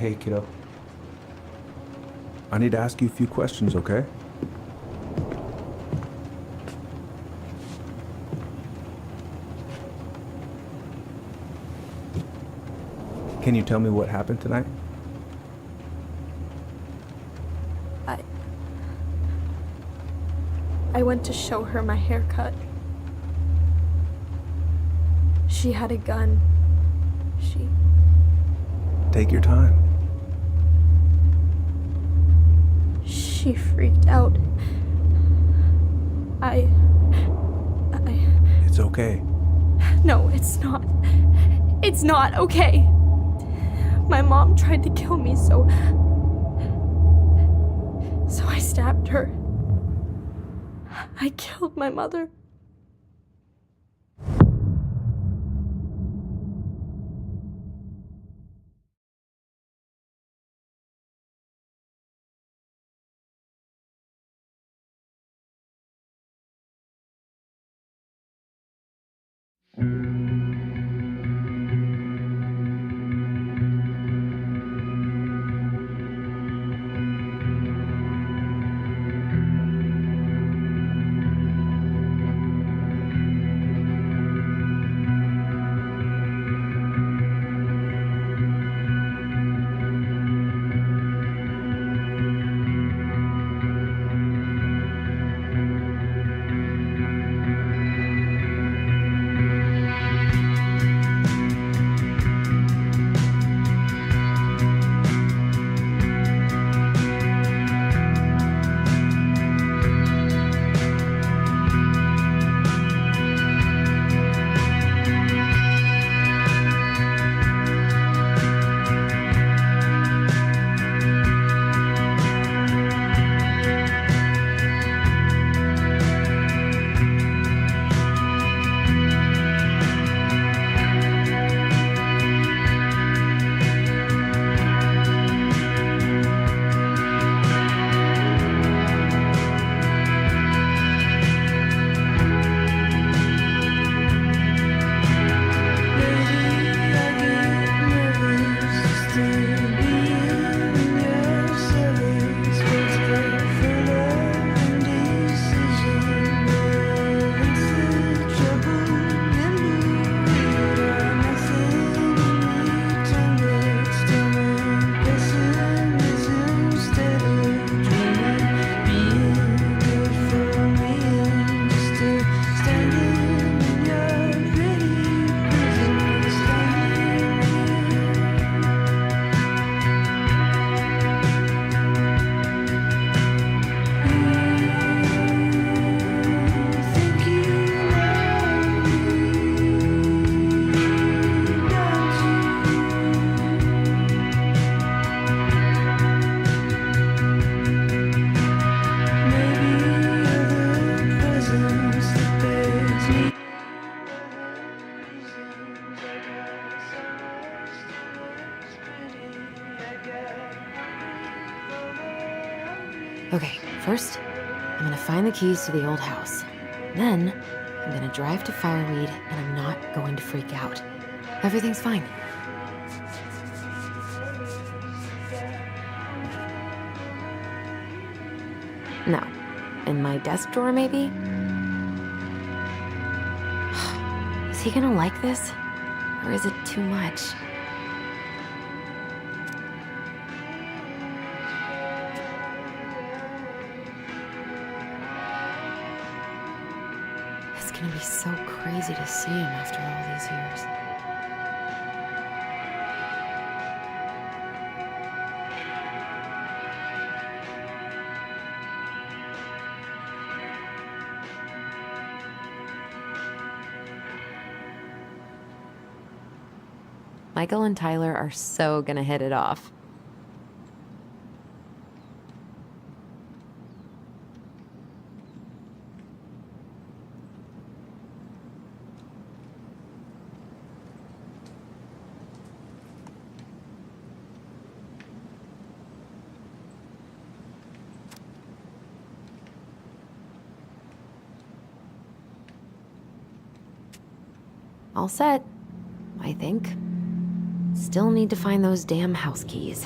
Hey, kiddo. I need to ask you a few questions, okay? Can you tell me what happened tonight? I went to show her my haircut. She had a gun. Take your time. She freaked out. It's okay. No, it's not. It's not okay. My mom tried to kill me, so I stabbed her. I killed my mother. Okay, first, I'm gonna find the keys to the old house. Then, I'm gonna drive to Fireweed, and I'm not going to freak out. Everything's fine. No. In my desk drawer, maybe? Is he gonna like this? Or is it too much? It's gonna be so crazy to see him after all these years. Michael and Tyler are so gonna hit it off. All set, I think. Still need to find those damn house keys.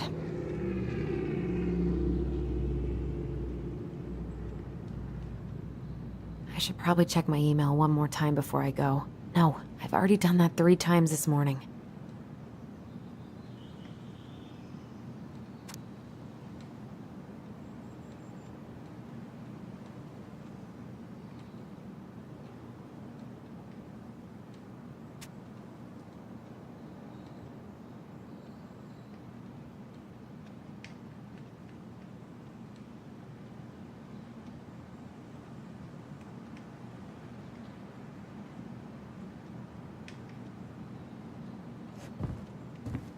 I should probably check my email one more time before I go. No, I've already done that 3 times this morning.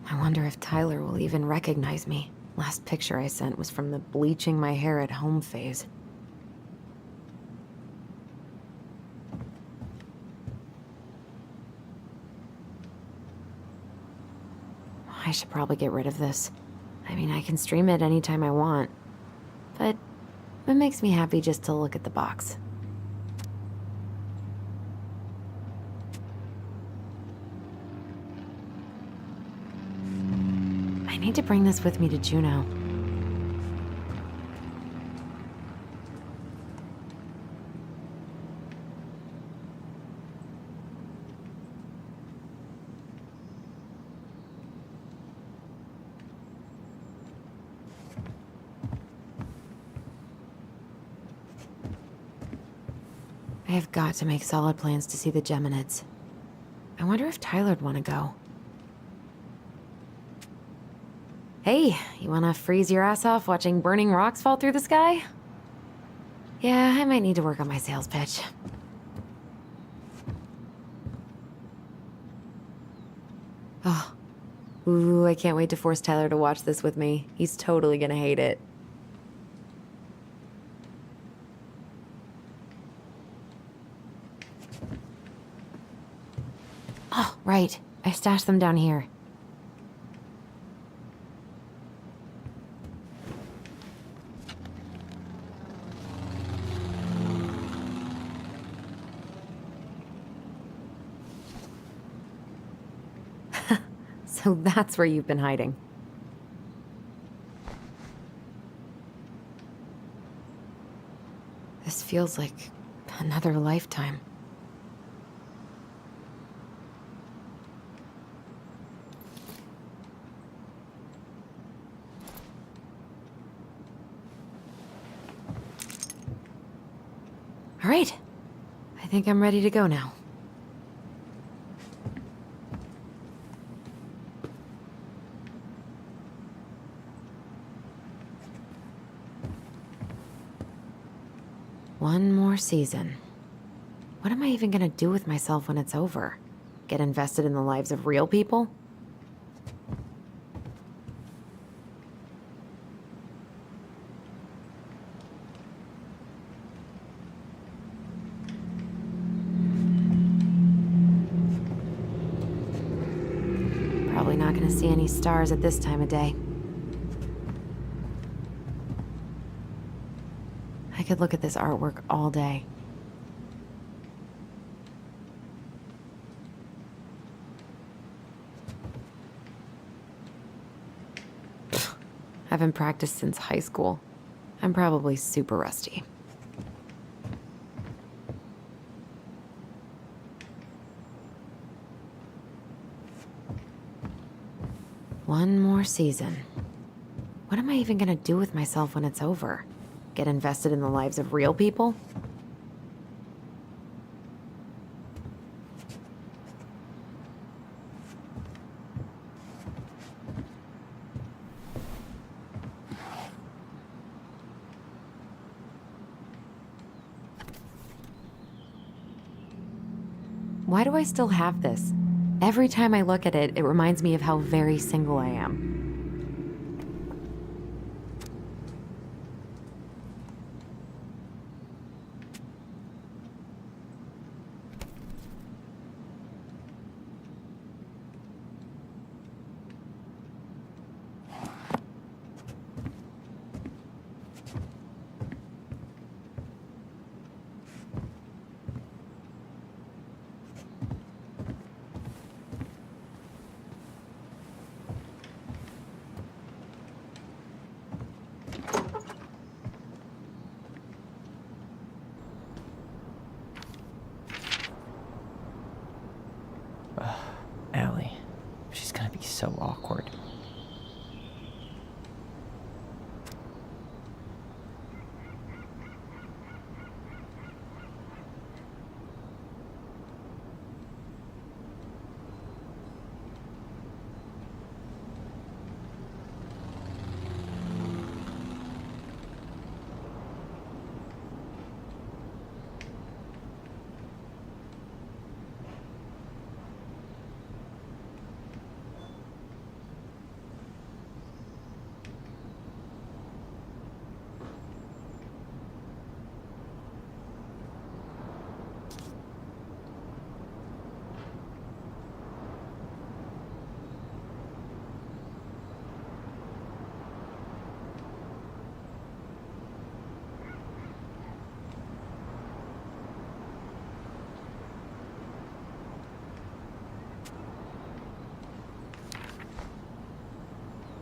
I wonder if Tyler will even recognize me. Last picture I sent was from the bleaching my hair at home phase. I should probably get rid of this. I mean, I can stream it anytime I want. But it makes me happy just to look at the box. I need to bring this with me to Juneau. I have got to make solid plans to see the Geminids. I wonder if Tyler'd want to go. Hey, you want to freeze your ass off watching burning rocks fall through the sky? Yeah, I might need to work on my sales pitch. Oh. Ooh, I can't wait to force Tyler to watch this with me. He's totally gonna hate it. Oh, right. I stashed them down here. So that's where you've been hiding. This feels like another lifetime. All right. I think I'm ready to go now. One more season. What am I even gonna do with myself when it's over? Get invested in the lives of real people? Probably not gonna see any stars at this time of day. I could look at this artwork all day. Haven't practiced since high school. I'm probably super rusty. One more season. What am I even gonna do with myself when it's over? Get invested in the lives of real people? Why do I still have this? Every time I look at it, it reminds me of how very single I am.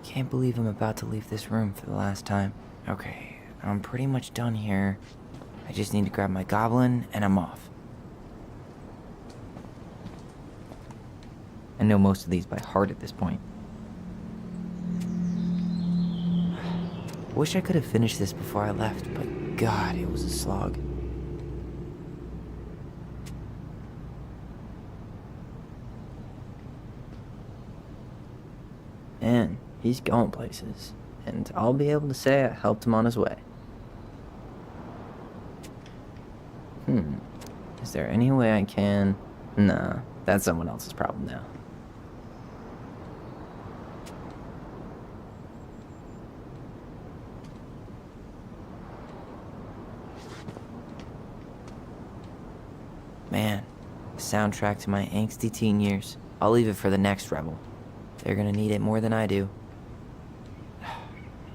Can't believe I'm about to leave this room for the last time. Okay, I'm pretty much done here. I just need to grab my goblin and I'm off. I know most of these by heart at this point. Wish I could have finished this before I left, but God, it was a slog. Man, he's going places, and I'll be able to say I helped him on his way. Is there any way I can... Nah, that's someone else's problem now. Man, the soundtrack to my angsty teen years. I'll leave it for the next rebel. They're gonna need it more than I do.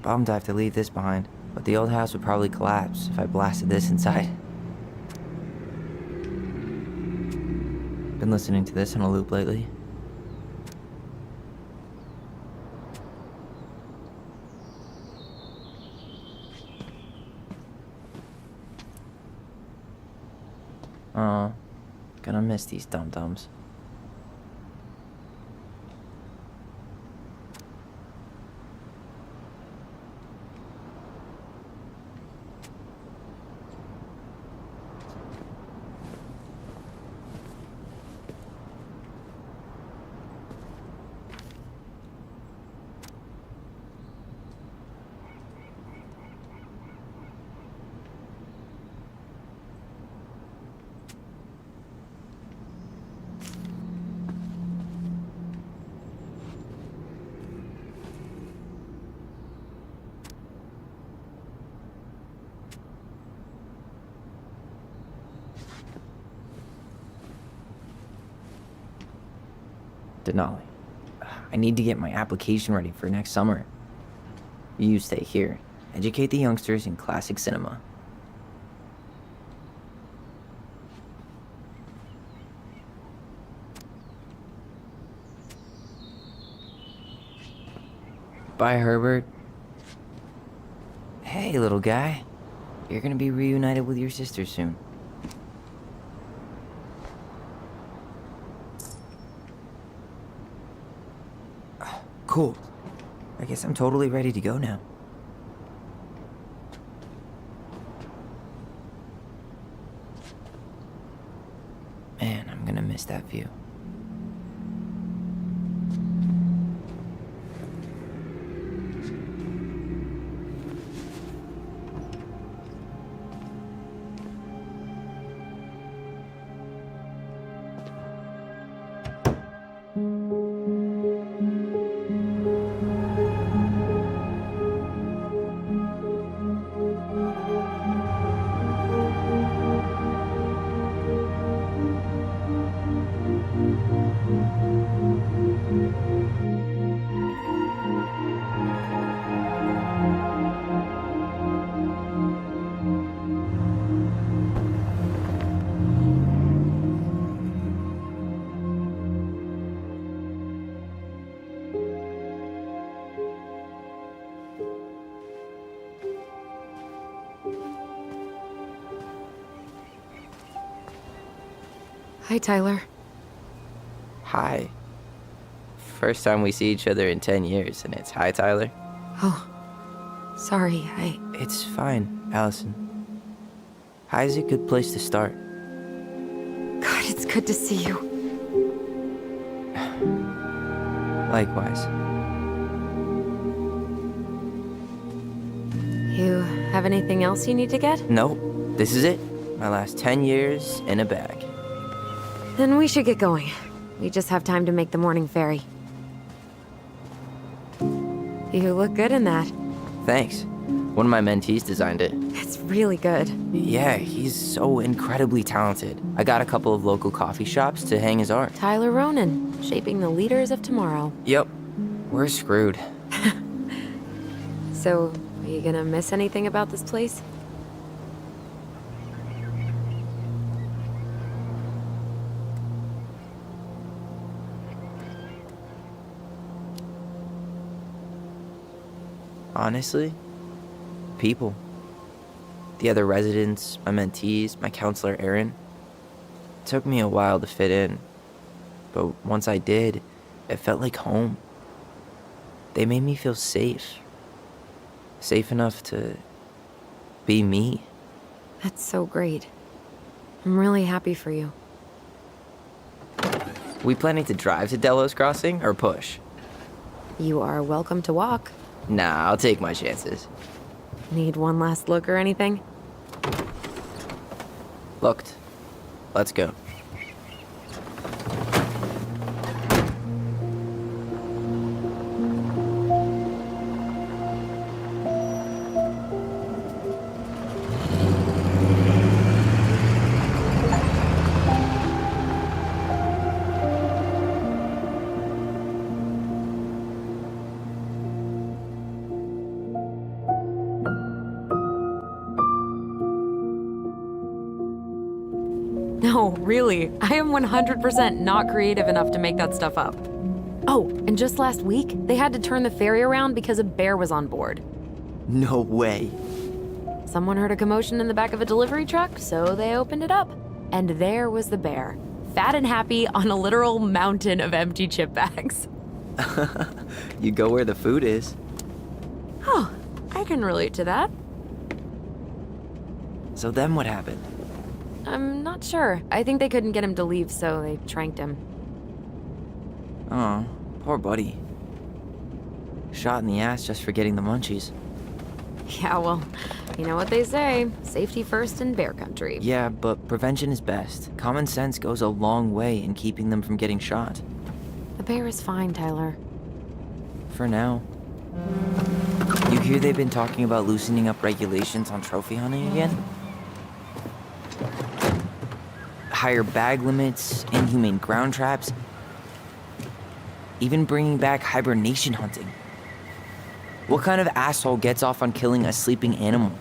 Bummed I have to leave this behind, but the old house would probably collapse if I blasted this inside. Been listening to this on a loop lately. Aw, gonna miss these dum-dums. Denali. I need to get my application ready for next summer. You stay here. Educate the youngsters in classic cinema. Bye, Herbert. Hey, little guy. You're gonna be reunited with your sister soon. Cool. I guess I'm totally ready to go now. Man, I'm gonna miss that view. Hi, Tyler. Hi. First time we see each other in 10 years, and it's hi, Tyler. Oh, sorry, It's fine, Allison. Hi's a good place to start. God, it's good to see you. Likewise. You have anything else you need to get? Nope, this is it. My last 10 years in a bag. Then we should get going. We just have time to make the morning ferry. You look good in that. Thanks. One of my mentees designed it. It's really good. Yeah, he's so incredibly talented. I got a couple of local coffee shops to hang his art. Tyler Ronan, shaping the leaders of tomorrow. Yep, we're screwed. So, are you gonna miss anything about this place? Honestly, people. The other residents, my mentees, my counselor, Aaron. It took me a while to fit in, but once I did, it felt like home. They made me feel safe. Safe enough to be me. That's so great. I'm really happy for you. We planning to drive to Delos Crossing or push? You are welcome to walk. Nah, I'll take my chances. Need one last look or anything? Looked. Let's go. No, really. I am 100% not creative enough to make that stuff up. Oh, and just last week, they had to turn the ferry around because a bear was on board. No way. Someone heard a commotion in the back of a delivery truck, so they opened it up. And there was the bear, fat and happy on a literal mountain of empty chip bags. You go where the food is. Oh, I can relate to that. So then what happened? I'm not sure. I think they couldn't get him to leave, so they tranked him. Oh, poor buddy. Shot in the ass just for getting the munchies. Yeah, well, you know what they say. Safety first in bear country. Yeah, but prevention is best. Common sense goes a long way in keeping them from getting shot. The bear is fine, Tyler. For now. You hear they've been talking about loosening up regulations on trophy hunting again? Higher bag limits, inhumane ground traps, even bringing back hibernation hunting. What kind of asshole gets off on killing a sleeping animal?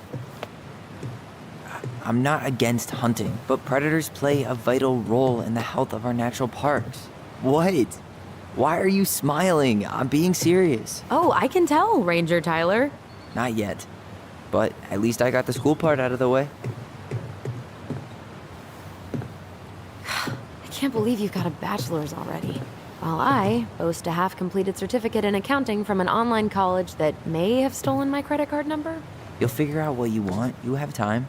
I'm not against hunting, but predators play a vital role in the health of our natural parks. What? Why are you smiling? I'm being serious. Oh, I can tell, Ranger Tyler. Not yet, but at least I got the school part out of the way. I can't believe you've got a bachelor's already. While I boast a half-completed certificate in accounting from an online college that may have stolen my credit card number. You'll figure out what you want. You have time.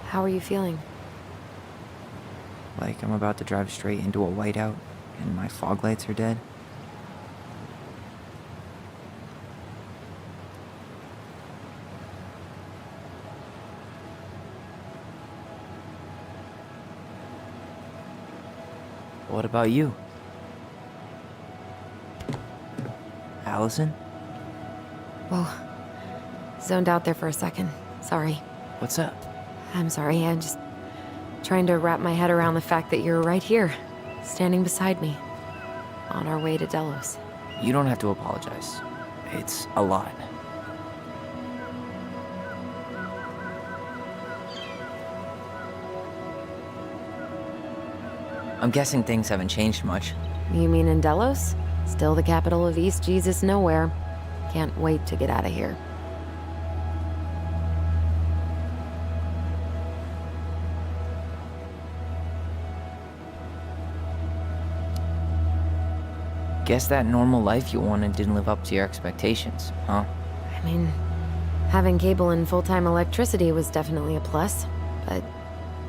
How are you feeling? Like I'm about to drive straight into a whiteout and my fog lights are dead. What about you? Allison? Whoa. Zoned out there for a second. Sorry. What's up? I'm sorry. I'm just trying to wrap my head around the fact that you're right here, standing beside me, on our way to Delos. You don't have to apologize. It's a lot. I'm guessing things haven't changed much. You mean in Delos? Still the capital of East Jesus Nowhere. Can't wait to get out of here. Guess that normal life you wanted didn't live up to your expectations, huh? I mean, having cable and full-time electricity was definitely a plus, but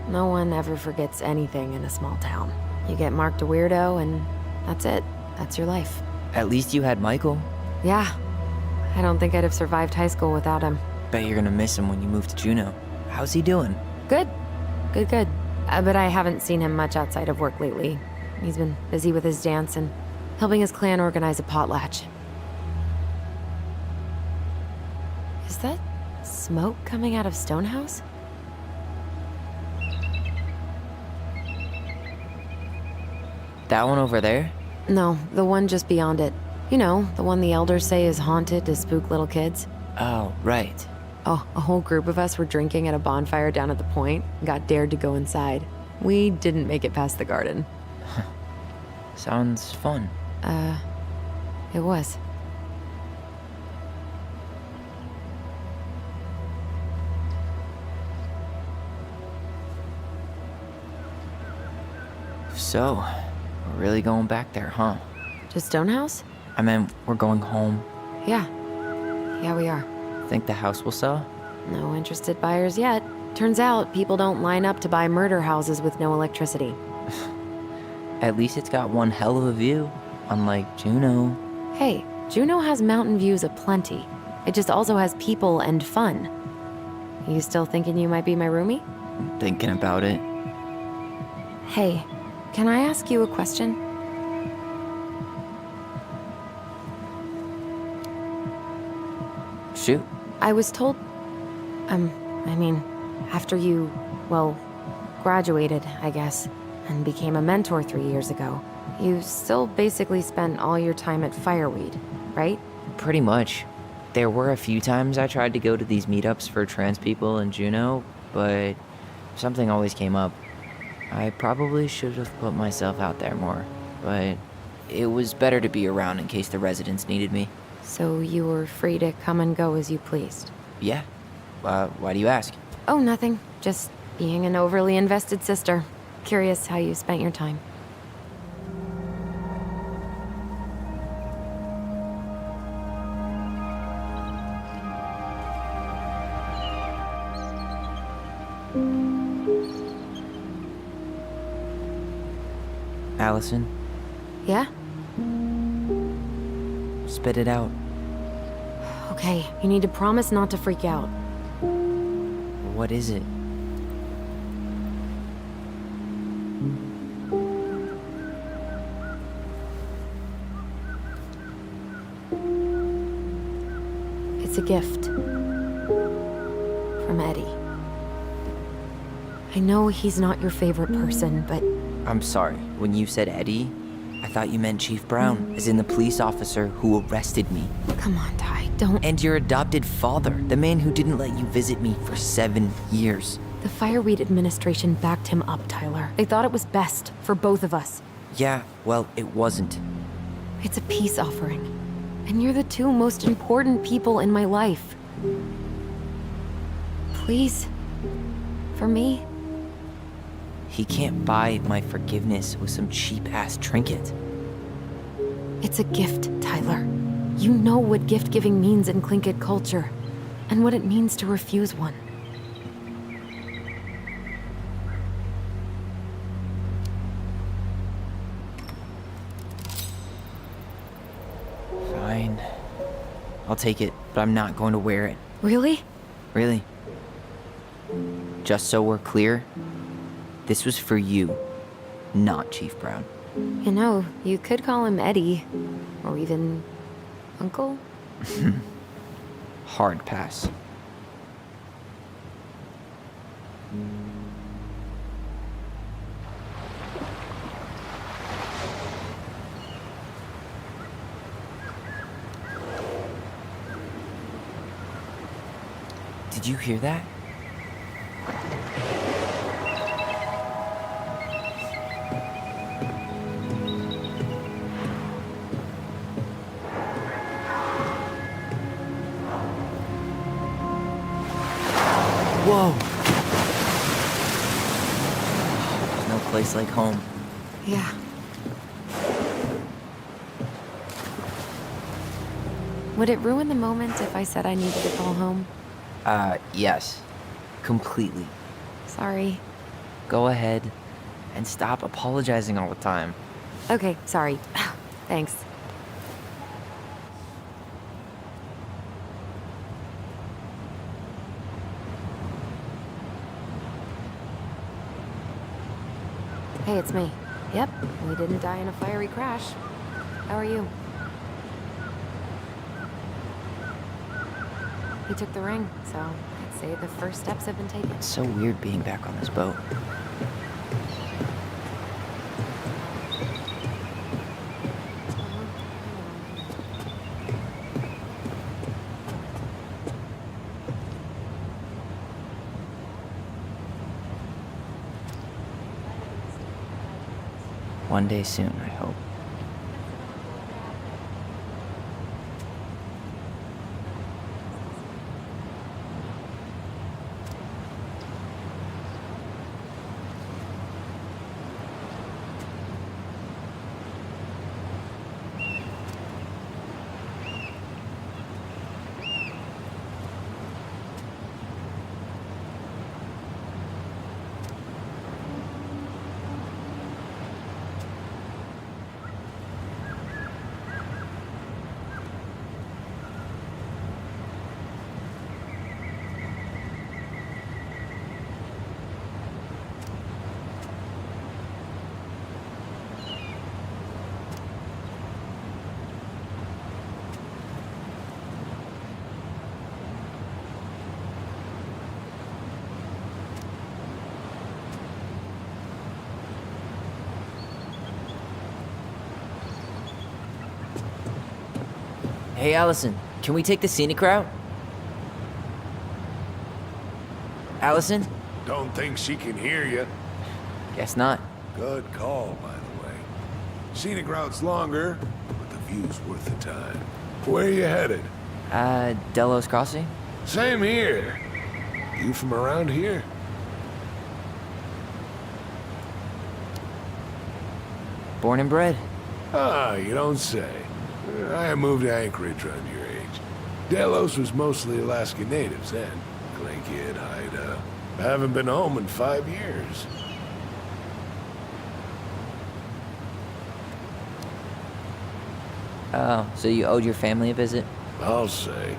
no one ever forgets anything in a small town. You get marked a weirdo and that's it. That's your life. At least you had Michael. Yeah. I don't think I'd have survived high school without him. Bet you're gonna miss him when you move to Juneau. How's he doing? Good. Good. But I haven't seen him much outside of work lately. He's been busy with his dance and helping his clan organize a potlatch. Is that smoke coming out of Stonehouse? That one over there? No, the one just beyond it. You know, the one the elders say is haunted to spook little kids. Oh, right. Oh, a whole group of us were drinking at a bonfire down at the point and got dared to go inside. We didn't make it past the garden. Sounds fun. It was. So, we're really going back there, huh? To Stonehouse? I mean, we're going home. Yeah. Yeah, we are. Think the house will sell? No interested buyers yet. Turns out people don't line up to buy murder houses with no electricity. At least it's got one hell of a view, unlike Juno. Hey, Juno has mountain views aplenty. It just also has people and fun. You still thinking you might be my roomie? Thinking about it. Hey, can I ask you a question? Shoot. I was told... after you, well, graduated, I guess, and became a mentor 3 years ago, you still basically spent all your time at Fireweed, right? Pretty much. There were a few times I tried to go to these meetups for trans people in Juneau, but something always came up. I probably should have put myself out there more, but it was better to be around in case the residents needed me. So you were free to come and go as you pleased? Yeah. Why do you ask? Oh, nothing. Just being an overly invested sister. Curious how you spent your time. Allison, Yeah? spit it out. Okay, you need to promise not to freak out. What is it? It's a gift. From Eddie. I know he's not your favorite person, but I'm sorry. When you said Eddie, I thought you meant Chief Brown, as in the police officer who arrested me. come on, Ty, don't... And your adopted father, the man who didn't let you visit me for 7 years. The Fireweed administration backed him up, Tyler. They thought it was best for both of us. Yeah, well, it wasn't. It's a peace offering. And you're the two most important people in my life. Please. For me. He can't buy my forgiveness with some cheap-ass trinket. It's a gift, Tyler. You know what gift-giving means in Tlingit culture, and what it means to refuse one. Fine. I'll take it, but I'm not going to wear it. Really? Really. Just so we're clear, this was for you, not Chief Brown. You know, you could call him Eddie, or even Uncle? Hard pass. Did you hear that? Whoa! There's no place like home. Yeah. Would it ruin the moment if I said I needed to call home? Yes. Completely. Sorry. Go ahead and stop apologizing all the time. Okay, sorry. Thanks. Hey, it's me. Yep, we didn't die in a fiery crash. How are you? He took the ring, so I'd say the first steps have been taken. It's so weird being back on this boat. One day soon, I hope. Hey, Allison, can we take the scenic route? Allison? Don't think she can hear you. Guess not. Good call, by the way. Scenic route's longer, but the view's worth the time. Where you headed? Delos Crossing? Same here. You from around here? Born and bred. Ah, you don't say. I moved to Anchorage around your age. Delos was mostly Alaska natives then. Clay Kid, Haida. I haven't been home in 5 years. Oh, so you owed your family a visit? I'll say.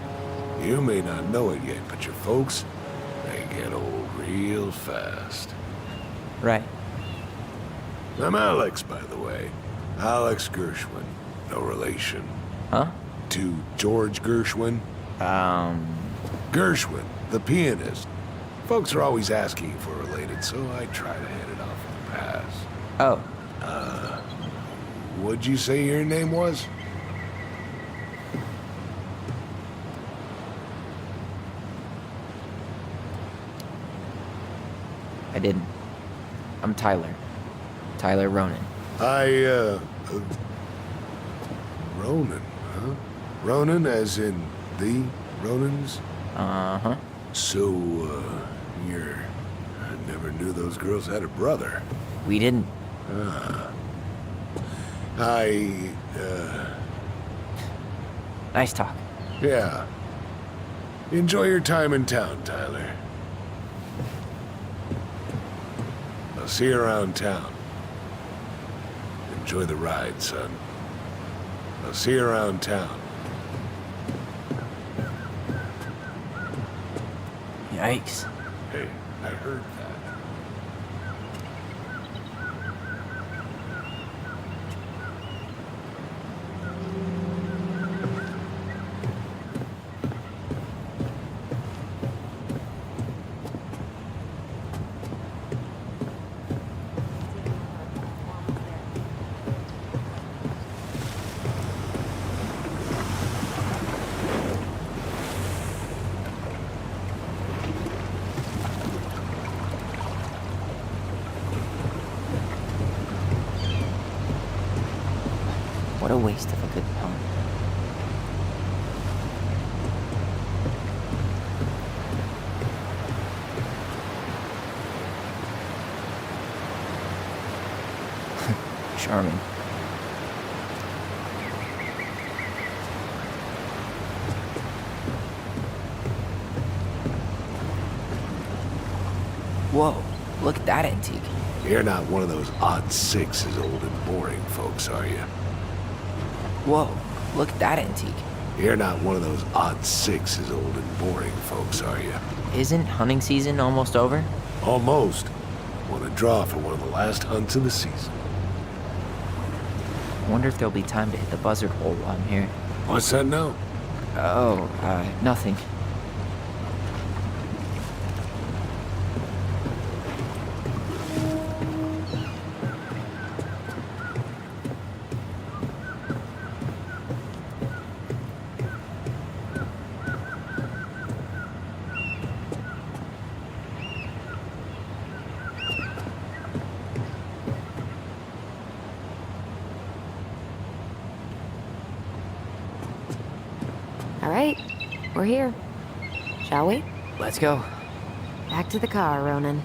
You may not know it yet, but your folks, they get old real fast. Right. I'm Alex, by the way. Alex Gershwin. No relation. Huh? To George Gershwin. Gershwin, the pianist. Folks are always asking if we're related, so I try to hit it off with the pass. Oh, What'd you say your name was? I didn't. I'm Tyler. Tyler Ronan. Ronan, huh? Ronan as in the Ronans? Uh-huh. So, I never knew those girls had a brother. We didn't. Nice talk. Yeah. Enjoy your time in town, Tyler. I'll see you around town. Enjoy the ride, son. I'll see you around town. Yikes. Hey, I heard that. What a waste of a good pun. Charming. Whoa, look at that antique. You're not one of those odd sixes old and boring folks, are you? Whoa, look at that antique. You're not one of those odd sixes old and boring folks, are you? Isn't hunting season almost over? Almost. Want to draw for one of the last hunts of the season. Wonder if there'll be time to hit the buzzard hole while I'm here. What's that now? Oh, nothing. All right, we're here. Shall we? Let's go. Back to the car, Ronan.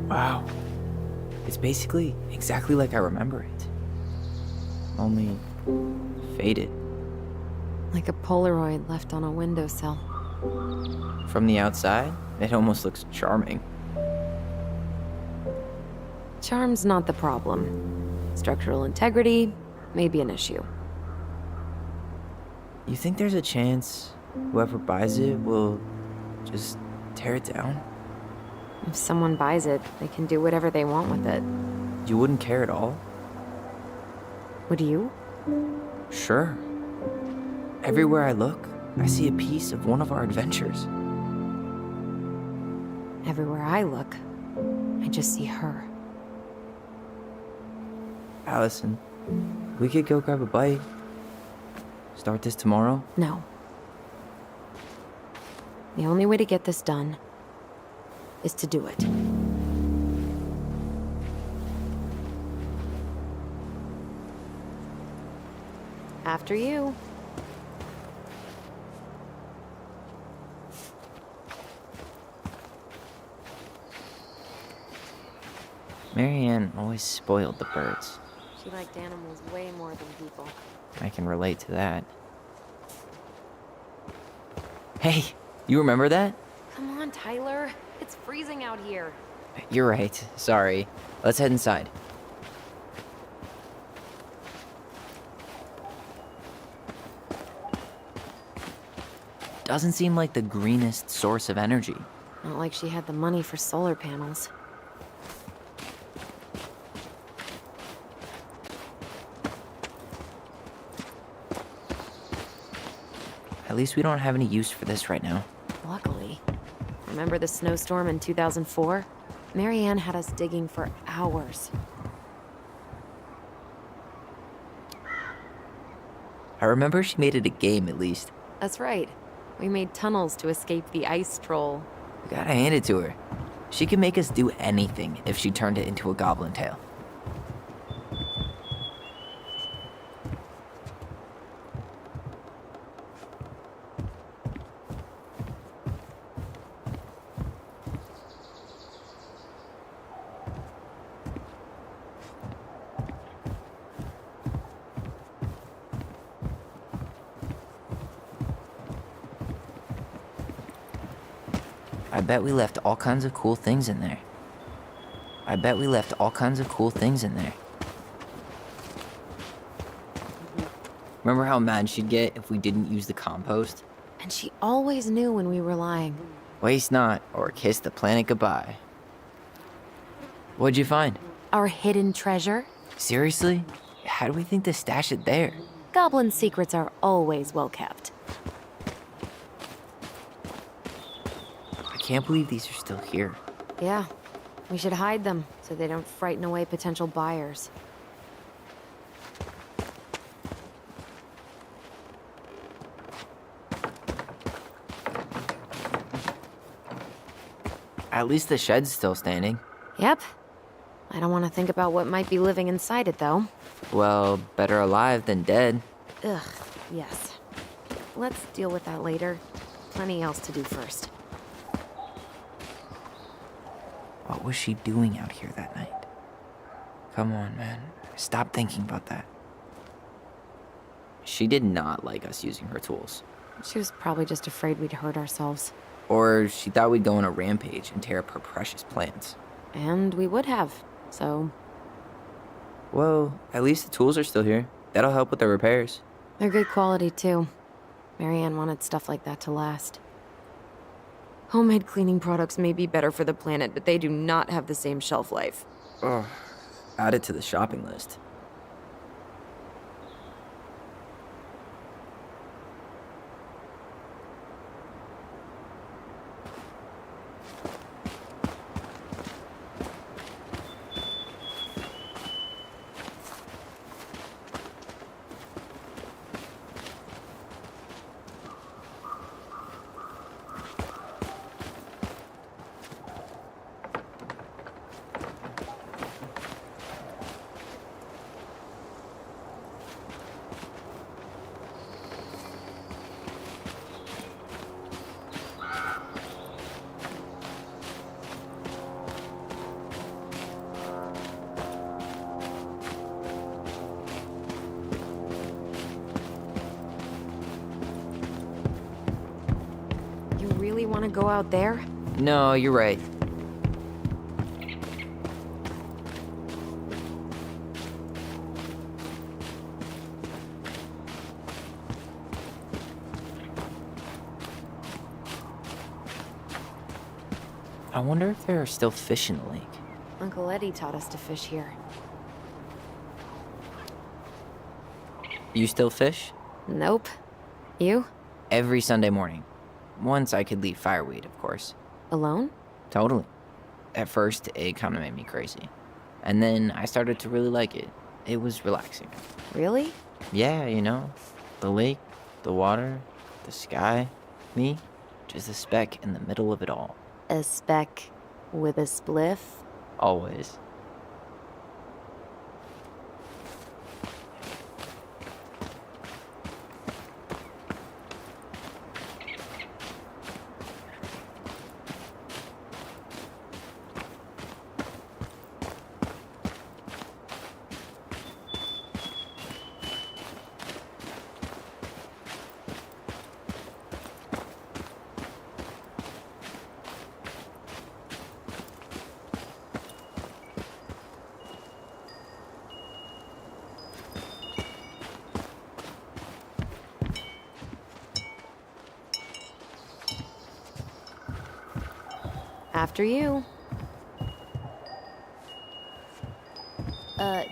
Wow. It's basically exactly like I remember it. Only faded. Like a Polaroid left on a windowsill. From the outside, it almost looks charming. Charm's not the problem. Structural integrity may be an issue. You think there's a chance whoever buys it will just tear it down? If someone buys it, they can do whatever they want with it. You wouldn't care at all? Would you? Sure. Everywhere I look, I see a piece of one of our adventures. Everywhere I look, I just see her. Allison, we could go grab a bite. Start this tomorrow? No. The only way to get this done is to do it. After you. Marianne always spoiled the birds. She liked animals way more than people. I can relate to that. Hey, you remember that? Come on, Tyler. It's freezing out here. You're right. Sorry. Let's head inside. Doesn't seem like the greenest source of energy. Not like she had the money for solar panels. At least we don't have any use for this right now. Luckily. Remember the snowstorm in 2004? Marianne had us digging for hours. I remember she made it a game at least. That's right. We made tunnels to escape the ice troll. We gotta hand it to her. She could make us do anything if she turned it into a goblin tail. I bet we left all kinds of cool things in there. Remember how mad she'd get if we didn't use the compost? And she always knew when we were lying. Waste not, or kiss the planet goodbye. What'd you find? Our hidden treasure? Seriously? How do we think to stash it there? Goblin secrets are always well kept. I can't believe these are still here. Yeah, we should hide them so they don't frighten away potential buyers. At least the shed's still standing. Yep. I don't want to think about what might be living inside it, though. Well, better alive than dead. Ugh, yes. Let's deal with that later. Plenty else to do first. What was she doing out here that night? Come on, man. Stop thinking about that. She did not like us using her tools. She was probably just afraid we'd hurt ourselves. Or she thought we'd go on a rampage and tear up her precious plants. And we would have, so... Well, at least the tools are still here. That'll help with the repairs. They're good quality, too. Marianne wanted stuff like that to last. Homemade cleaning products may be better for the planet, but they do not have the same shelf life. Ugh. Add it to the shopping list. to go out there? No, you're right. I wonder if there are still fish in the lake. Uncle Eddie taught us to fish here. You still fish? Nope. You? Every Sunday morning. Once I could leave fireweed, of course. Alone? Totally. At first, it kind of made me crazy. And then I started to really like it. It was relaxing. Really? Yeah, you know, the lake, the water, the sky, me, just a speck in the middle of it all. A speck with a spliff? Always. After you.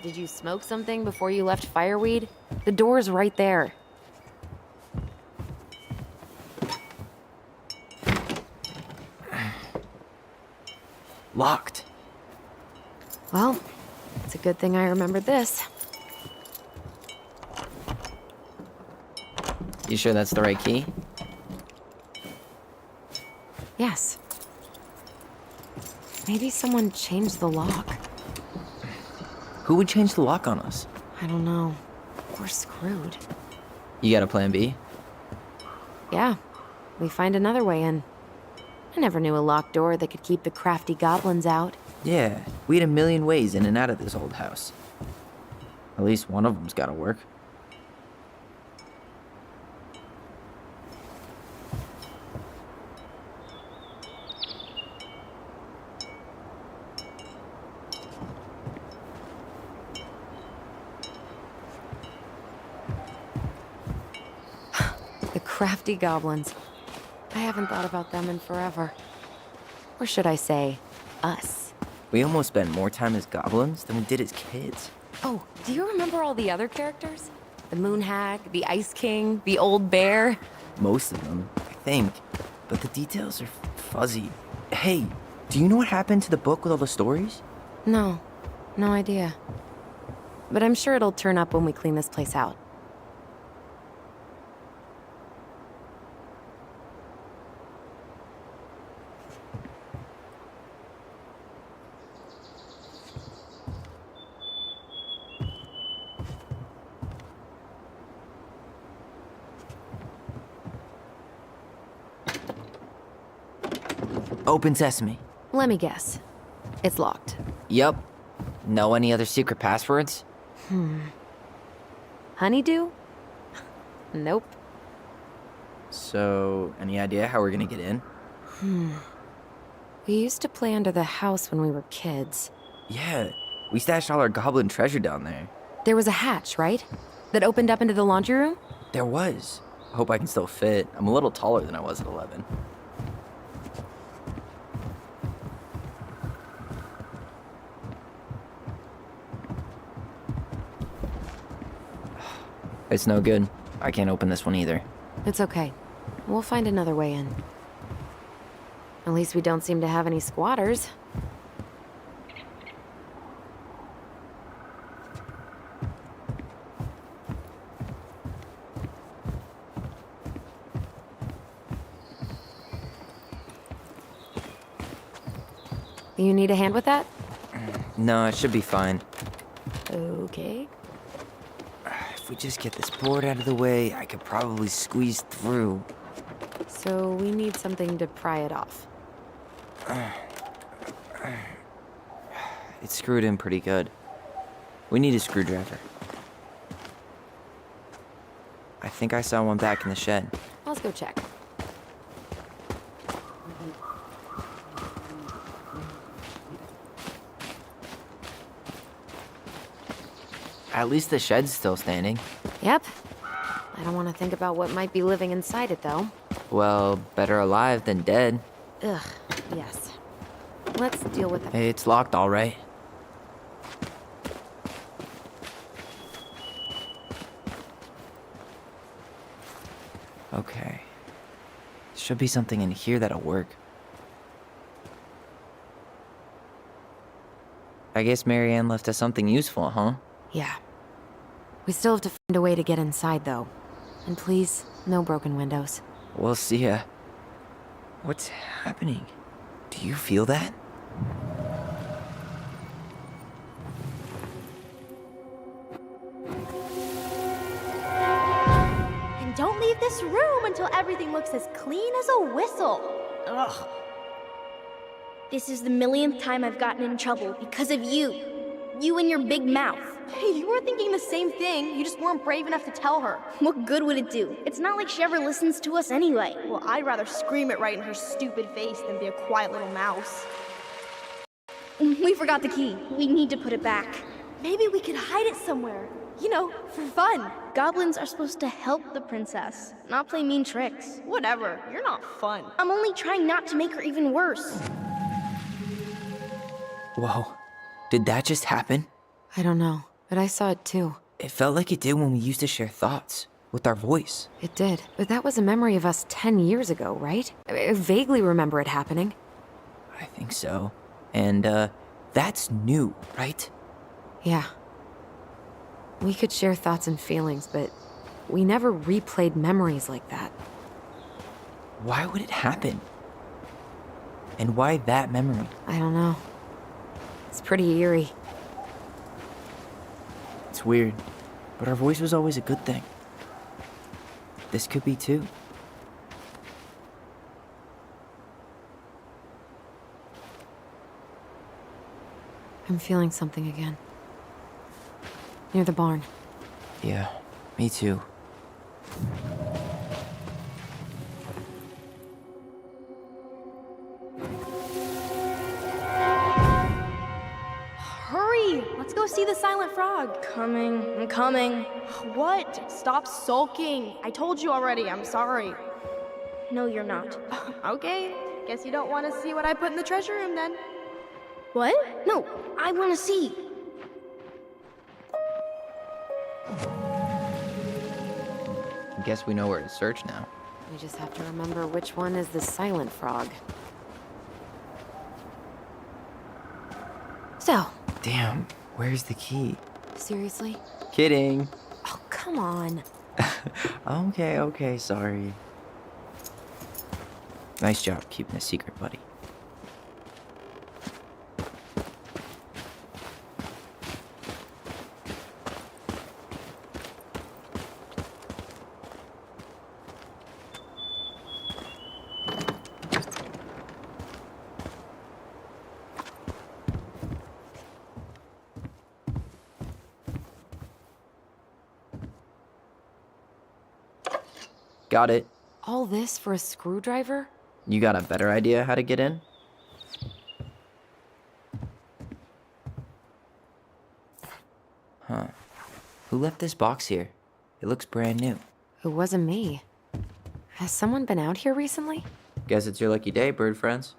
Did you smoke something before you left fireweed? The door's right there. Locked. Well, it's a good thing I remembered this. You sure that's the right key? Yes. Maybe someone changed the lock. Who would change the lock on us? I don't know. We're screwed. You got a plan B? Yeah, we find another way in. I never knew a locked door that could keep the crafty goblins out. Yeah, we had a million ways in and out of this old house. At least one of them's gotta work. The crafty goblins. I haven't thought about them in forever. Or should I say, us. We almost spent more time as goblins than we did as kids. Oh, do you remember all the other characters? The Moon Hag, the Ice King, the Old Bear? Most of them, I think. But the details are fuzzy. Hey, do you know what happened to the book with all the stories? No, no idea. But I'm sure it'll turn up when we clean this place out. Open sesame. Let me guess. It's locked. Yup. Know any other secret passwords? Honeydew? Nope. So, any idea how we're gonna get in? We used to play under the house when we were kids. Yeah, we stashed all our goblin treasure down there. There was a hatch, right? That opened up into the laundry room? There was. I hope I can still fit. I'm a little taller than I was at 11. It's no good. I can't open this one either. It's okay. We'll find another way in. At least we don't seem to have any squatters. You need a hand with that? No, it should be fine. Okay. If we just get this board out of the way, I could probably squeeze through. So we need something to pry it off. It's screwed in pretty good. We need a screwdriver. I think I saw one back in the shed. Let's go check. At least the shed's still standing. Yep. I don't want to think about what might be living inside it, though. Well, better alive than dead. Ugh, yes. Let's deal with it. It's locked, all right. Okay. Should be something in here that'll work. I guess Marianne left us something useful, huh? Yeah. We still have to find a way to get inside, though. And please, no broken windows. We'll see ya. What's happening? Do you feel that? And don't leave this room until everything looks as clean as a whistle. Ugh. This is the millionth time I've gotten in trouble because of you. You and your big mouth. You were thinking the same thing. You just weren't brave enough to tell her. What good would it do? It's not like she ever listens to us anyway. Well, I'd rather scream it right in her stupid face than be a quiet little mouse. We forgot the key. We need to put it back. Maybe we could hide it somewhere. You know, for fun. Goblins are supposed to help the princess, not play mean tricks. Whatever. You're not fun. I'm only trying not to make her even worse. Whoa. Did that just happen? I don't know, but I saw it too. It felt like it did when we used to share thoughts with our voice. It did. But that was a memory of us 10 years ago, right? I vaguely remember it happening. I think so. And, that's new, right? Yeah. We could share thoughts and feelings, but we never replayed memories like that. Why would it happen? And why that memory? I don't know. It's pretty eerie. It's weird, but our voice was always a good thing. This could be too. I'm feeling something again. Near the barn. Yeah, me too. Hurry! Let's go see the silent frog. I'm coming. What? Stop sulking. I told you already. I'm sorry. No, you're not. Okay. Guess you don't want to see what I put in the treasure room then. What? No, I want to see. Guess we know where to search now. We just have to remember which one is the silent frog. So, Damn, where's the key? seriously? Kidding. Oh, come on. Okay, sorry. Nice job keeping a secret, buddy. Got it. All this for a screwdriver? You got a better idea how to get in? Huh. Who left this box here? It looks brand new. It wasn't me. Has someone been out here recently? Guess it's your lucky day, bird friends.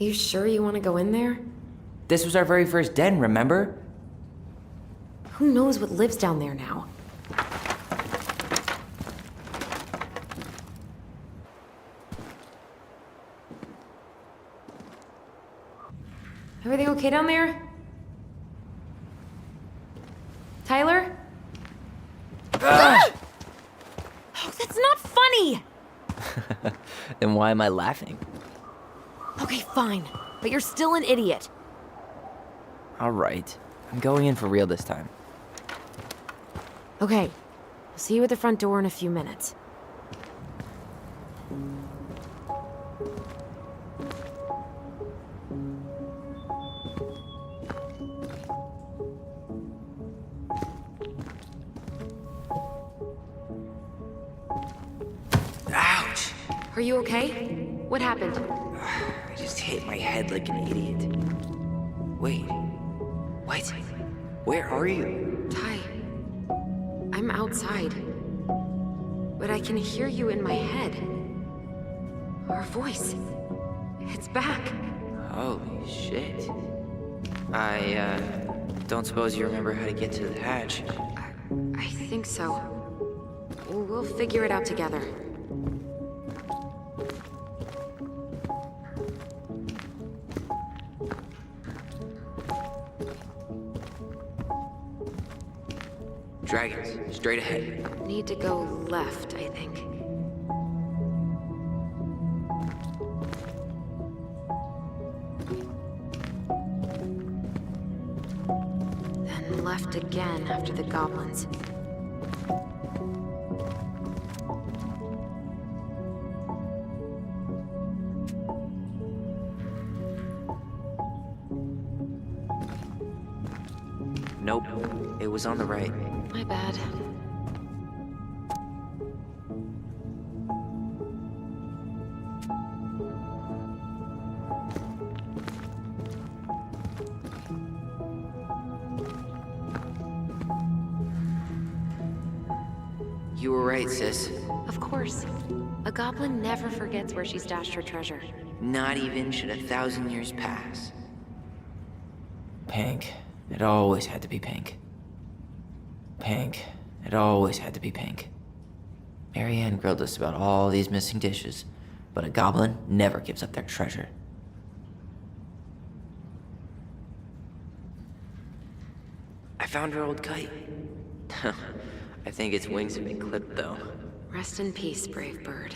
You sure you want to go in there? This was our very first den, remember? Who knows what lives down there now? Everything okay down there? Tyler? Oh, that's not funny! Then why am I laughing? Okay, fine. But you're still an idiot. All right. I'm going in for real this time. Okay. I'll see you at the front door in a few minutes. Ouch! Are you okay? What happened? I just hit my head like an idiot. Wait. What? Where are you? Ty, I'm outside. But I can hear you in my head. Our voice. It's back. Holy shit. I don't suppose you remember how to get to the hatch. I think so. We'll figure it out together. Dragons, straight ahead. Need to go left, I think. Then left again after the goblins. Nope, it was on the right. My bad. You were right, sis. Of course. A goblin never forgets where she stashed her treasure. Not even should 1,000 years pass. Pink. It always had to be pink. Pink. It always had to be pink. Marianne grilled us about all these missing dishes, but a goblin never gives up their treasure. I found her old kite. I think its wings have been clipped, though. Rest in peace, brave bird.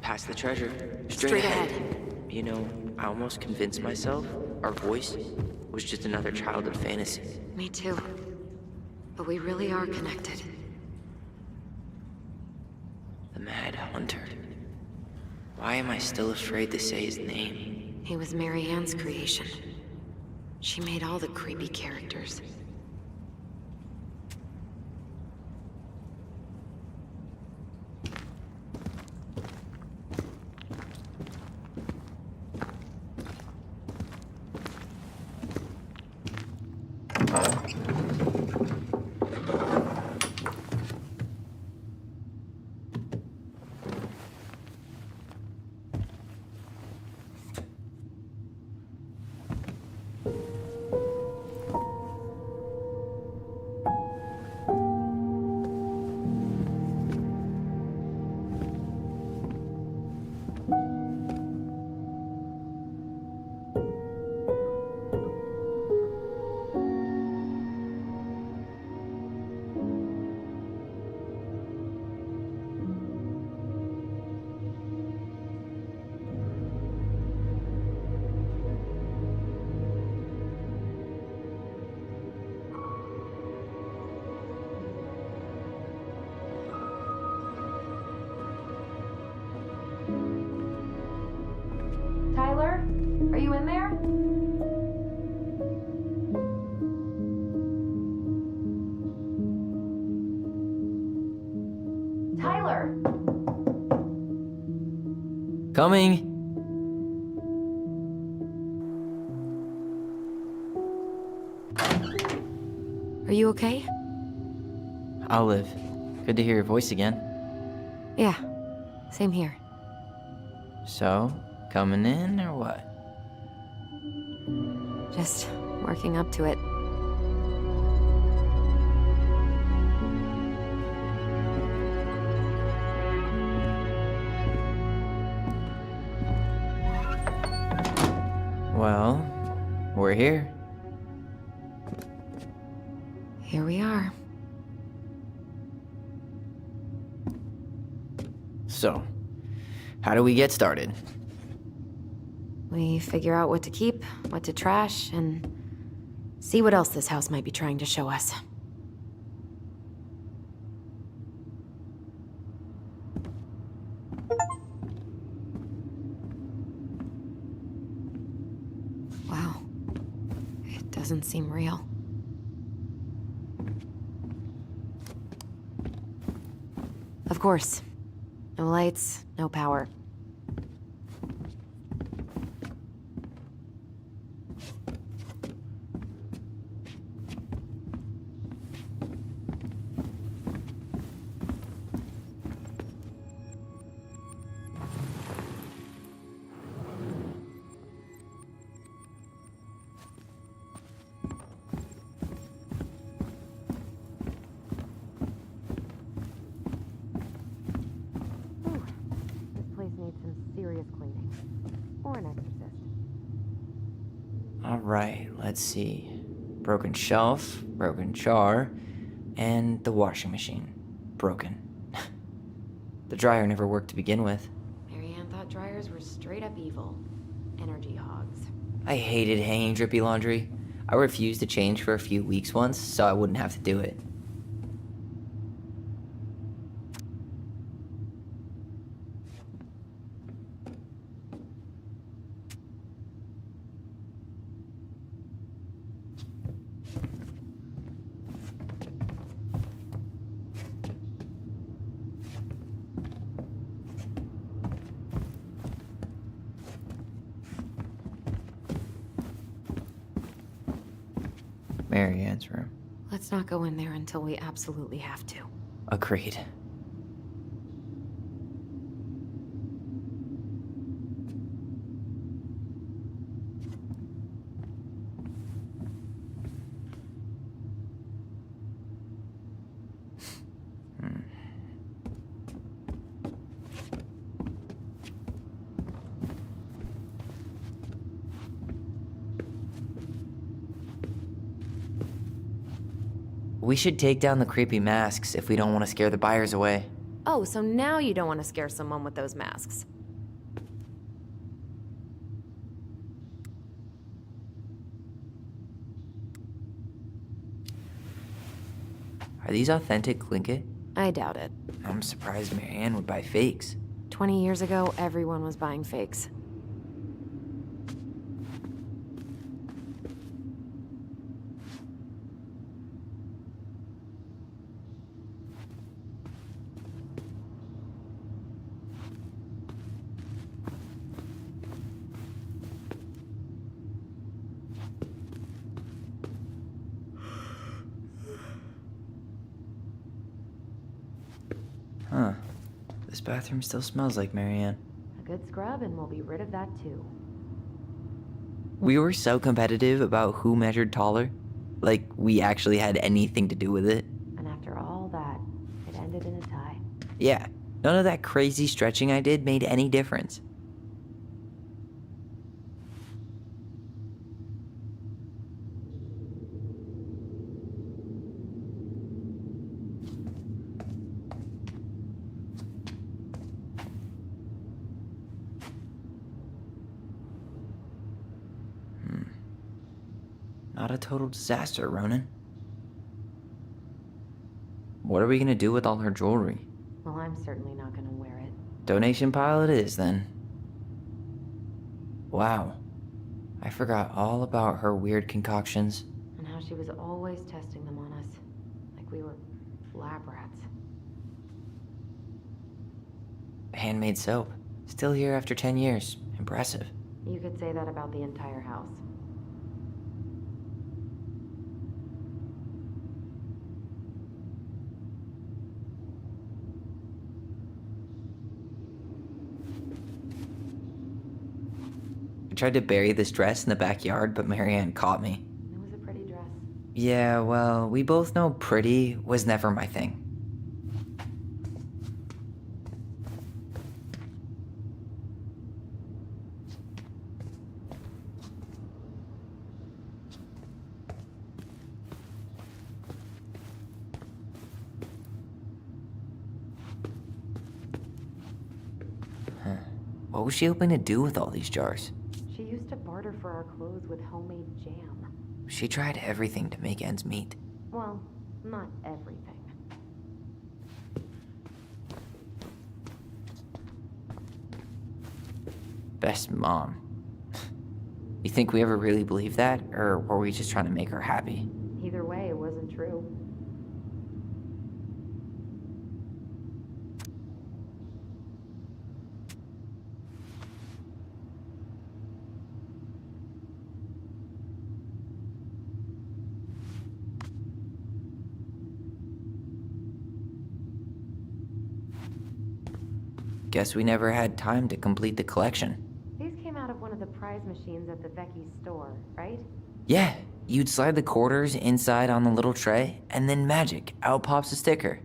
Past the treasure. Straight ahead. You know, I almost convinced myself our voice was just another childhood fantasy. Me too. But we really are connected. The Mad Hunter. Why am I still afraid to say his name? He was Marianne's creation. She made all the creepy characters. Tyler, are you in there? Tyler! Coming! Are you okay? I'll live. Good to hear your voice again. Yeah, same here. So, coming in or what? Just working up to it. Well, we're here. Here we are. So, how do we get started? We figure out what to keep, what to trash, and see what else this house might be trying to show us. Wow. It doesn't seem real. Of course. No lights, no power. This place needs some serious cleaning. Or an exorcist. Alright, let's see. Broken shelf, broken jar, and the washing machine. Broken. The dryer never worked to begin with. Marianne thought dryers were straight up evil. Energy hogs. I hated hanging drippy laundry. I refused to change for a few weeks once, so I wouldn't have to do it. Marianne's room. Let's not go in there until we absolutely have to. Agreed. We should take down the creepy masks if we don't want to scare the buyers away. Oh, so now you don't want to scare someone with those masks. Are these authentic Tlingit? I doubt it. I'm surprised Marianne would buy fakes. 20 years ago, everyone was buying fakes. Huh. This bathroom still smells like Marianne. A good scrub and we'll be rid of that too. We were so competitive about who measured taller. Like, we actually had anything to do with it. And after all that, it ended in a tie. Yeah, none of that crazy stretching I did made any difference. Not a total disaster, Ronan. What are we gonna do with all her jewelry? Well, I'm certainly not gonna wear it. Donation pile it is, then. Wow. I forgot all about her weird concoctions. And how she was always testing them on us. Like we were lab rats. Handmade soap. Still here after 10 years. Impressive. You could say that about the entire house. I tried to bury this dress in the backyard, but Marianne caught me. It was a pretty dress. Yeah, well, we both know pretty was never my thing. What was she hoping to do with all these jars? She used to barter for our clothes with homemade jam. She tried everything to make ends meet. Well, not everything. Best mom. You think we ever really believed that, or were we just trying to make her happy? Either way, it wasn't true. Guess we never had time to complete the collection. These came out of one of the prize machines at the Vecchi's store, right? Yeah, you'd slide the quarters inside on the little tray, and then magic, out pops a sticker.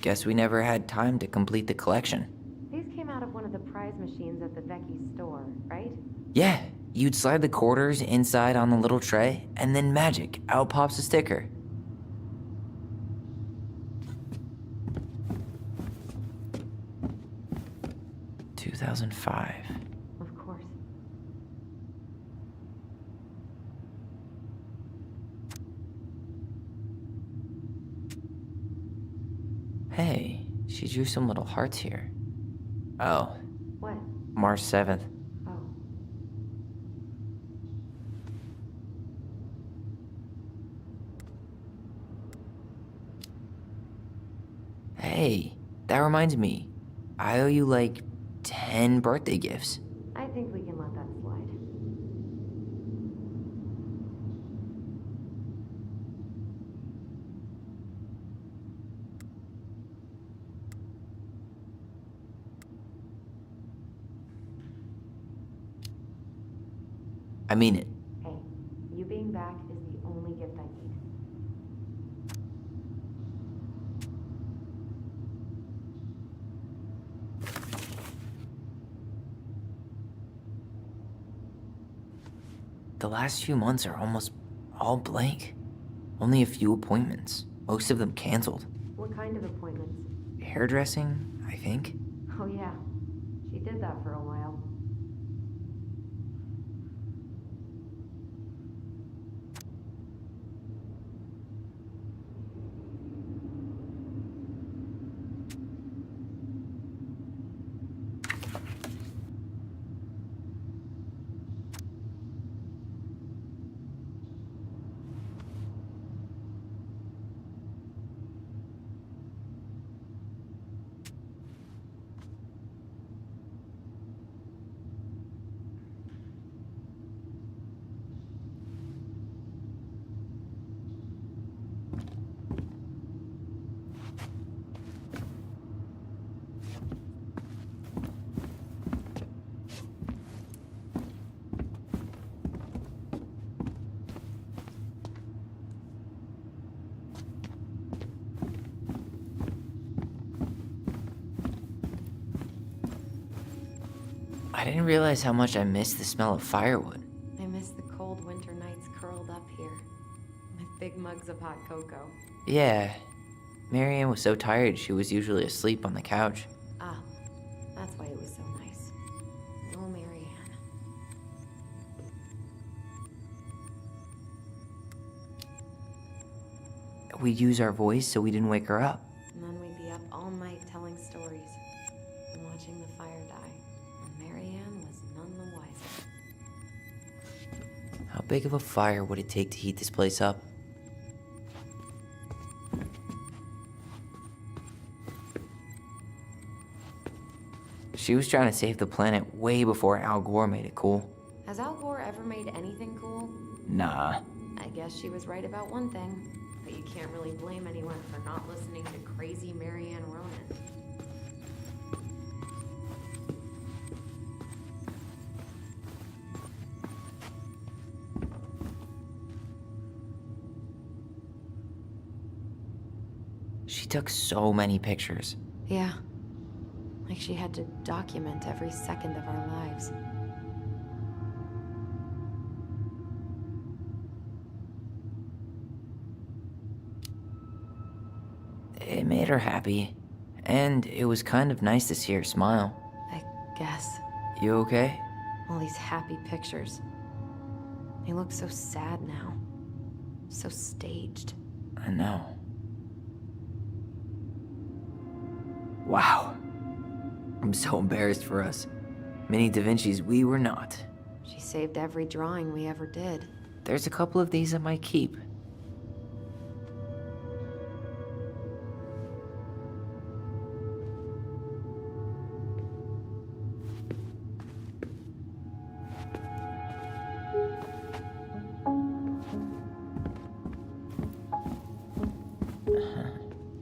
Guess we never had time to complete the collection. These came out of one of the prize machines at the Vecchi's store, right? Yeah, you'd slide the quarters inside on the little tray, and then magic, out pops a sticker. "2005. Of course. Hey, she drew some little hearts here. Oh, What? March 7th. Oh. Hey, that reminds me. I owe you like 10 birthday gifts. I think we can let that slide. I mean it. Hey, you being back is the only gift I need. The last few months are almost all blank. Only a few appointments, most of them canceled. What kind of appointments? Hairdressing, I think. Oh yeah, she did that for a while. I didn't realize how much I missed the smell of firewood. I miss the cold winter nights curled up here, with big mugs of hot cocoa. Yeah, Marianne was so tired she was usually asleep on the couch. Ah, that's why it was so nice. Oh, Marianne. We'd use our voice so we didn't wake her up. And then we'd be up all night telling stories and watching the fire die. And Marianne was none the wiser. How big of a fire would it take to heat this place up? She was trying to save the planet way before Al Gore made it cool. Has Al Gore ever made anything cool? Nah. I guess she was right about one thing, but you can't really blame anyone for not listening to crazy Marianne Ronan. She took so many pictures. Yeah. Like she had to document every second of our lives. It made her happy. And it was kind of nice to see her smile. I guess. You okay? All these happy pictures. They look so sad now. So staged. I know. Wow. I'm so embarrassed for us. Mini Da Vinci's we were not. She saved every drawing we ever did. There's a couple of these I might keep.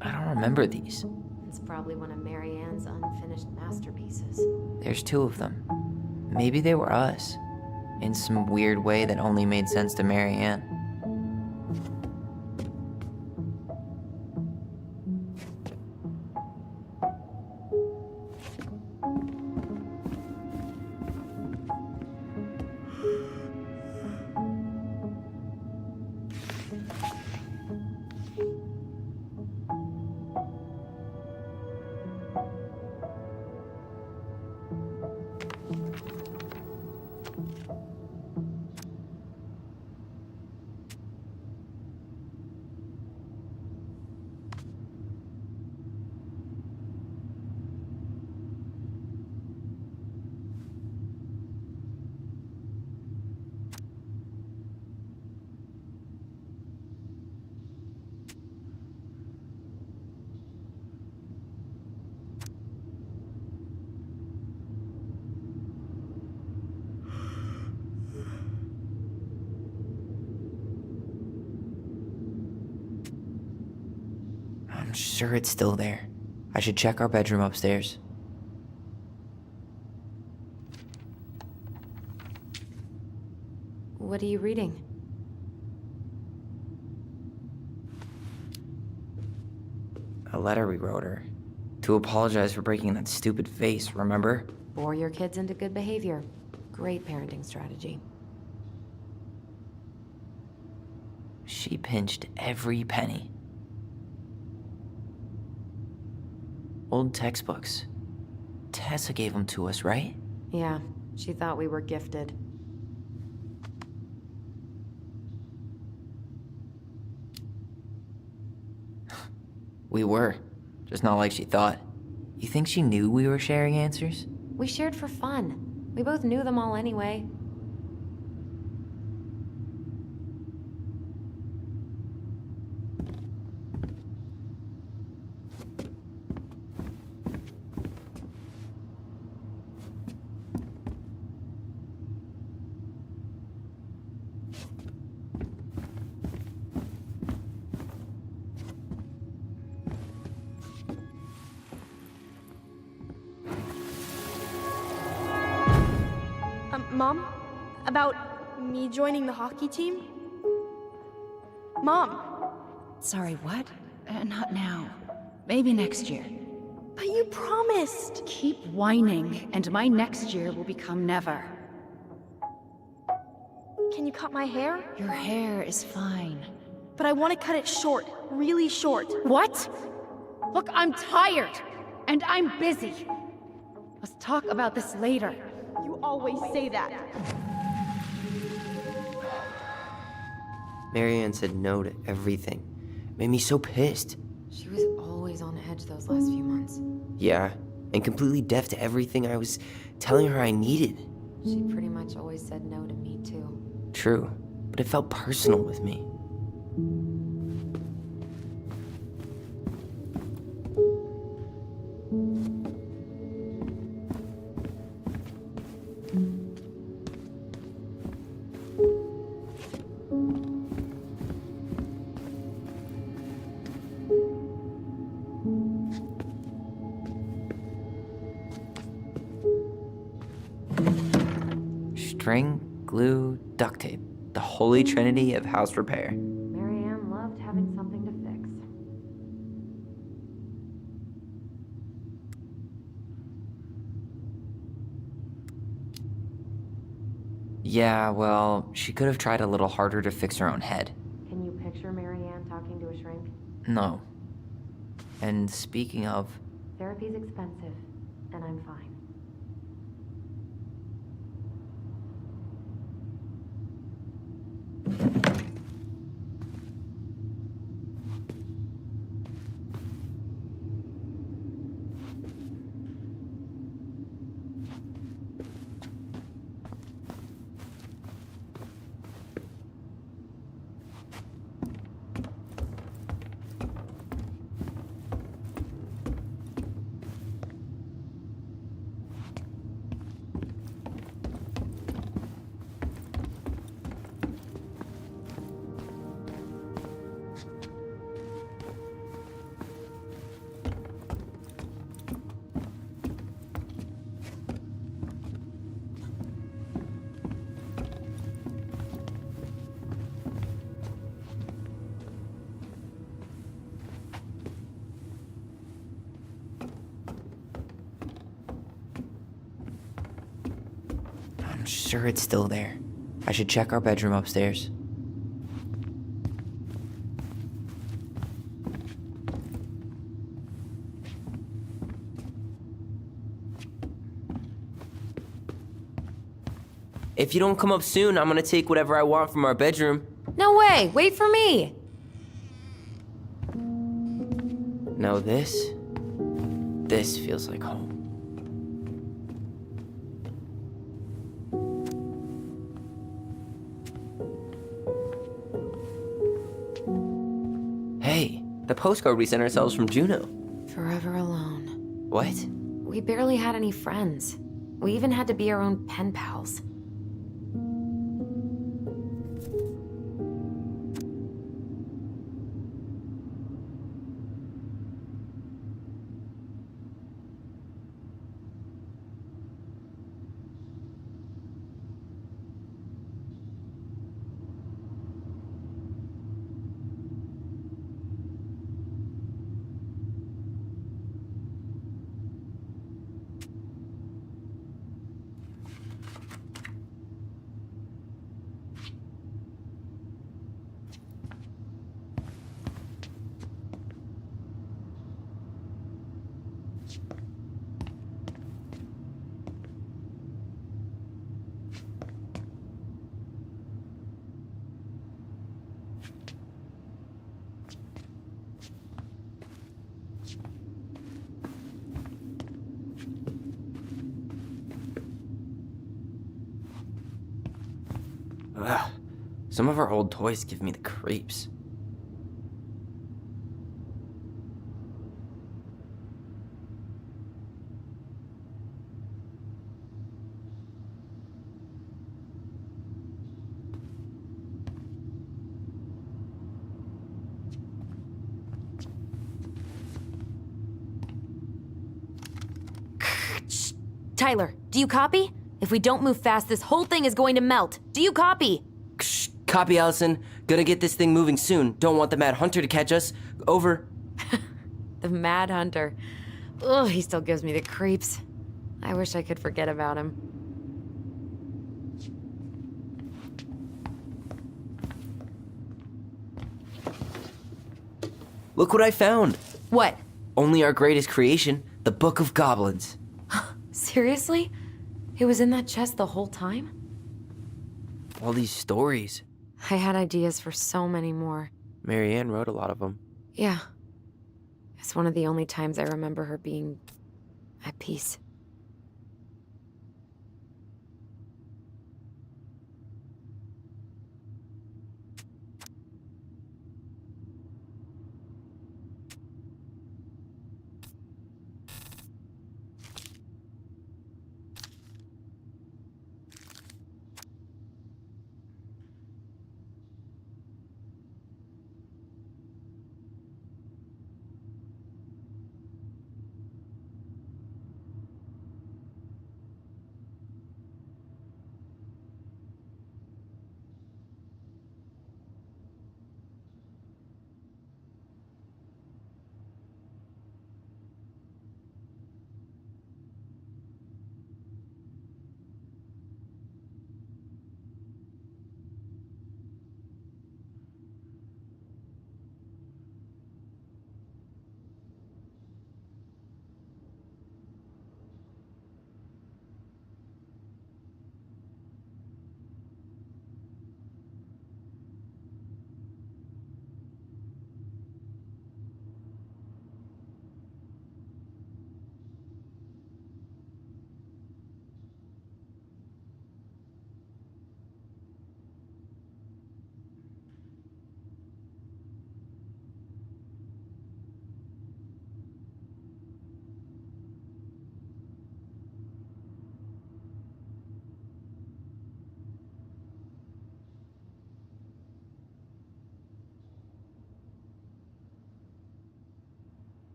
I don't remember these. It's probably one of Marianne's unfinished masterpieces. There's 2 of them. Maybe they were us. In some weird way that only made sense to Marianne. I'm sure it's still there. I should check our bedroom upstairs. What are you reading? A letter we wrote her. To apologize for breaking that stupid vase, remember? Bore your kids into good behavior. Great parenting strategy. She pinched every penny. Old textbooks. Tessa gave them to us, right? Yeah, she thought we were gifted. We were. Just not like she thought. You think she knew we were sharing answers? We shared for fun. We both knew them all anyway. Mom? About me joining the hockey team? Mom! Sorry, what? Not now. Maybe next year. But you promised! Keep whining, and my next year will become never. Can you cut my hair? Your hair is fine. But I want to cut it short. Really short. What? Look, I'm tired, and I'm busy. Let's talk about this later. You always say that. Marianne said no to everything. Made me so pissed. She was always on edge those last few months. Yeah, and completely deaf to everything I was telling her I needed. She pretty much always said no to me, too. True, but it felt personal with me. String, glue, duct tape. The holy trinity of house repair. Marianne loved having something to fix. Yeah, well, she could have tried a little harder to fix her own head. Can you picture Marianne talking to a shrink? No. And speaking of, Therapy's expensive, and I'm fine. I'm sure it's still there. I should check our bedroom upstairs. If you don't come up soon, I'm gonna take whatever I want from our bedroom. No way! Wait for me! No, this feels like home. Hey, the postcard we sent ourselves from Juno. Forever alone. What? We barely had any friends. We even had to be our own pen pals. Ugh. Some of our old toys give me the creeps. Tyler, do you copy? If we don't move fast, this whole thing is going to melt. Do you copy? Shh, copy, Allison. Gonna get this thing moving soon. Don't want the Mad Hunter to catch us. Over. The Mad Hunter. Ugh, he still gives me the creeps. I wish I could forget about him. Look what I found. What? Only our greatest creation, the Book of Goblins. Seriously? It was in that chest the whole time? All these stories. I had ideas for so many more. Marianne wrote a lot of them. Yeah. It's one of the only times I remember her being at peace.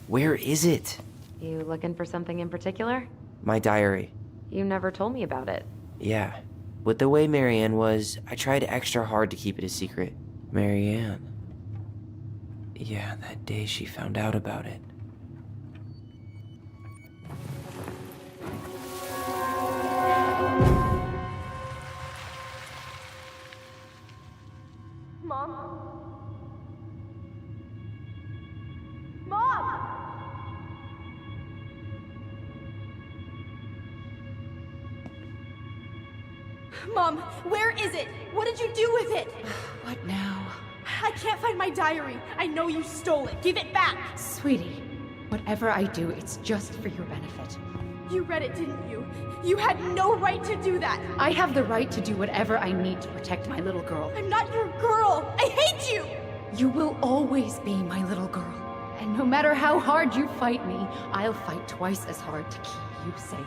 Where is it? You looking for something in particular? My diary. You never told me about it. Yeah. With the way Marianne was, I tried extra hard to keep it a secret. Marianne. Yeah, that day she found out about it. Mom? Mom! Mom, where is it? What did you do with it? What now? I can't find my diary. I know you stole it. Give it back. Sweetie, whatever I do, it's just for your benefit. You read it, didn't you? You had no right to do that. I have the right to do whatever I need to protect my little girl. I'm not your girl. I hate you. You will always be my little girl. And no matter how hard you fight me, I'll fight twice as hard to keep you safe.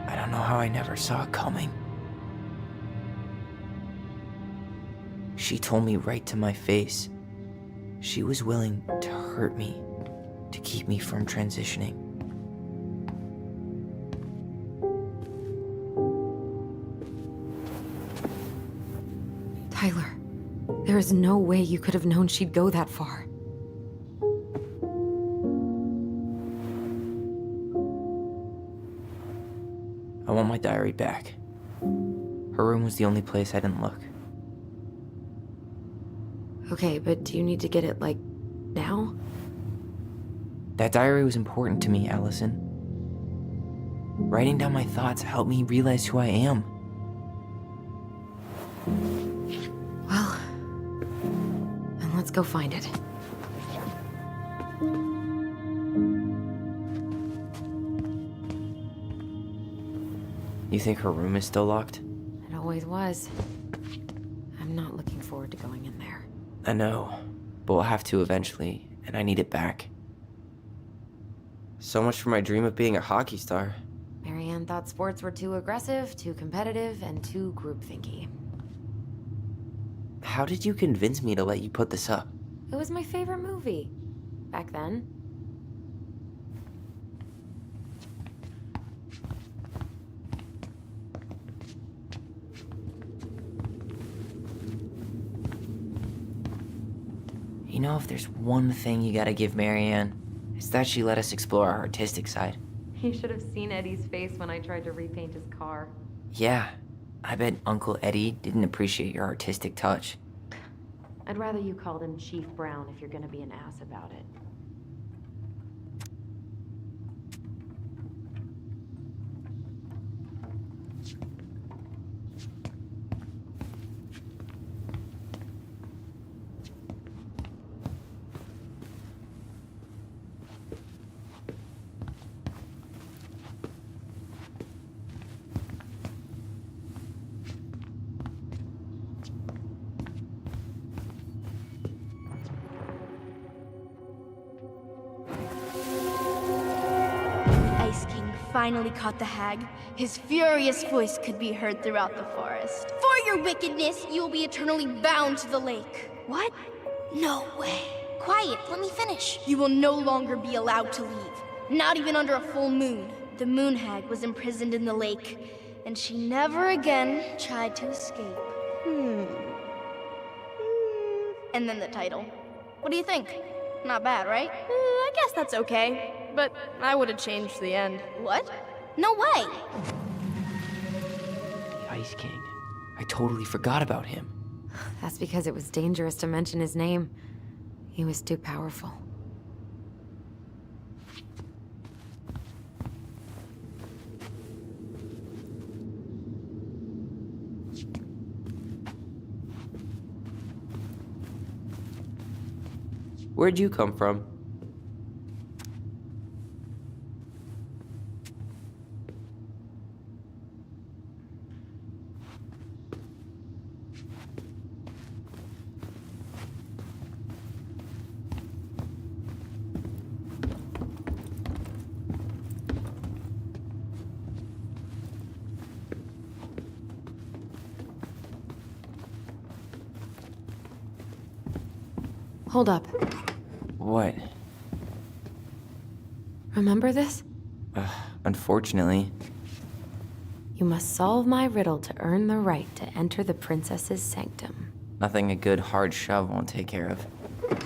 I don't know how I never saw it coming. She told me right to my face. She was willing to hurt me, to keep me from transitioning. Tyler, there is no way you could have known she'd go that far. I want my diary back. Her room was the only place I didn't look. Okay, but do you need to get it, like, now? That diary was important to me, Allison. Writing down my thoughts helped me realize who I am. Well, then let's go find it. You think her room is still locked? It always was. I'm not looking forward to going in there. I know, but we'll have to eventually, and I need it back. So much for my dream of being a hockey star. Marianne thought sports were too aggressive, too competitive, and too groupthinky. How did you convince me to let you put this up? It was my favorite movie. Back then. You know, if there's one thing you gotta give Marianne, it's that she let us explore our artistic side. You should have seen Eddie's face when I tried to repaint his car. Yeah, I bet Uncle Eddie didn't appreciate your artistic touch. I'd rather you called him Chief Brown if you're gonna be an ass about it. Ice King finally caught the hag. His furious voice could be heard throughout the forest. For your wickedness, you will be eternally bound to the lake. What? No way. Quiet, let me finish. You will no longer be allowed to leave. Not even under a full moon. The moon hag was imprisoned in the lake, and she never again tried to escape. And then the title. What do you think? Not bad, right? I guess that's okay. But I would have changed the end. What? No way! The Ice King. I totally forgot about him. That's because it was dangerous to mention his name. He was too powerful. Where'd you come from? Hold up. What? Remember this? Unfortunately. You must solve my riddle to earn the right to enter the princess's sanctum. Nothing a good hard shove won't take care of.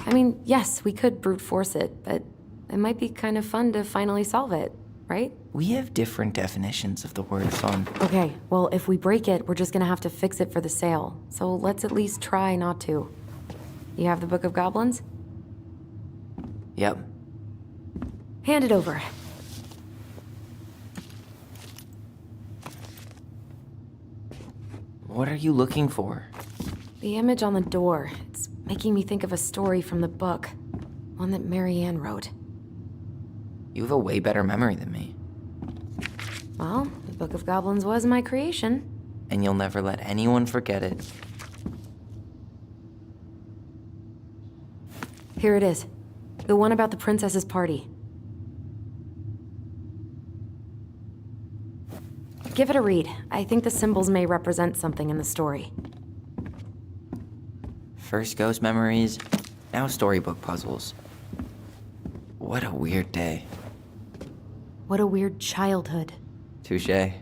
I mean, yes, we could brute force it, but it might be kind of fun to finally solve it, right? We have different definitions of the word fun. Okay, well, if we break it, we're just gonna have to fix it for the sale. So let's at least try not to. You have the Book of Goblins? Yep. Hand it over. What are you looking for? The image on the door. It's making me think of a story from the book. One that Marianne wrote. You have a way better memory than me. Well, the Book of Goblins was my creation. And you'll never let anyone forget it. Here it is. The one about the princess's party. Give it a read. I think the symbols may represent something in the story. First ghost memories, now storybook puzzles. What a weird day. What a weird childhood. Touché.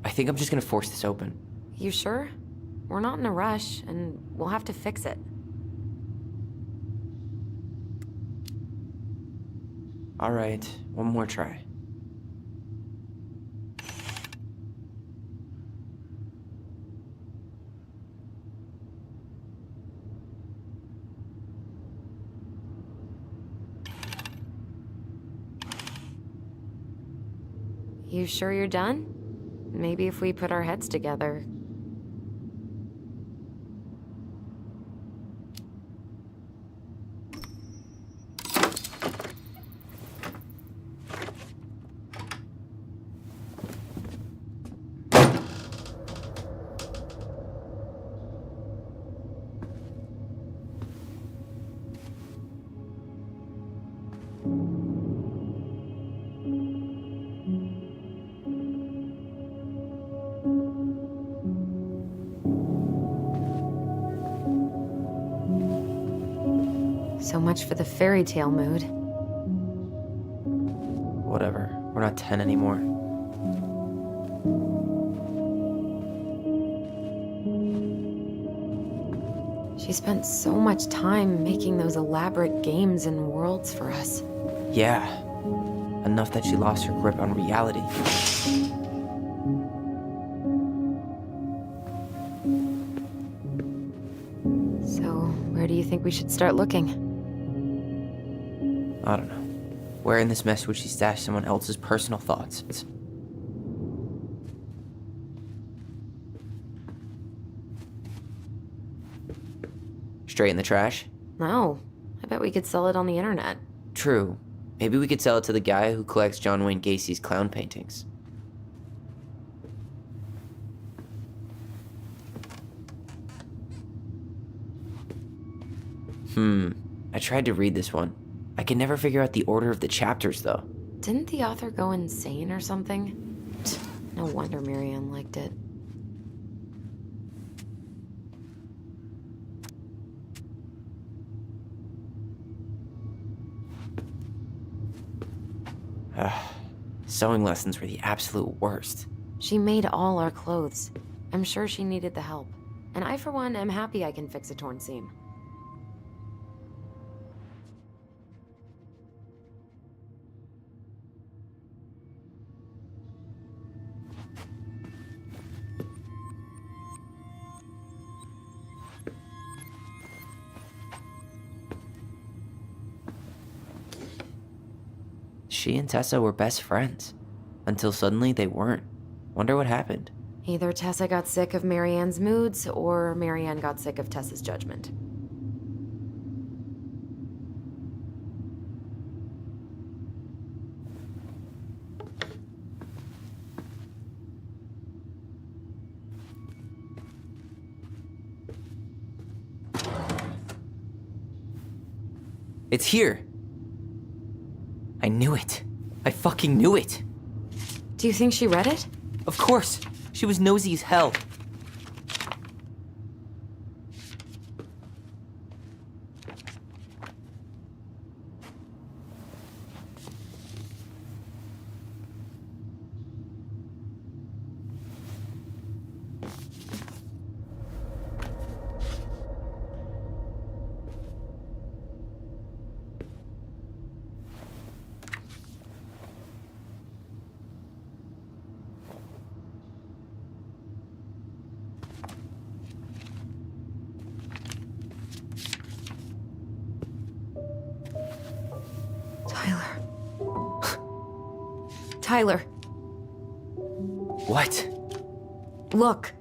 I think I'm just gonna force this open. You sure? We're not in a rush, and we'll have to fix it. Alright, one more try. You sure you're done? Maybe if we put our heads together. So much for the fairy tale mood. Whatever. We're not 10 anymore. She spent so much time making those elaborate games and worlds for us. Yeah. Enough that she lost her grip on reality. So, where do you think we should start looking? I don't know. Where in this mess would she stash someone else's personal thoughts? Straight in the trash? No. I bet we could sell it on the internet. True. Maybe we could sell it to the guy who collects John Wayne Gacy's clown paintings. I tried to read this one. I can never figure out the order of the chapters, though. Didn't the author go insane or something? No wonder Marianne liked it. Sewing lessons were the absolute worst. She made all our clothes. I'm sure she needed the help. And I, for one, am happy I can fix a torn seam. She and Tessa were best friends. Until suddenly they weren't. Wonder what happened. Either Tessa got sick of Marianne's moods, or Marianne got sick of Tessa's judgment. It's here! I knew it. I fucking knew it! Do you think she read it? Of course! She was nosy as hell. Tyler, What? look.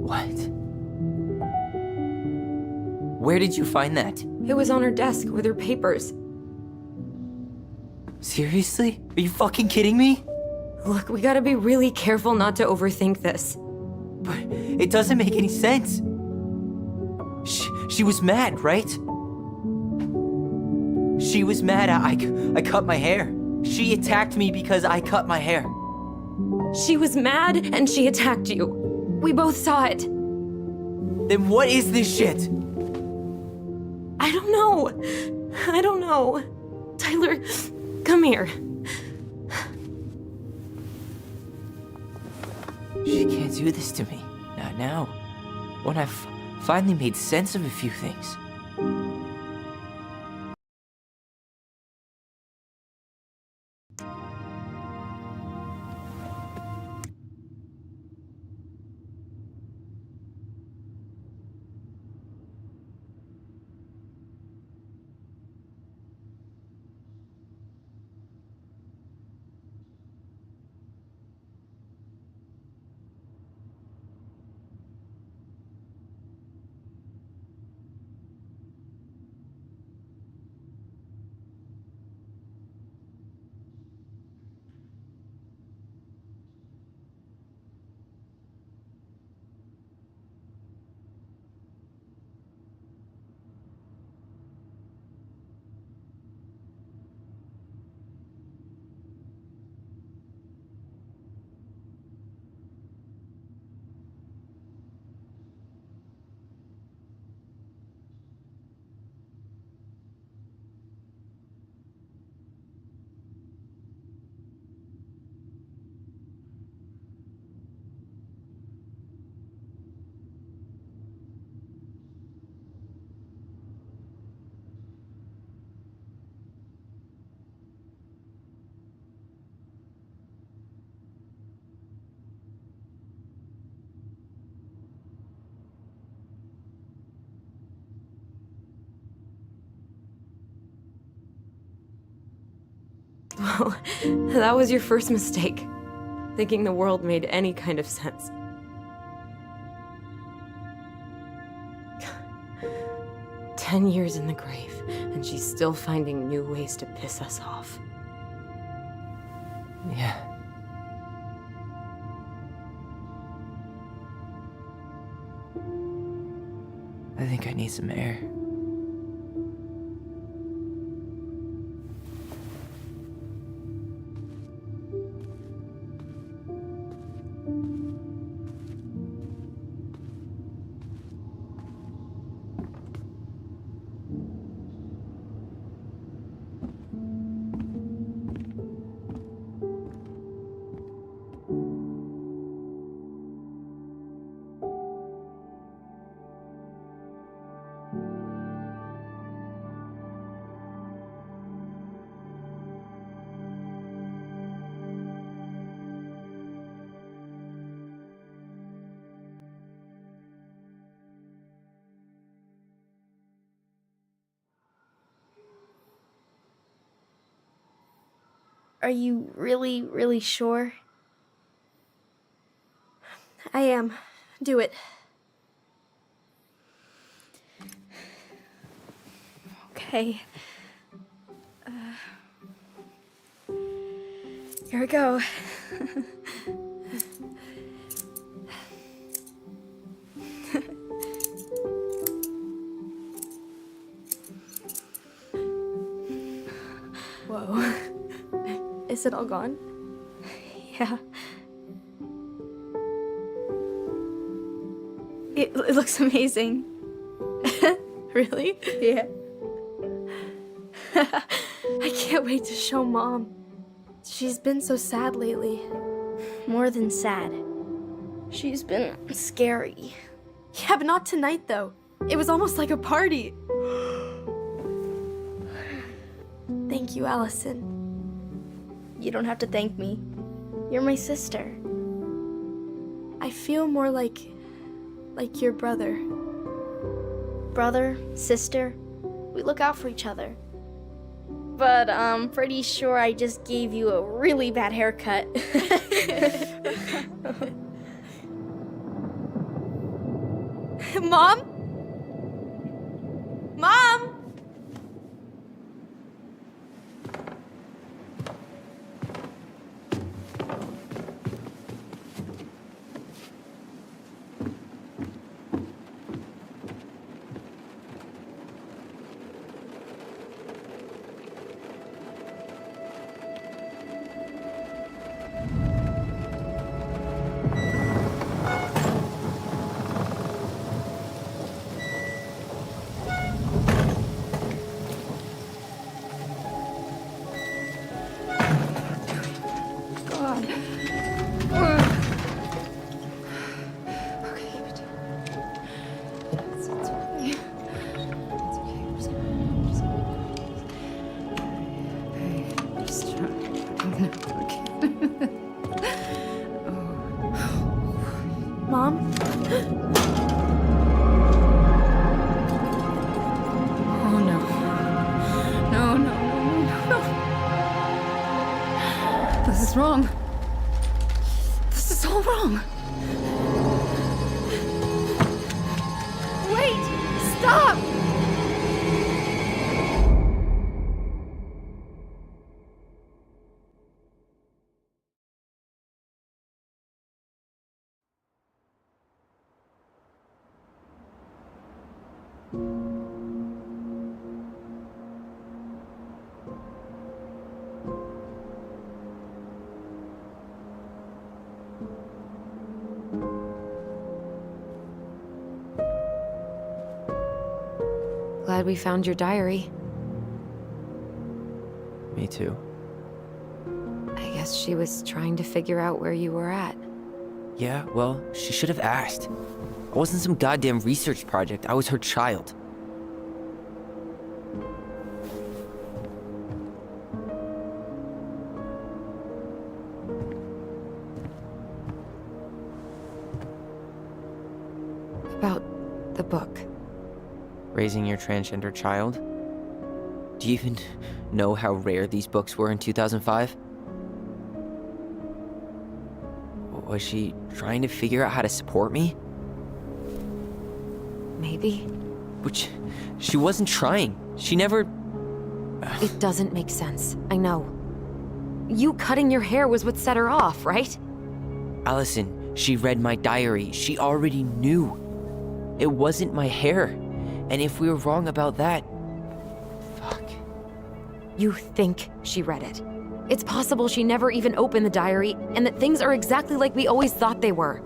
What? Where did you find that? It was on her desk with her papers. Seriously? Are you fucking kidding me? Look, we gotta be really careful not to overthink this. But it doesn't make any sense. She was mad, right? She was mad I cut my hair. She attacked me because I cut my hair. She was mad and she attacked you. We both saw it. Then what is this shit? I don't know. I don't know. Tyler, come here. She can't do this to me. Not now. When I've finally made sense of a few things. Well, that was your first mistake. Thinking the world made any kind of sense. "10 years in the grave, and she's still finding new ways to piss us off." Yeah. I think I need some air. Are you really, really sure? I am. Do it. Okay. Here we go. Whoa. Is it all gone? Yeah. It looks amazing. Really? Yeah. I can't wait to show Mom. She's been so sad lately. More than sad. She's been scary. Yeah, but not tonight, though. It was almost like a party. Thank you, Allison. You don't have to thank me. You're my sister. I feel more like your brother. Brother, sister, we look out for each other. But I'm pretty sure I just gave you a really bad haircut. Mom? Mom? Mom? Oh no. No, no, no, no, no. This is wrong. This is all wrong. Wait! Stop! Glad we found your diary. Me too. I guess she was trying to figure out where you were at. Yeah, well, she should have asked. I wasn't some goddamn research project. I was her child. About the book. Raising your transgender child? Do you even know how rare these books were in 2005? Was she trying to figure out how to support me? Maybe. Which, she wasn't trying. She never... It doesn't make sense. I know. You cutting your hair was what set her off, right? Allison, she read my diary. She already knew. It wasn't my hair. And if we were wrong about that... Fuck. You think she read it. It's possible she never even opened the diary, and that things are exactly like we always thought they were.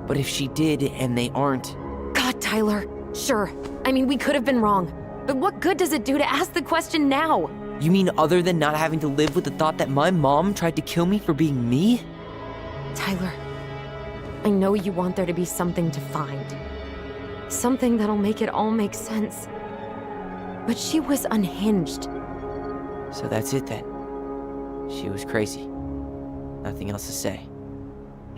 But if she did, and they aren't... God, Tyler. Sure. I mean, we could have been wrong. But what good does it do to ask the question now? You mean other than not having to live with the thought that my mom tried to kill me for being me? Tyler, I know you want there to be something to find. Something that'll make it all make sense. But she was unhinged. So that's it then. She was crazy. Nothing else to say.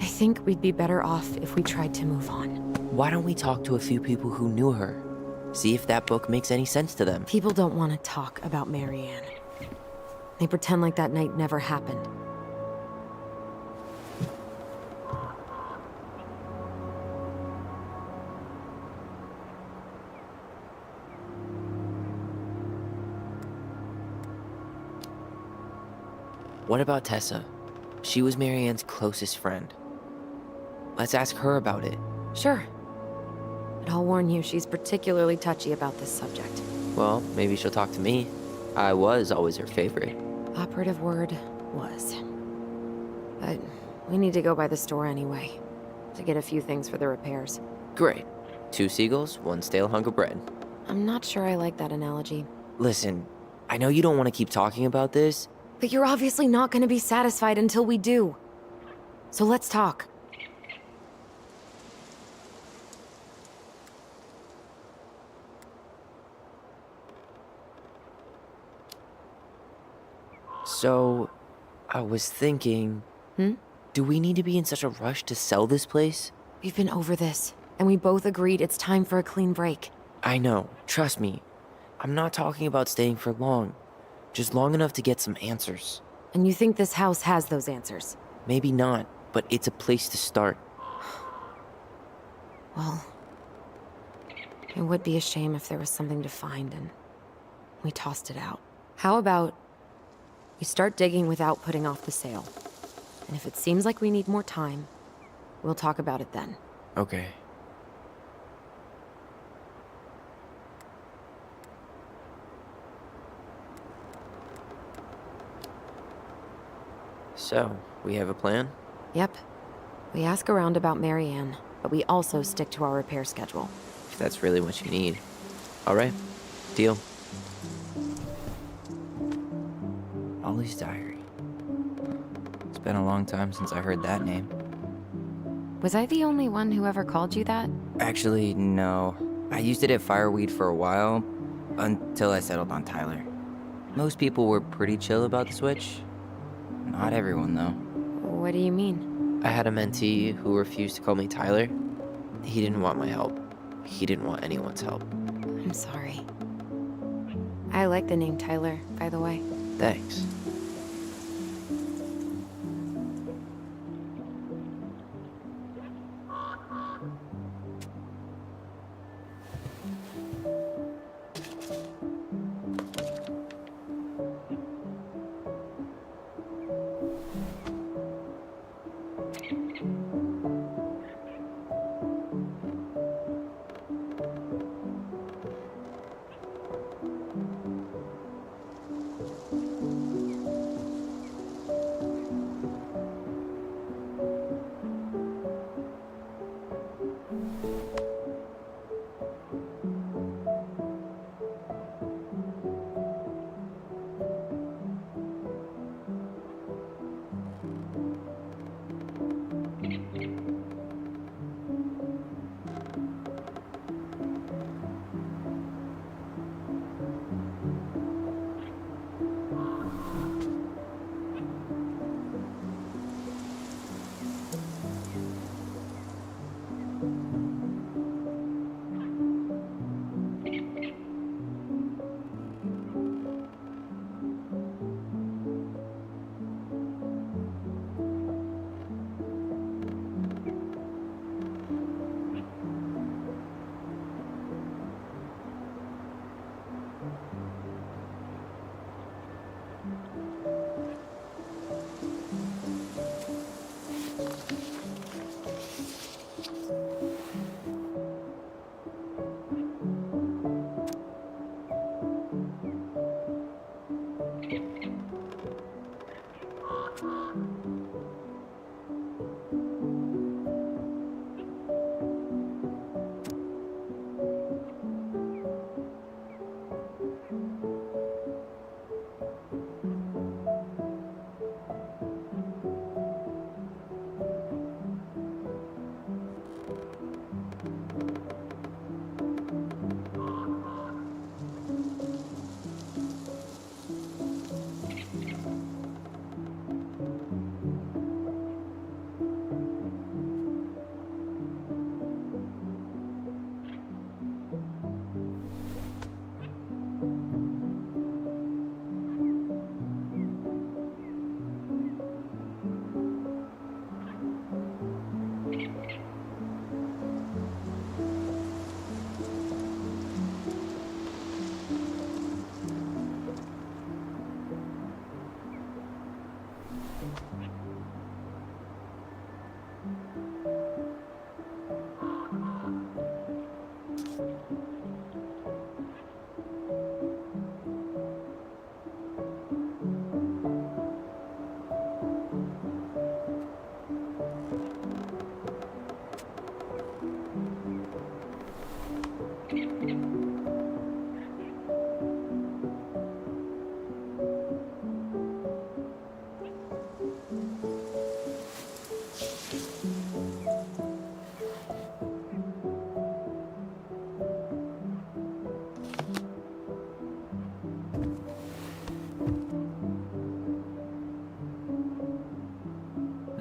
I think we'd be better off if we tried to move on. Why don't we talk to a few people who knew her? See if that book makes any sense to them. People don't want to talk about Marianne. They pretend like that night never happened. What about Tessa? She was Marianne's closest friend. Let's ask her about it. Sure. But I'll warn you, she's particularly touchy about this subject. Well, maybe she'll talk to me. I was always her favorite. Operative word was. But we need to go by the store anyway, to get a few things for the repairs. Great. 2 seagulls, 1 stale hunk of bread. I'm not sure I like that analogy. Listen, I know you don't want to keep talking about this. But you're obviously not going to be satisfied until we do. So let's talk. So, I was thinking... Do we need to be in such a rush to sell this place? We've been over this, and we both agreed it's time for a clean break. I know, trust me. I'm not talking about staying for long. Just long enough to get some answers. And you think this house has those answers? Maybe not, but it's a place to start. Well, it would be a shame if there was something to find and we tossed it out. How about we start digging without putting off the sale? And if it seems like we need more time, we'll talk about it then. Okay. So, we have a plan? Yep. We ask around about Marianne, but we also stick to our repair schedule. If that's really what you need. Alright, deal. Ollie's Diary. It's been a long time since I heard that name. Was I the only one who ever called you that? Actually, no. I used it at Fireweed for a while, until I settled on Tyler. Most people were pretty chill about the switch. Not everyone, though. What do you mean? I had a mentee who refused to call me Tyler. He didn't want my help. He didn't want anyone's help. I'm sorry. I like the name Tyler, by the way. Thanks.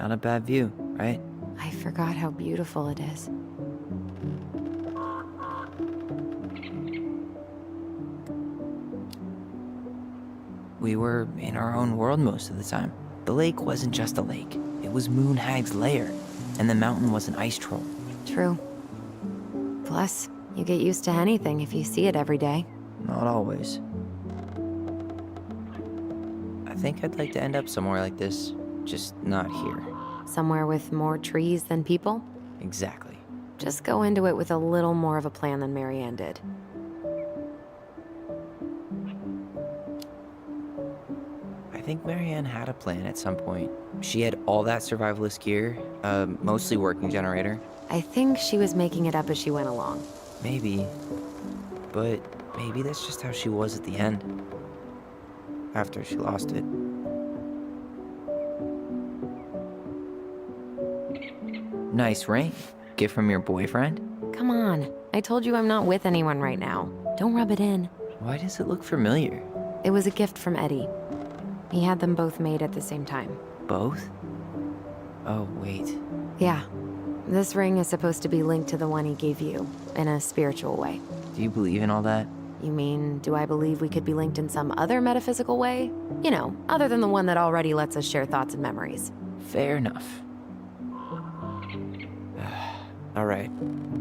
Not a bad view, right? I forgot how beautiful it is. We were in our own world most of the time. The lake wasn't just a lake. It was Moonhag's lair, and the mountain was an ice troll. True. Plus, you get used to anything if you see it every day. Not always. I think I'd like to end up somewhere like this, just not here. Somewhere with more trees than people? Exactly. Just go into it with a little more of a plan than Marianne did. I think Marianne had a plan at some point. She had all that survivalist gear, mostly working generator. I think she was making it up as she went along. Maybe. But maybe that's just how she was at the end. After she lost it. Nice ring. Gift from your boyfriend? Come on. I told you I'm not with anyone right now. Don't rub it in. Why does it look familiar? It was a gift from Eddie. He had them both made at the same time. Both? Oh, wait. Yeah. This ring is supposed to be linked to the one he gave you, in a spiritual way. Do you believe in all that? You mean, do I believe we could be linked in some other metaphysical way? You know, other than the one that already lets us share thoughts and memories. Fair enough. Alright.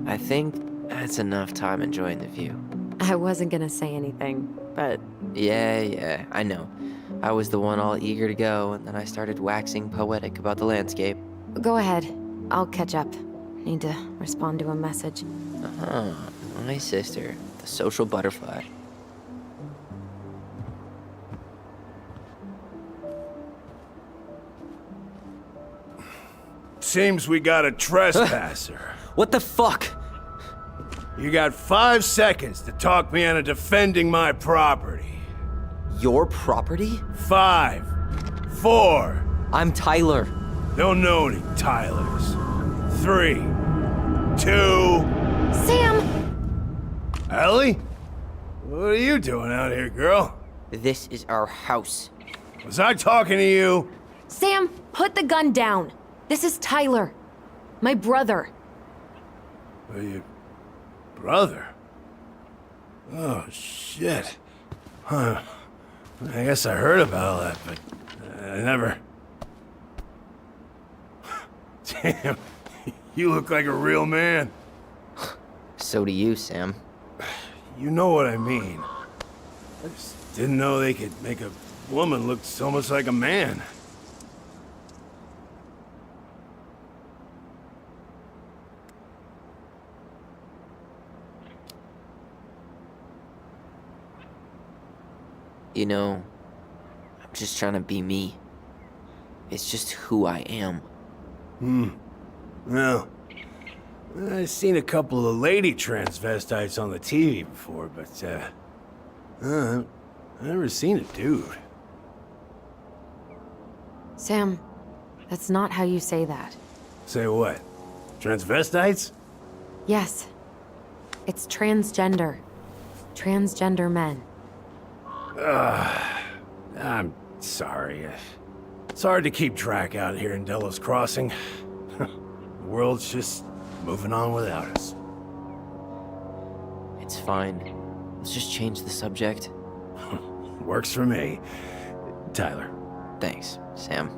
I think that's enough time enjoying the view. I wasn't gonna say anything, but Yeah, I know. I was the one all eager to go, and then I started waxing poetic about the landscape. go ahead. I'll catch up. Need to respond to a message. Uh-huh. My sister, the social butterfly. Seems we got a trespasser. What the fuck? You got 5 seconds to talk me into defending my property. Your property? 5, 4, I'm Tyler. don't know any Tylers. 3, 2, Sam! Ellie? What are you doing out here, girl? This is our house. Was I talking to you? Sam, put the gun down. This is Tyler. My brother. Well, your brother? Oh, shit. Huh. I guess I heard about all that, but I never... Damn, you look like a real man. So do you, Sam. You know what I mean. I just didn't know they could make a woman look so much like a man. You know, I'm just trying to be me. It's just who I am. Well, I've seen a couple of lady transvestites on the TV before, but, I've never seen a dude. Sam, that's not how you say that. Say what? Transvestites? Yes. It's transgender. Transgender men. I'm sorry. It's hard to keep track out here in Delos Crossing. The world's just moving on without us. It's fine. Let's just change the subject. Works for me. Tyler. Thanks, Sam.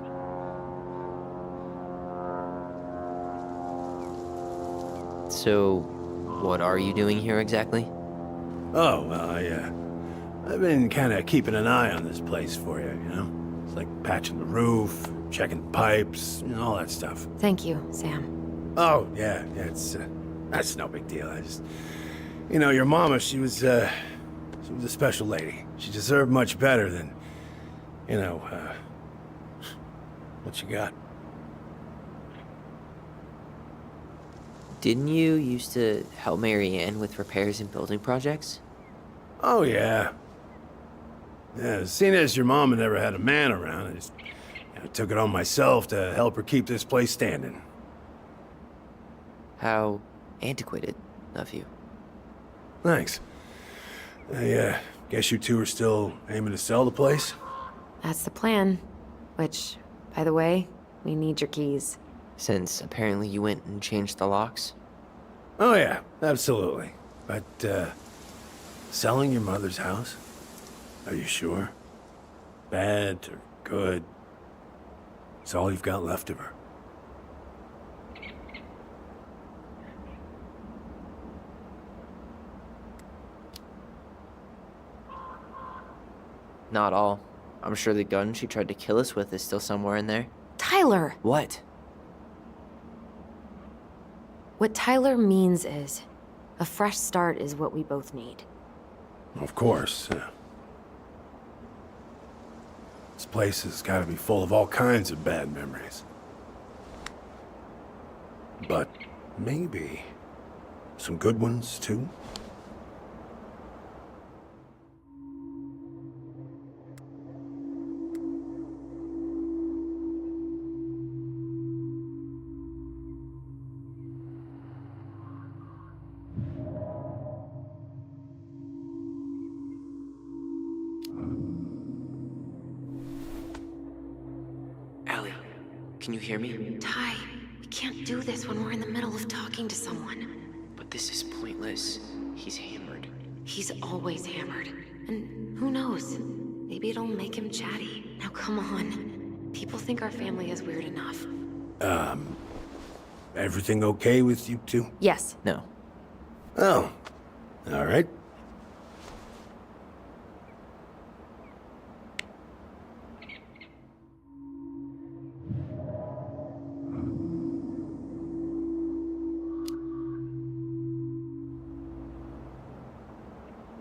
So, what are you doing here exactly? Oh, well, I've been kind of keeping an eye on this place for you, you know? It's like patching the roof, checking the pipes, you know, all that stuff. Thank you, Sam. Oh, yeah, that's no big deal. I just, you know, your mama, she was a special lady. She deserved much better than, you know, what you got. Didn't you used to help Marianne with repairs and building projects? Oh, yeah. Yeah, seeing as your mama never had a man around, I just took it on myself to help her keep this place standing. How antiquated of you. Thanks. I guess you two are still aiming to sell the place? That's the plan. Which, by the way, We need your keys. Since apparently you went and changed the locks? Oh yeah, absolutely. But, selling your mother's house? Are you sure? Bad or good? It's all you've got left of her. Not all. I'm sure the gun she tried to kill us with is still somewhere in there. Tyler! What? What Tyler means is, a fresh start is what we both need. Of course. This place has got to be full of all kinds of bad memories. But maybe some good ones, too? Allie, can you hear me? Ty, we can't do this when we're in the middle of talking to someone. But this is pointless. He's hammered. He's always hammered. And who knows? Maybe it'll make him chatty. Now come on. People think our family is weird enough. Everything okay with you two? Yes. No. Oh, all right.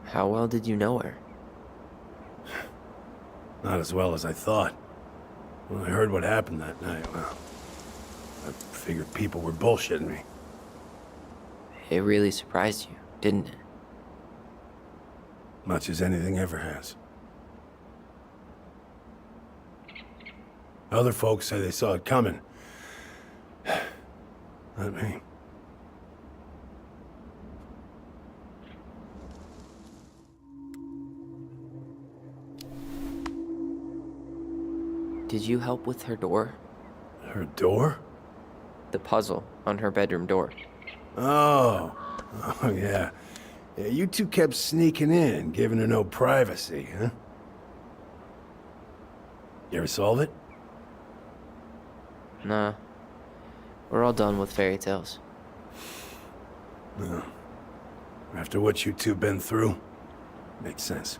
How well did you know her? Not as well as I thought. When I heard what happened that night, well, I figured people were bullshitting me. It really surprised you, didn't it? Much as anything ever has. Other folks say they saw it coming. Not me. Did you help with her door? Her door? The puzzle on her bedroom door. Oh. Oh, yeah. Yeah, you two kept sneaking in, giving her no privacy, huh? You ever solve it? Nah. We're all done with fairy tales. No. After what you two been through, makes sense.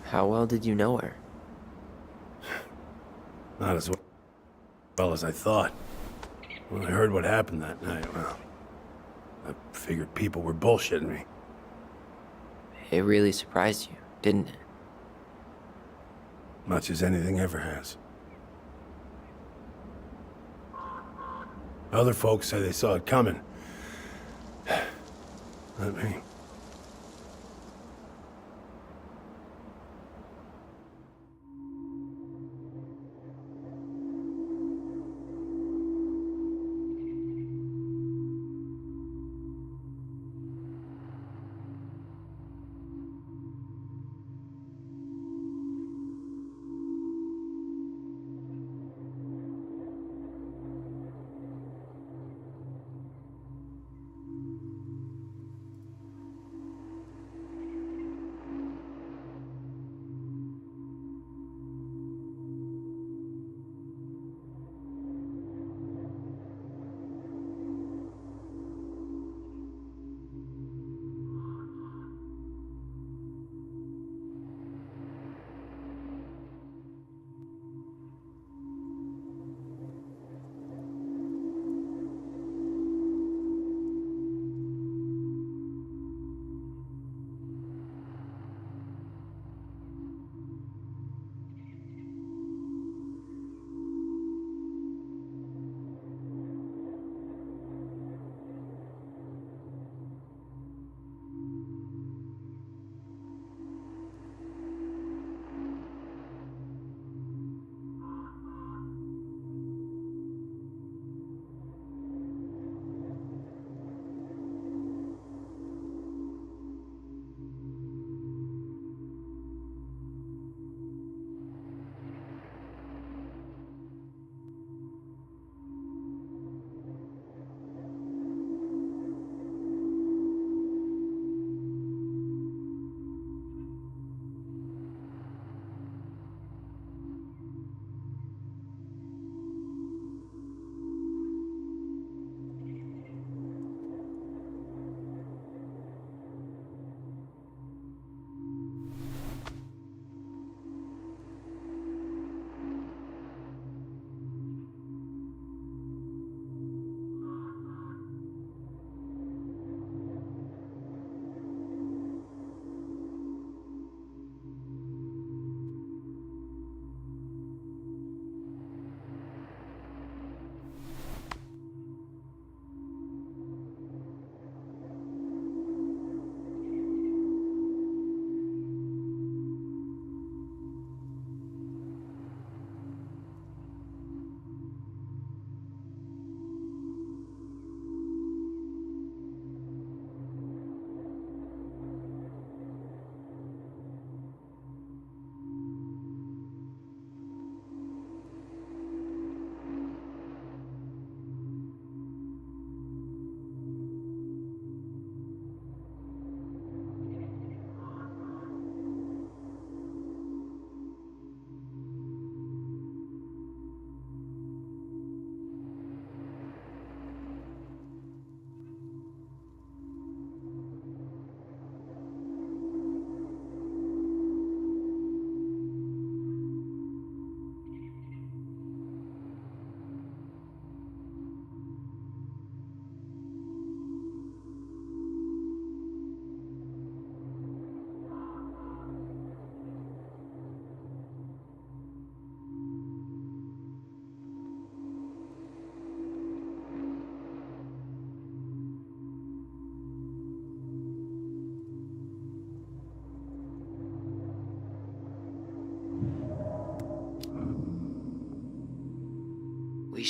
How well did you know her? Not as well as I thought. When I heard what happened that night, well, I figured people were bullshitting me. It really surprised you, didn't it? Much as anything ever has. Other folks say they saw it coming. Not me.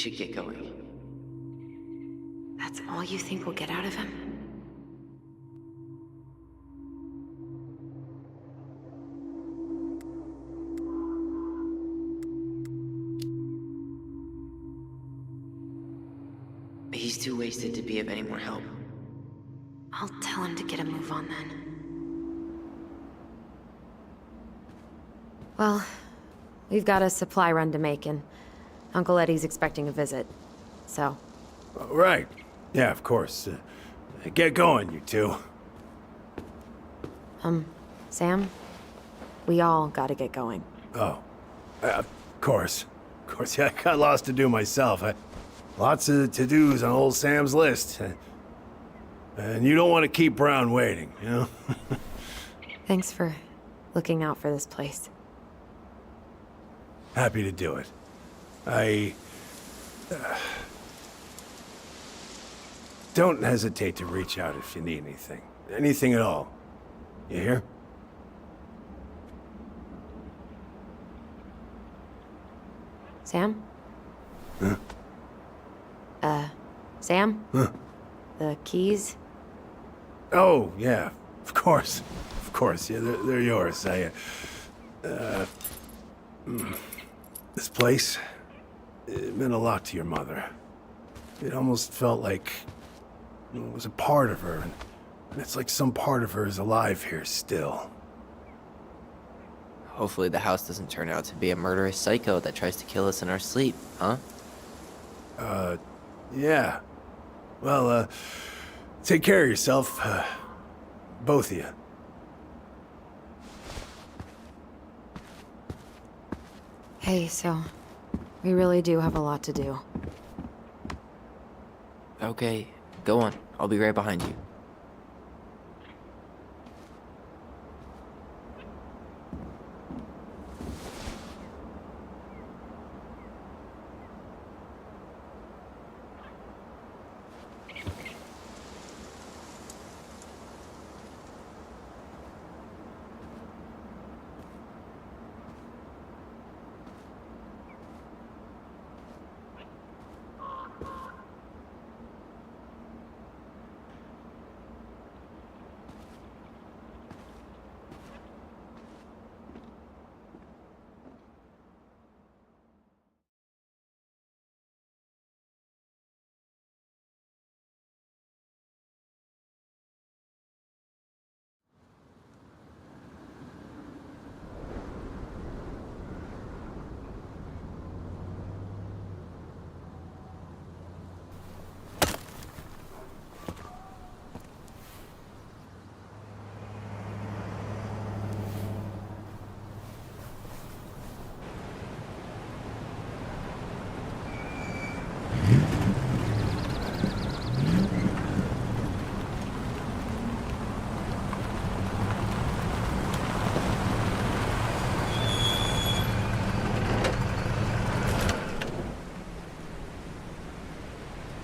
should get going. That's all you think we'll get out of him? He's too wasted to be of any more help. I'll tell him to get a move on then. Well, we've got a supply run to make, and Uncle Eddie's expecting a visit. So, Right. Yeah, of course. Get going, you two. Sam, we all gotta get going. Oh, of course. Of course, yeah, I got lots to do myself. Lots of to-dos on old Sam's list. And you don't want to keep Brown waiting, you know? Thanks for looking out for this place. Happy to do it. Don't hesitate to reach out if you need anything. Anything at all. You hear? Sam? Sam? Huh? The keys? Oh, yeah. Of course. Of course. Yeah, they're yours. This place, it meant a lot to your mother. It almost felt like it was a part of her, and it's like some part of her is alive here still. Hopefully the house doesn't turn out to be a murderous psycho that tries to kill us in our sleep, huh? Yeah. Well, take care of yourself, both of you. Hey, so we really do have a lot to do. Okay, go on. I'll be right behind you.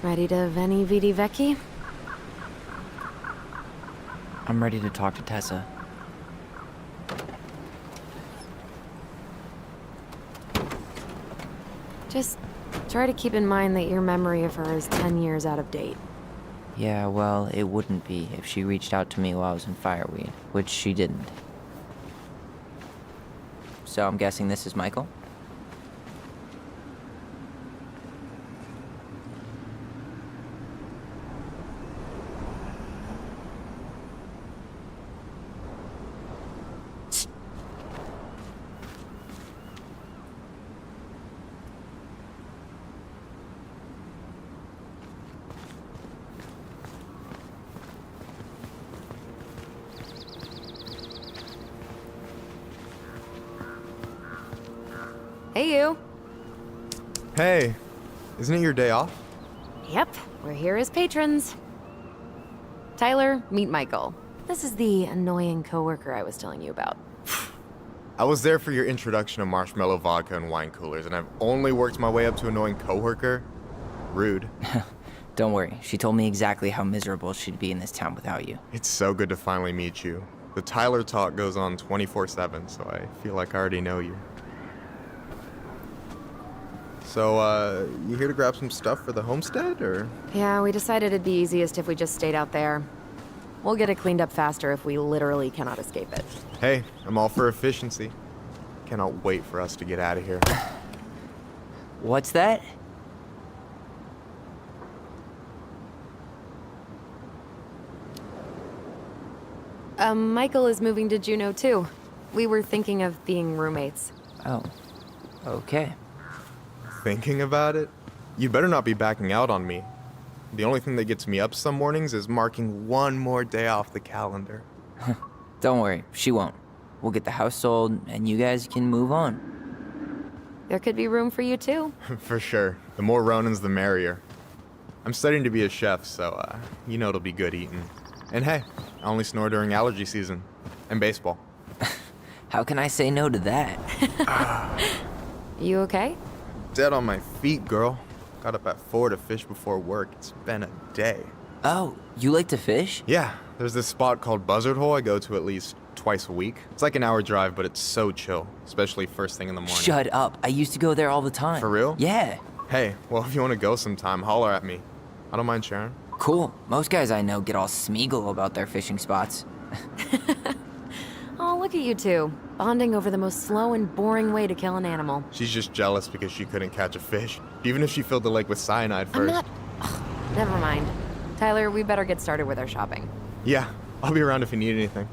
Ready to Veni Vidi Vici? I'm ready to talk to Tessa. Just try to keep in mind that your memory of her is 10 years out of date. Yeah, well, it wouldn't be if she reached out to me while I was in Fireweed, which she didn't. So I'm guessing this is Michael? Hey, you. Hey, isn't it your day off? Yep, we're here as patrons. Tyler, meet Michael. This is the annoying coworker I was telling you about. I was there for your introduction to marshmallow vodka and wine coolers, and I've only worked my way up to annoying coworker. Rude. Don't worry, she told me exactly how miserable she'd be in this town without you. It's so good to finally meet you. The Tyler talk goes on 24/7, so I feel like I already know you. So, you here to grab some stuff for the homestead, or? Yeah, we decided it'd be easiest if we just stayed out there. We'll get it cleaned up faster if we literally cannot escape it. Hey, I'm all for efficiency. Cannot wait for us to get out of here. What's that? Michael is moving to Juneau too. We were thinking of being roommates. Oh, okay. Thinking about it? You better not be backing out on me. The only thing that gets me up some mornings is marking one more day off the calendar. Don't worry, she won't. We'll get the house sold, and you guys can move on. There could be room for you too. For sure. The more Ronins, the merrier. I'm studying to be a chef, so, you know it'll be good eating. And hey, I only snore during allergy season. And baseball. How can I say no to that? You okay? Dead on my feet, girl. Got up at 4 to fish before work. It's been a day. Oh, you like to fish? Yeah, there's this spot called Buzzard Hole I go to at least twice a week. It's like an hour drive, but it's so chill, especially first thing in the morning. Shut up. I used to go there all the time. For real? Yeah. Hey, well, if you want to go sometime, holler at me. I don't mind sharing. Cool. Most guys I know get all Smeagol about their fishing spots. Oh, look at you two. Bonding over the most slow and boring way to kill an animal. She's just jealous because she couldn't catch a fish, even if she filled the lake with cyanide I'm first. not... Ugh, never mind. Tyler, we better get started with our shopping. Yeah, I'll be around if you need anything.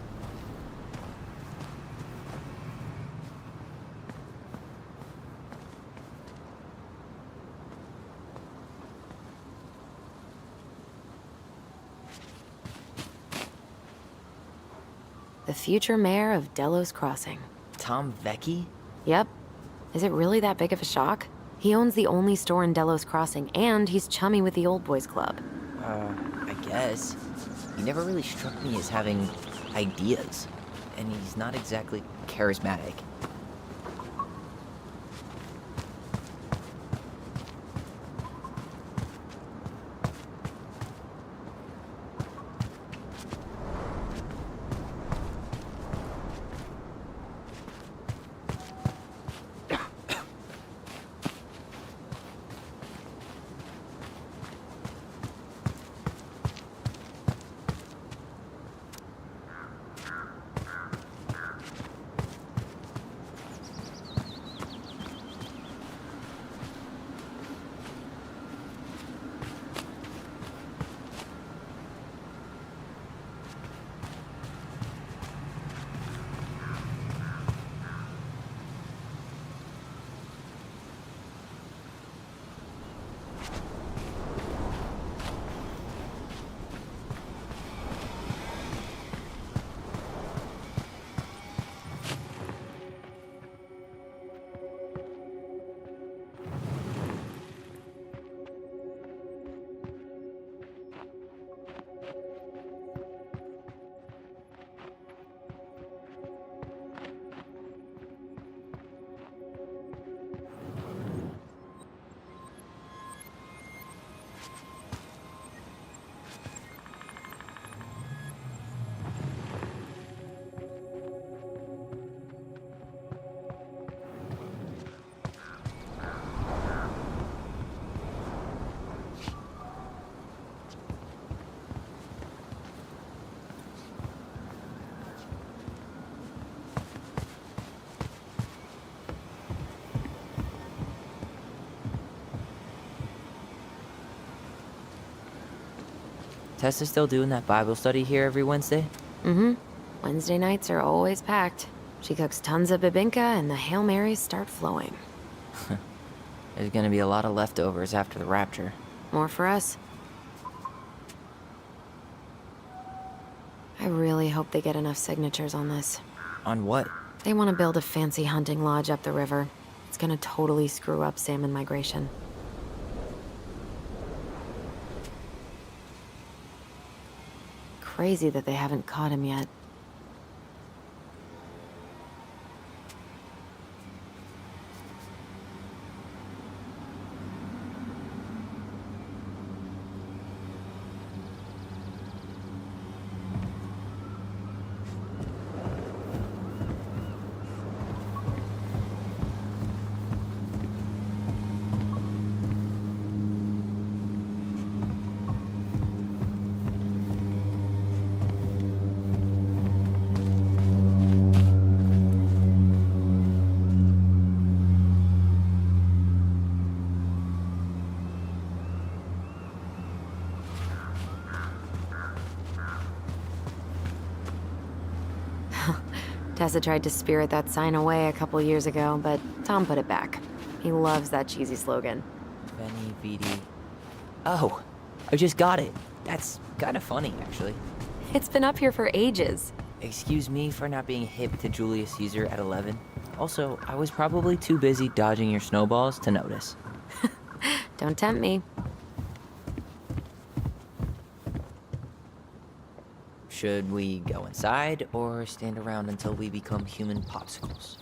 The future mayor of Delos Crossing. Tom Vecchi? Yep. Is it really that big of a shock? He owns the only store in Delos Crossing, and he's chummy with the Old Boys Club. I guess. He never really struck me as having ideas. And he's not exactly charismatic. Tessa's still doing that Bible study here every Wednesday? Mm-hmm. Wednesday nights are always packed. She cooks tons of bibinka, and the Hail Marys start flowing. There's gonna be a lot of leftovers after the rapture. More for us. I really hope they get enough signatures on this. On what? They want to build a fancy hunting lodge up the river. It's gonna totally screw up salmon migration. Crazy that they haven't caught him yet. Tessa tried to spirit that sign away a couple years ago, but Tom put it back. He loves that cheesy slogan. Benny Vidi. Oh, I just got it. That's kind of funny, actually. It's been up here for ages. Excuse me for not being hip to Julius Caesar at 11. Also, I was probably too busy dodging your snowballs to notice. Don't tempt me. Should we go inside or stand around until we become human popsicles?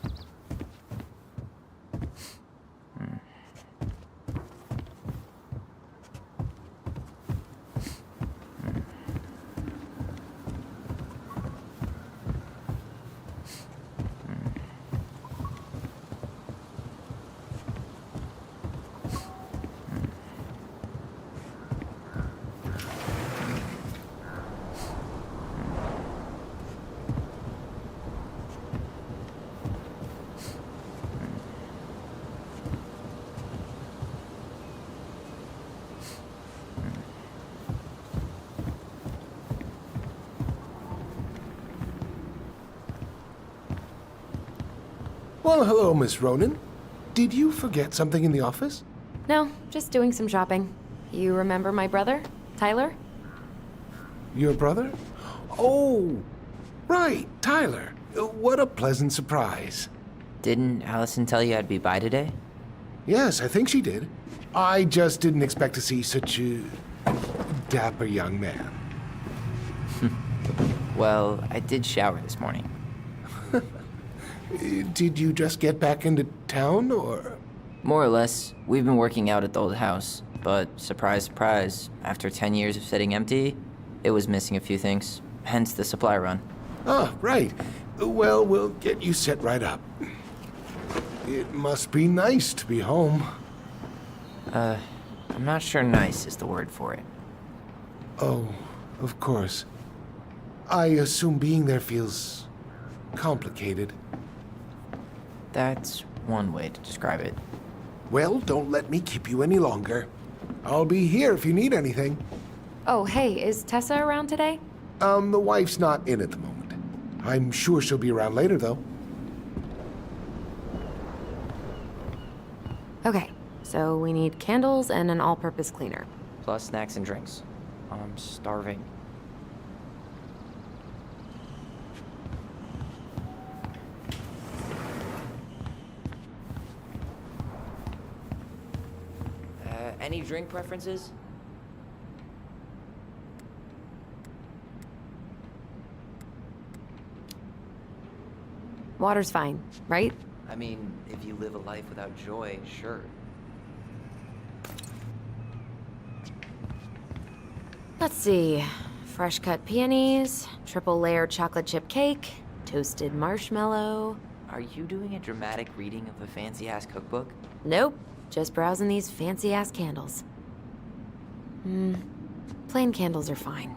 Well, hello, Miss Ronan. Did you forget something in the office? No, just doing some shopping. You remember my brother, Tyler? Your brother? Oh, right, Tyler. What a pleasant surprise. Didn't Allison tell you I'd be by today? Yes, I think she did. I just didn't expect to see such a dapper young man. Well, I did shower this morning. Did you just get back into town, or...? More or less, we've been working out at the old house, but surprise, surprise, after 10 years of sitting empty, it was missing a few things, hence the supply run. Ah, right. Well, we'll get you set right up. It must be nice to be home. I'm not sure nice is the word for it. Oh, of course. I assume being there feels complicated. That's one way to describe it. Well, don't let me keep you any longer. I'll be here if you need anything. Oh, hey, is Tessa around today? The wife's not in at the moment. I'm sure she'll be around later, though. Okay, so we need candles and an all-purpose cleaner. Plus snacks and drinks. I'm starving. Any drink preferences? Water's fine, right? I mean, if you live a life without joy, sure. Let's see. Fresh cut peonies, triple layer chocolate chip cake, toasted marshmallow. Are you doing a dramatic reading of a fancy-ass cookbook? Nope, just browsing these fancy ass candles. Plain candles are fine.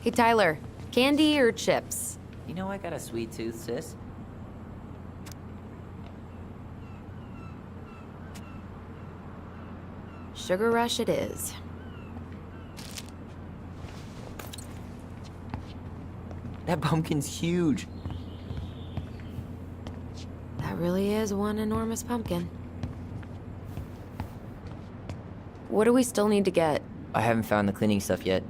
Hey Tyler, candy or chips? You know I got a sweet tooth, sis. Sugar Rush it is. That pumpkin's huge. That really is one enormous pumpkin. What do we still need to get? I haven't found the cleaning stuff yet.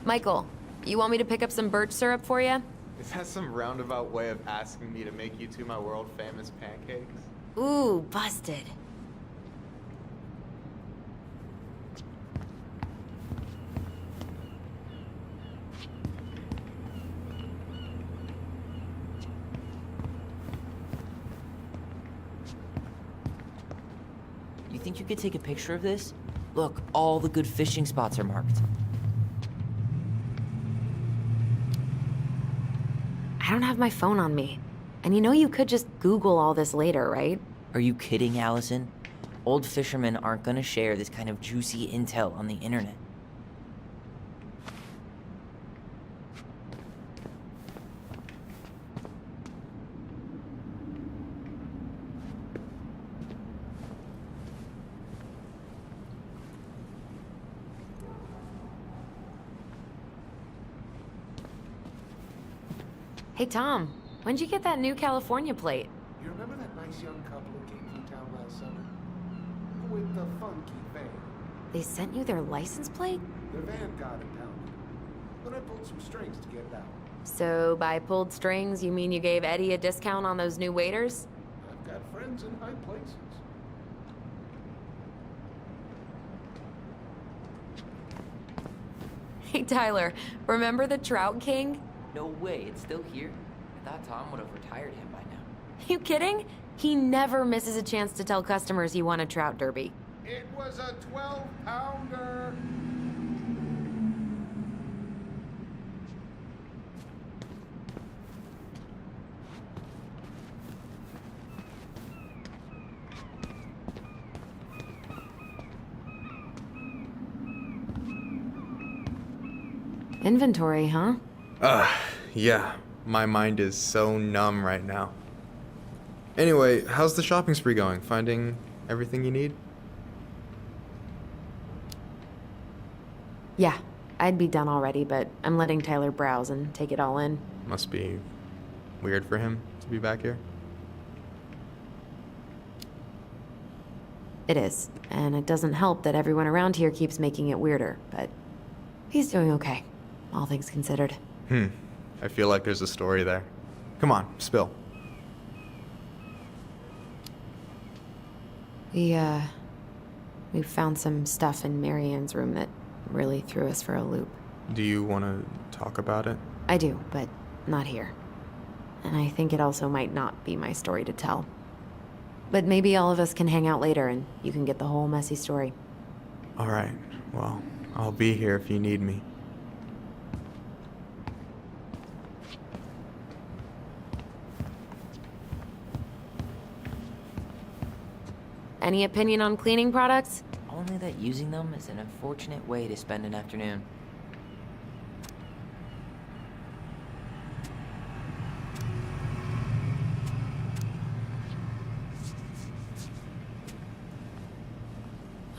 Michael, you want me to pick up some birch syrup for you? Is that some roundabout way of asking me to make you two my world famous pancakes? Ooh, busted. You think you could take a picture of this? Look, all the good fishing spots are marked. I don't have my phone on me. And you know you could just Google all this later, right? Are you kidding, Allison? Old fishermen aren't gonna share this kind of juicy intel on the internet. Hey, Tom, when'd you get that new California plate? You remember that nice young couple who came through town last summer? With the funky van. They sent you their license plate? Their van got impounded. But I pulled some strings to get it out. So by pulled strings, you mean you gave Eddie a discount on those new waiters? I've got friends in high places. Hey, Tyler, remember the Trout King? No way, it's still here? I thought Tom would have retired him by now. You kidding? He never misses a chance to tell customers he won a trout derby. It was a 12-pounder! Inventory, huh? Yeah. My mind is so numb right now. Anyway, how's the shopping spree going? Finding everything you need? Yeah, I'd be done already, but I'm letting Tyler browse and take it all in. Must be weird for him to be back here. It is, and it doesn't help that everyone around here keeps making it weirder, but he's doing okay, all things considered. I feel like there's a story there. Come on, spill. We found some stuff in Marianne's room that really threw us for a loop. Do you want to talk about it? I do, but not here. And I think it also might not be my story to tell. But maybe all of us can hang out later and you can get the whole messy story. All right. Well, I'll be here if you need me. Any opinion on cleaning products? Only that using them is an unfortunate way to spend an afternoon.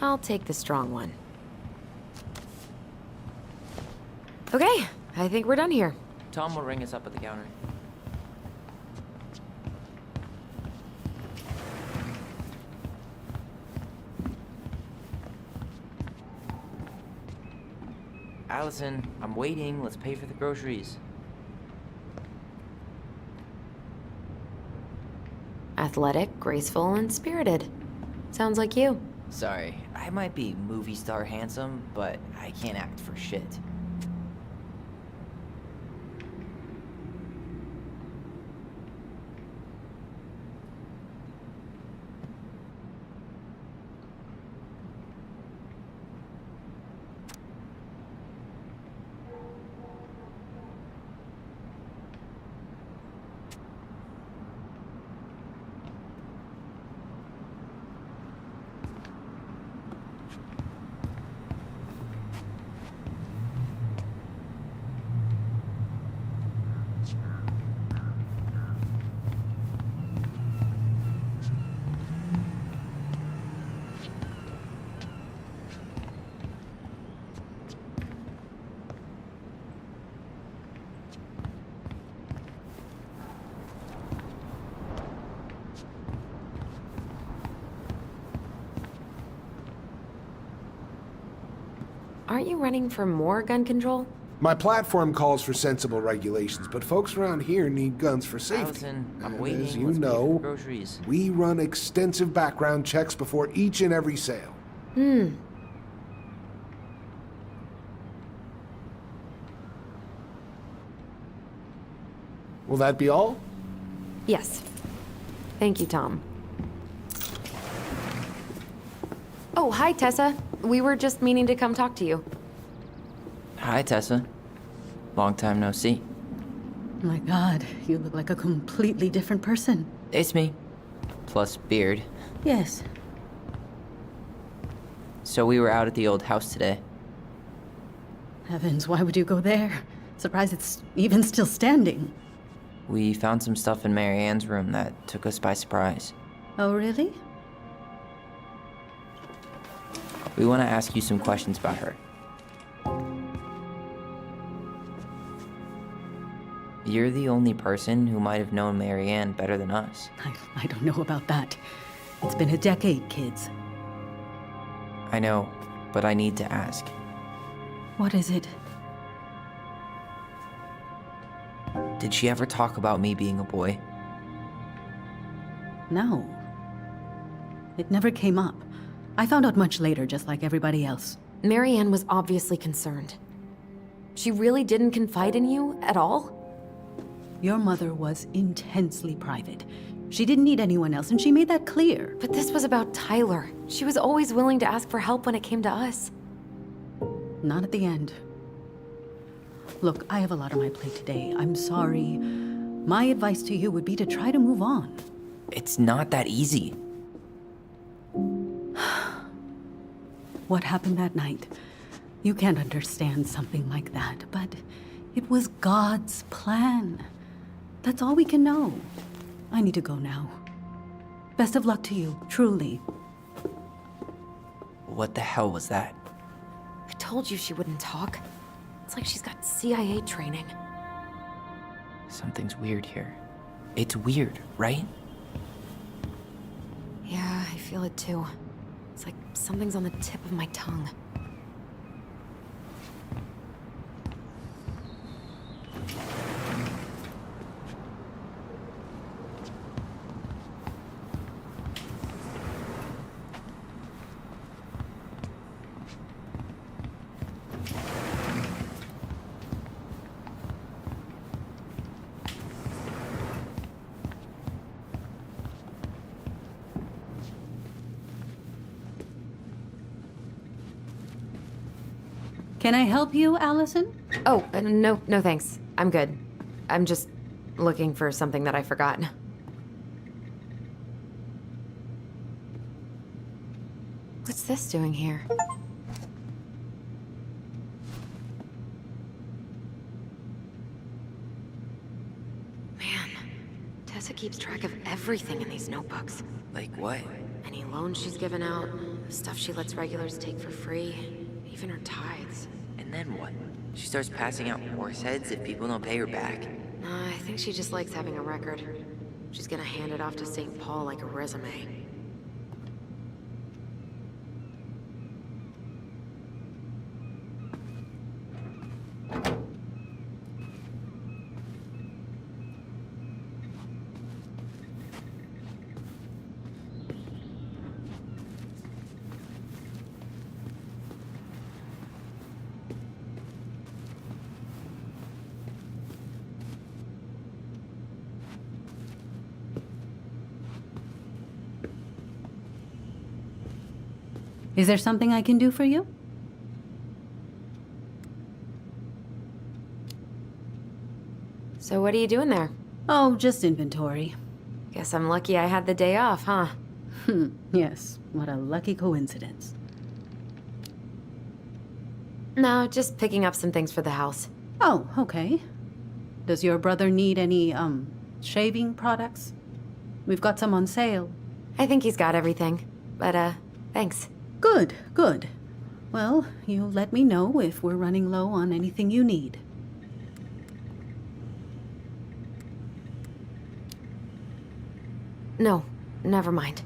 I'll take the strong one. Okay, I think we're done here. Tom will ring us up at the counter. Allison, I'm waiting. Let's pay for the groceries. Athletic, graceful, and spirited. Sounds like you. Sorry, I might be movie star handsome, but I can't act for shit. Aren't you running for more gun control? My platform calls for sensible regulations, but folks around here need guns for safety. Allison, I'm And waiting. as you Let's pay for the know, groceries. we run extensive background checks before each and every sale. Will that be all? Yes. Thank you, Tom. Oh, hi, Tessa. We were just meaning to come talk to you. Hi, Tessa. Long time no see. My God, you look like a completely different person. It's me. Plus beard. Yes. So we were out at the old house today. Heavens, why would you go there? Surprised it's even still standing. We found some stuff in Marianne's room that took us by surprise. Oh, really? We want to ask you some questions about her. You're the only person who might have known Marianne better than us. I don't know about that. It's been a decade, kids. I know, but I need to ask. What is it? Did she ever talk about me being a boy? No. It never came up. I found out much later, just like everybody else. Marianne was obviously concerned. She really didn't confide in you at all? Your mother was intensely private. She didn't need anyone else, and she made that clear. But this was about Tyler. She was always willing to ask for help when it came to us. Not at the end. Look, I have a lot on my plate today. I'm sorry. My advice to you would be to try to move on. It's not that easy. What happened that night? You can't understand something like that, but it was God's plan. That's all we can know. I need to go now. Best of luck to you, truly. What the hell was that? I told you she wouldn't talk. It's like she's got CIA training. Something's weird here. It's weird, right? Yeah, I feel it too. It's like something's on the tip of my tongue. Can I help you, Allison? Oh, no thanks. I'm good. I'm just looking for something that I forgot. What's this doing here? Man, Tessa keeps track of everything in these notebooks. Like what? Any loans she's given out, stuff she lets regulars take for free, even her tithes. And then what? She starts passing out horse heads if people don't pay her back? I think she just likes having a record. She's gonna hand it off to St. Paul like a resume. Is there something I can do for you? So what are you doing there? Oh, just inventory. Guess I'm lucky I had the day off, huh? Yes, what a lucky coincidence. No, just picking up some things for the house. Oh, okay. Does your brother need any, shaving products? We've got some on sale. I think he's got everything. But, thanks. Good, good. Well, you'll let me know if we're running low on anything you need. No, never mind.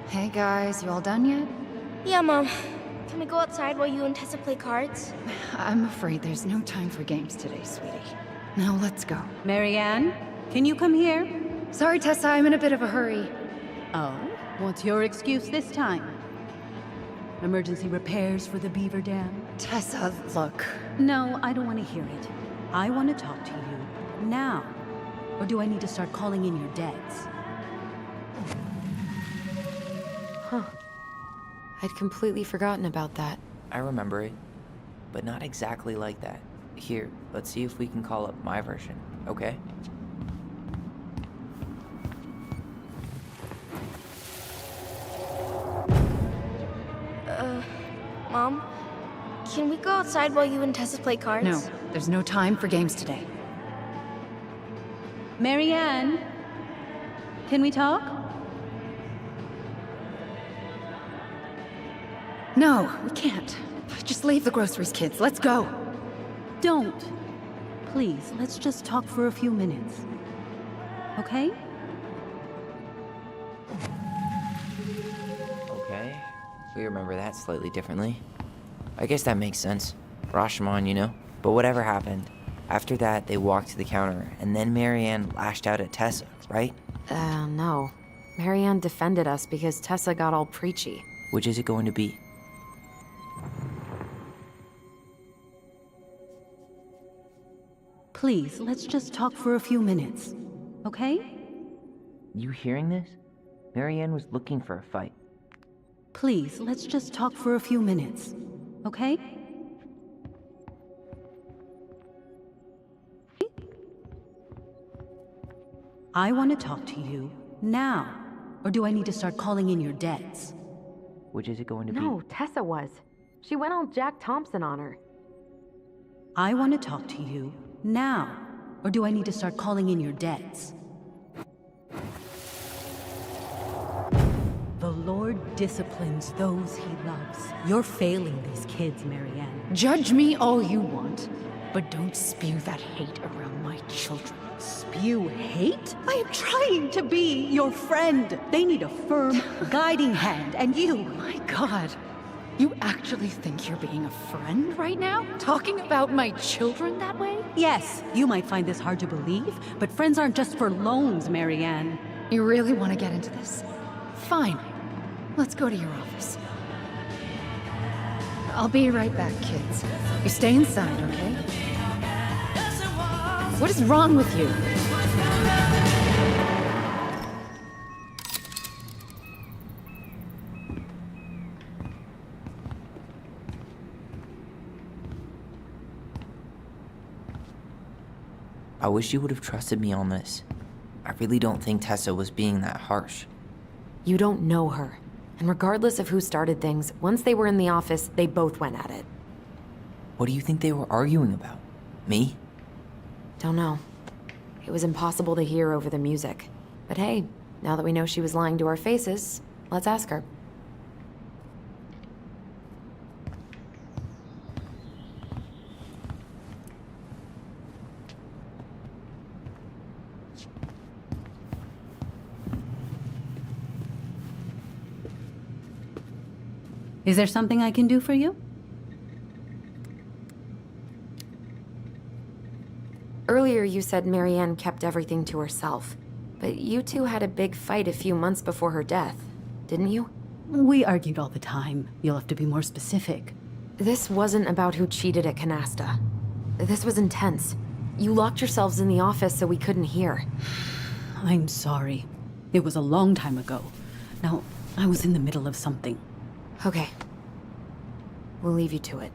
Hey guys, you all done yet? Yeah, Mom. Can we go outside while you and Tessa play cards? I'm afraid there's no time for games today, sweetie. Now let's go. Marianne, can you come here? Sorry, Tessa, I'm in a bit of a hurry. Oh, what's your excuse this time? Emergency repairs for the beaver dam? Tessa, look. No, I don't want to hear it. I want to talk to you now. Or do I need to start calling in your debts? I'd completely forgotten about that. I remember it, but not exactly like that. Here, let's see if we can call up my version, okay? Mom, can we go outside while you and Tessa play cards? No, there's no time for games today. Marianne, can we talk? No, we can't. Just leave the groceries, kids. Let's go. Don't. Please, let's just talk for a few minutes. Okay? Okay, we remember that slightly differently. I guess that makes sense. Rashomon, you know? But whatever happened, after that they walked to the counter, and then Marianne lashed out at Tessa, right? No. Marianne defended us because Tessa got all preachy. Which is it going to be? Please, let's just talk for a few minutes. Okay? You hearing this? Marianne was looking for a fight. Please, let's just talk for a few minutes. Okay? I want to talk to you now. Or do I need to start calling in your debts? Which is it going to be? No, Tessa was. She went all Jack Thompson on her. I want to talk to you now. Or do I need to start calling in your debts? The Lord disciplines those he loves. You're failing these kids, Marianne. Judge me all you want, but don't spew that hate around my children. Spew hate? I am trying to be your friend. They need a firm, guiding hand, and you... My God. You actually think you're being a friend right now? Talking about my children that way? Yes, you might find this hard to believe, but friends aren't just for loans, Marianne. You really want to get into this? Fine. Let's go to your office. I'll be right back, kids. You stay inside, okay? What is wrong with you? I wish you would have trusted me on this. I really don't think Tessa was being that harsh. You don't know her. And regardless of who started things, once they were in the office, they both went at it. What do you think they were arguing about? Me? Don't know. It was impossible to hear over the music. But hey, now that we know she was lying to our faces, let's ask her. Is there something I can do for you? Earlier you said Marianne kept everything to herself. But you two had a big fight a few months before her death, didn't you? We argued all the time. You'll have to be more specific. This wasn't about who cheated at Canasta. This was intense. You locked yourselves in the office so we couldn't hear. I'm sorry. It was a long time ago. Now, I was in the middle of something. Okay. We'll leave you to it.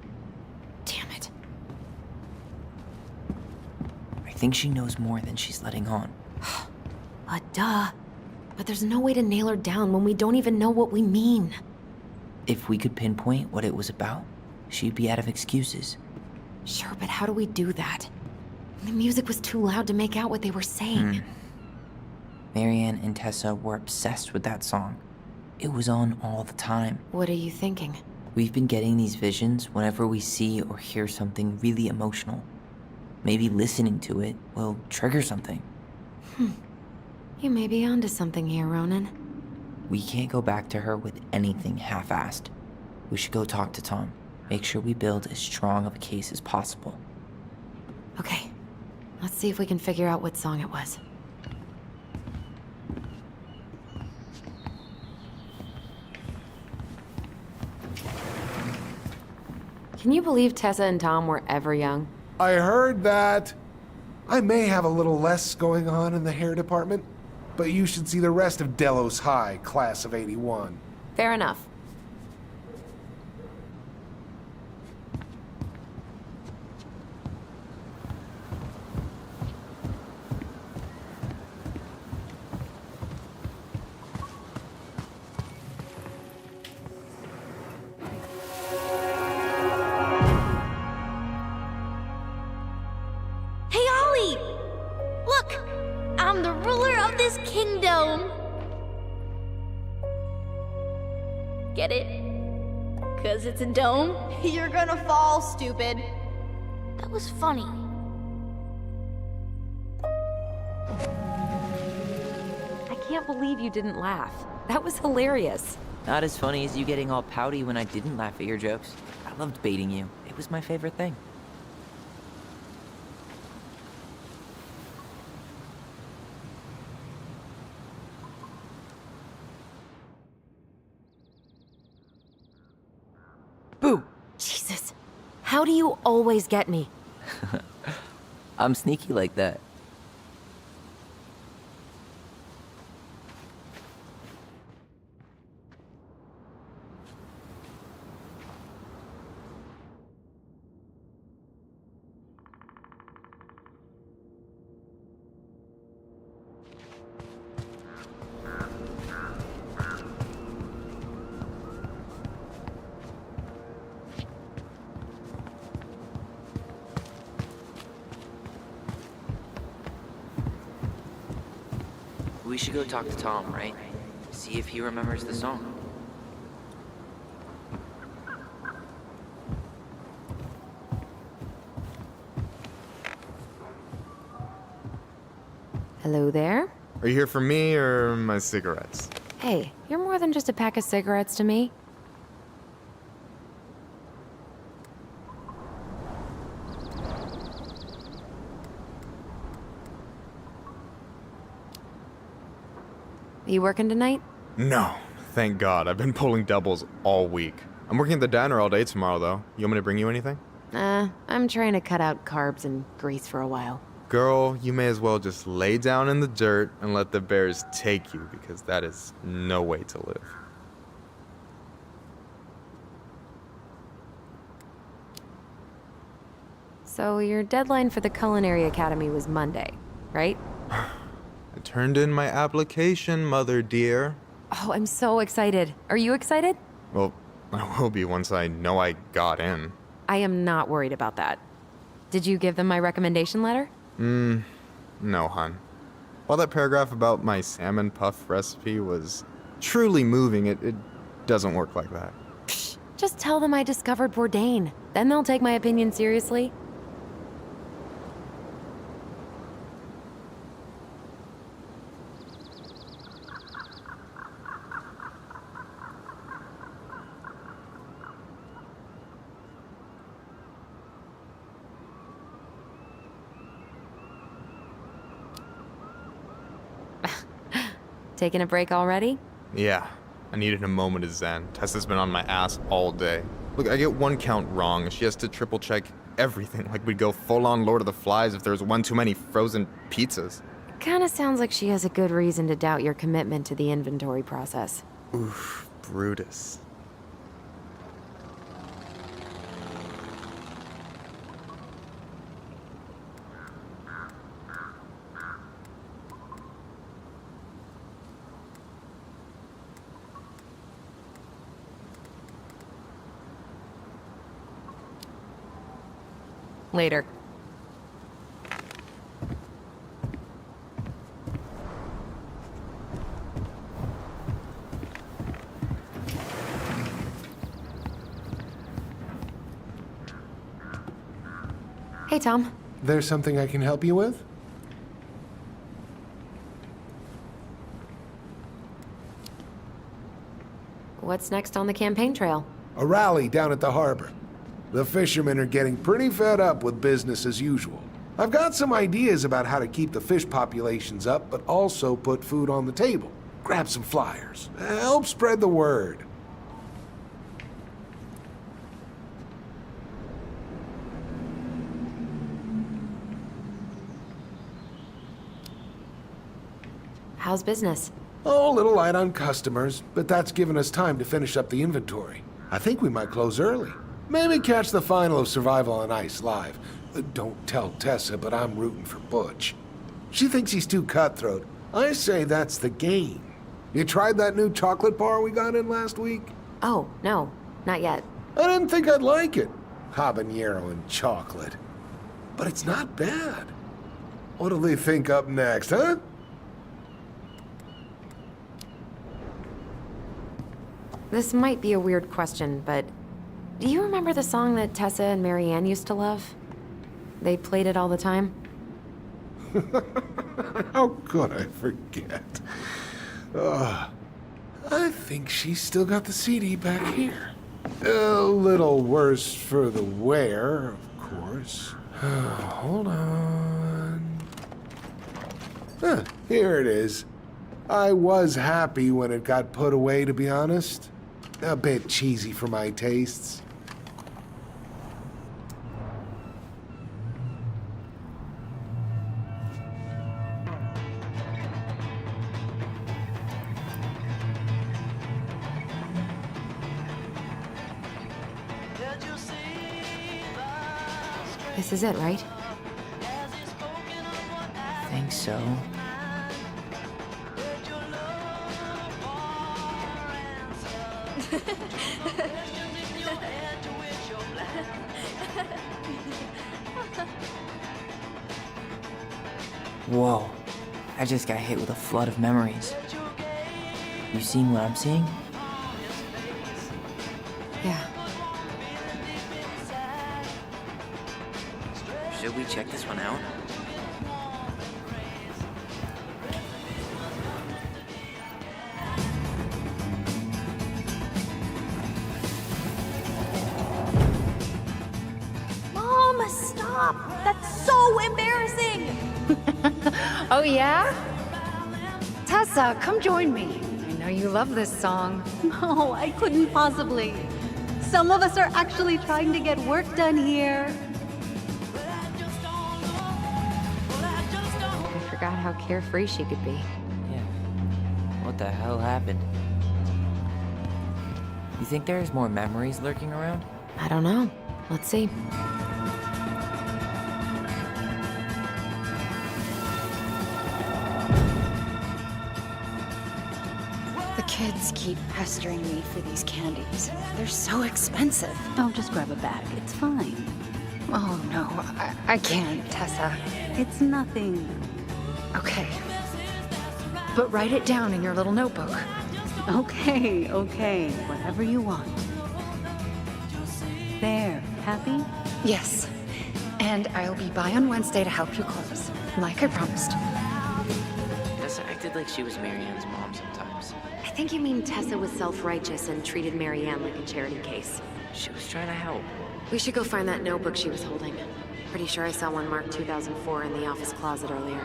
Damn it. I think she knows more than she's letting on. Duh. But there's no way to nail her down when we don't even know what we mean. If we could pinpoint what it was about, she'd be out of excuses. Sure, but how do we do that? The music was too loud to make out what they were saying. Marianne and Tessa were obsessed with that song. It was on all the time. What are you thinking? We've been getting these visions whenever we see or hear something really emotional. Maybe listening to it will trigger something. You may be onto something here, Ronan. We can't go back to her with anything half-assed. We should go talk to Tom. Make sure we build as strong of a case as possible. Okay. Let's see if we can figure out what song it was. Can you believe Tessa and Tom were ever young? I heard that. I may have a little less going on in the hair department, but you should see the rest of Delos High, class of '81. Fair enough. Hey, Ollie! Look! I'm the ruler of this kingdom! Get it? 'Cause it's a dome? You're gonna fall, stupid. That was funny. I can't believe you didn't laugh. That was hilarious. Not as funny as you getting all pouty when I didn't laugh at your jokes. I loved baiting you. It was my favorite thing. Boo! Jesus. How do you always get me? I'm sneaky like that. We should go talk to Tom, right? See if he remembers the song. Hello there? Are you here for me or my cigarettes? Hey, you're more than just a pack of cigarettes to me. You working tonight? No, thank God. I've been pulling doubles all week. I'm working at the diner all day tomorrow, though. You want me to bring you anything? I'm trying to cut out carbs and grease for a while. Girl, you may as well just lay down in the dirt and let the bears take you, because that is no way to live. So your deadline for the Culinary Academy was Monday, right? I turned in my application, mother dear. Oh, I'm so excited. Are you excited? Well, I will be once I know I got in. I am not worried about that. Did you give them my recommendation letter? No, hun. While that paragraph about my salmon puff recipe was truly moving, it doesn't work like that. Psh, just tell them I discovered Bourdain. Then they'll take my opinion seriously. Taking a break already? Yeah, I needed a moment of zen. Tessa's been on my ass all day. Look, I get one count wrong, and she has to triple check everything, like we'd go full-on Lord of the Flies if there was one too many frozen pizzas. Kinda sounds like she has a good reason to doubt your commitment to the inventory process. Oof, Brutus. Later. Hey, Tom. There's something I can help you with? What's next on the campaign trail? A rally down at the harbor. The fishermen are getting pretty fed up with business as usual. I've got some ideas about how to keep the fish populations up, but also put food on the table. Grab some flyers. Help spread the word. How's business? Oh, a little light on customers, but that's given us time to finish up the inventory. I think we might close early. Maybe catch the final of Survival on Ice live. Don't tell Tessa, but I'm rooting for Butch. She thinks he's too cutthroat. I say that's the game. You tried that new chocolate bar we got in last week? Oh, no, not yet. I didn't think I'd like it. Habanero and chocolate. But it's not bad. What'll they think up next, huh? This might be a weird question, but do you remember the song that Tessa and Marianne used to love? They played it all the time. How could I forget? I think she's still got the CD back here. A little worse for the wear, of course. Hold on. Here it is. I was happy when it got put away, to be honest. A bit cheesy for my tastes. This is it, right? I think so. Whoa. I just got hit with a flood of memories. You seen what I'm seeing? Yeah. Should we check this one out? Mom, stop! That's so embarrassing! Oh, yeah? Tessa, come join me. I know you love this song. No, I couldn't possibly. Some of us are actually trying to get work done here. I forgot how carefree she could be. Yeah. What the hell happened? You think there's more memories lurking around? I don't know. Let's see. The kids keep pestering me for these candies. They're so expensive. Oh, just grab a bag. It's fine. Oh, no, I can't, Tessa. It's nothing. Okay. But write it down in your little notebook. Okay, okay. Whatever you want. There. Happy? Yes. And I'll be by on Wednesday to help you close, like I promised. Tessa acted like she was Marianne's mom sometimes. I think you mean Tessa was self-righteous and treated Marianne like a charity case. She was trying to help. We should go find that notebook she was holding. Pretty sure I saw one marked 2004 in the office closet earlier.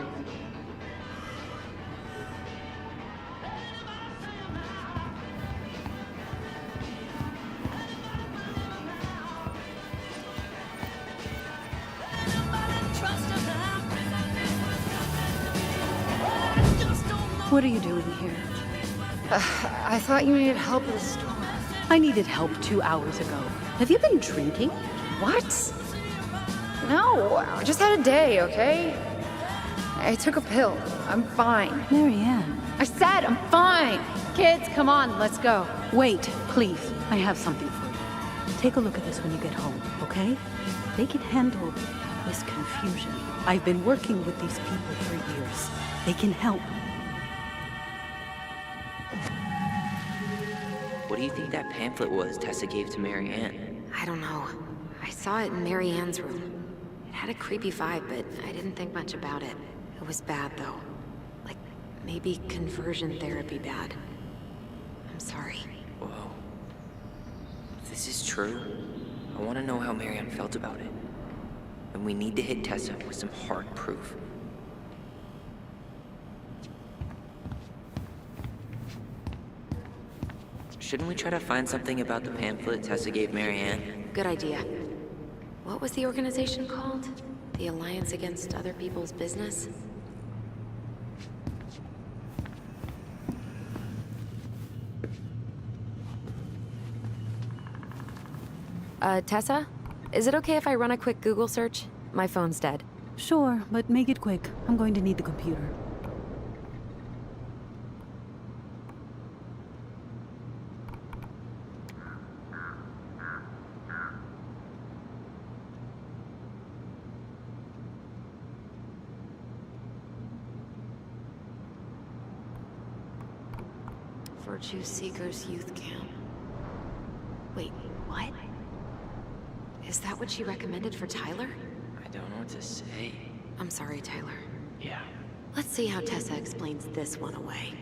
What are you doing here? I thought you needed help with the storm. I needed help 2 hours ago. Have you been drinking? What? No, I just had a day, okay? I took a pill. I'm fine. Marianne. I said I'm fine. Kids, come on, let's go. Wait, please. I have something for you. Take a look at this when you get home, okay? They can handle this confusion. I've been working with these people for years. They can help. What do you think that pamphlet was Tessa gave to Marianne? I don't know. I saw it in Marianne's room. It had a creepy vibe, but I didn't think much about it. It was bad, though. Like, maybe conversion therapy bad. I'm sorry. Whoa. If this is true, I want to know how Marianne felt about it. And we need to hit Tessa with some hard proof. Shouldn't we try to find something about the pamphlet Tessa gave Marianne? Good idea. What was the organization called? The Alliance Against Other People's Business? Tessa? Is it okay if I run a quick Google search? My phone's dead. Sure, but make it quick. I'm going to need the computer. Virtue Seekers Youth Camp. Wait, what? Is that what she recommended for Tyler? I don't know what to say. I'm sorry, Tyler. Yeah. Let's see how Tessa explains this one away.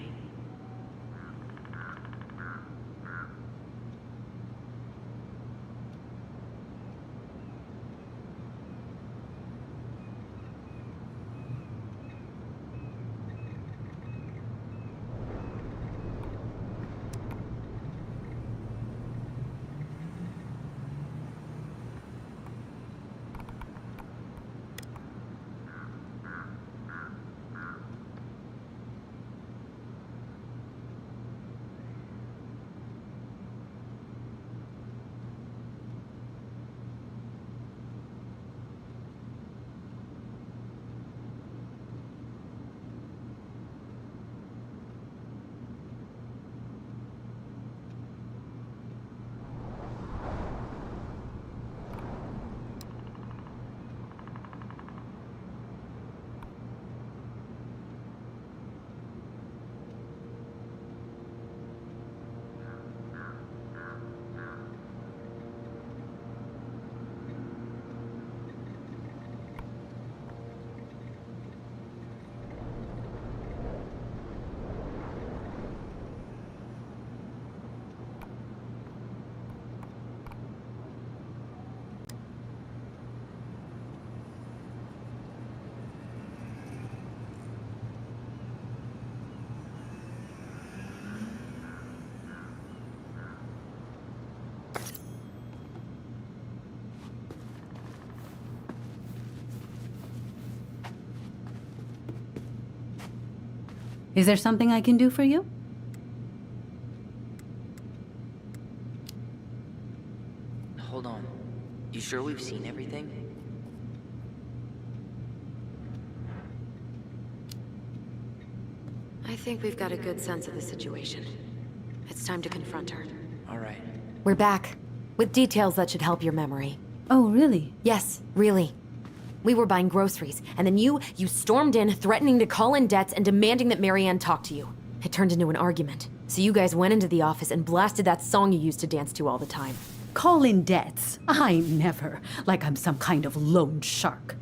Is there something I can do for you? Hold on. You sure we've seen everything? I think we've got a good sense of the situation. It's time to confront her. All right. We're back, with details that should help your memory. Oh, really? Yes, really. We were buying groceries, and then you stormed in, threatening to call in debts and demanding that Marianne talk to you. It turned into an argument. So you guys went into the office and blasted that song you used to dance to all the time. Call in debts? I never. Like I'm some kind of loan shark.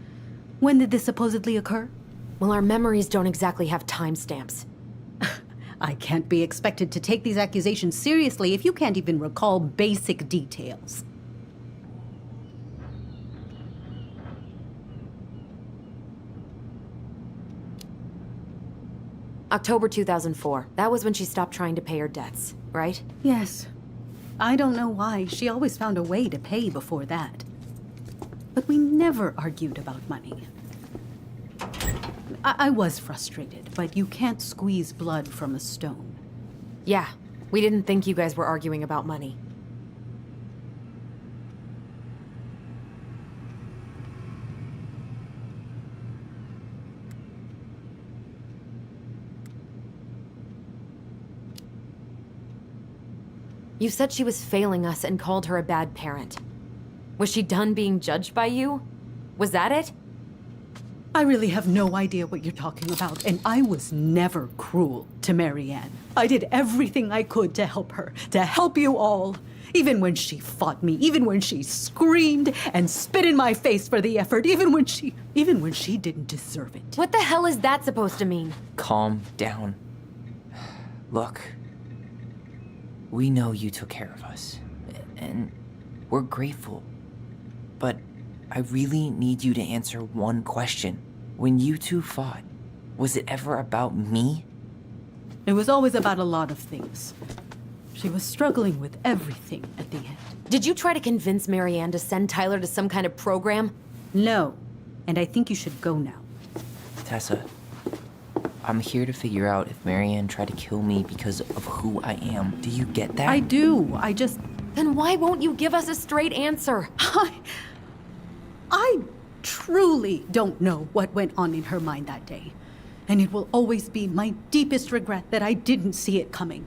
When did this supposedly occur? Well, our memories don't exactly have timestamps. I can't be expected to take these accusations seriously if you can't even recall basic details. October 2004. That was when she stopped trying to pay her debts, right? Yes. I don't know why. She always found a way to pay before that. But we never argued about money. I was frustrated, but you can't squeeze blood from a stone. Yeah, we didn't think you guys were arguing about money. You said she was failing us and called her a bad parent. Was she done being judged by you? Was that it? I really have no idea what you're talking about, and I was never cruel to Marianne. I did everything I could to help her, to help you all. Even when she fought me, even when she screamed and spit in my face for the effort, even when she didn't deserve it. What the hell is that supposed to mean? Calm down. Look, we know you took care of us, and we're grateful. But I really need you to answer one question. When you two fought, was it ever about me? It was always about a lot of things. She was struggling with everything at the end. Did you try to convince Marianne to send Tyler to some kind of program? No, and I think you should go now. Tessa, I'm here to figure out if Marianne tried to kill me because of who I am. Do you get that? I do. Then why won't you give us a straight answer? I truly don't know what went on in her mind that day. And it will always be my deepest regret that I didn't see it coming.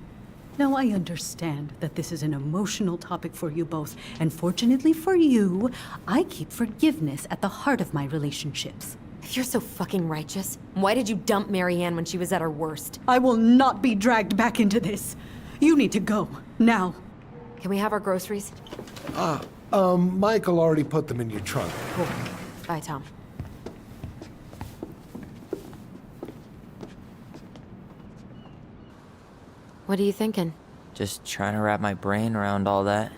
Now, I understand that this is an emotional topic for you both, and fortunately for you, I keep forgiveness at the heart of my relationships. If you're so fucking righteous, why did you dump Marianne when she was at her worst? I will not be dragged back into this. You need to go, now. Can we have our groceries? Michael already put them in your trunk. Cool. Bye, Tom. What are you thinking? Just trying to wrap my brain around all that.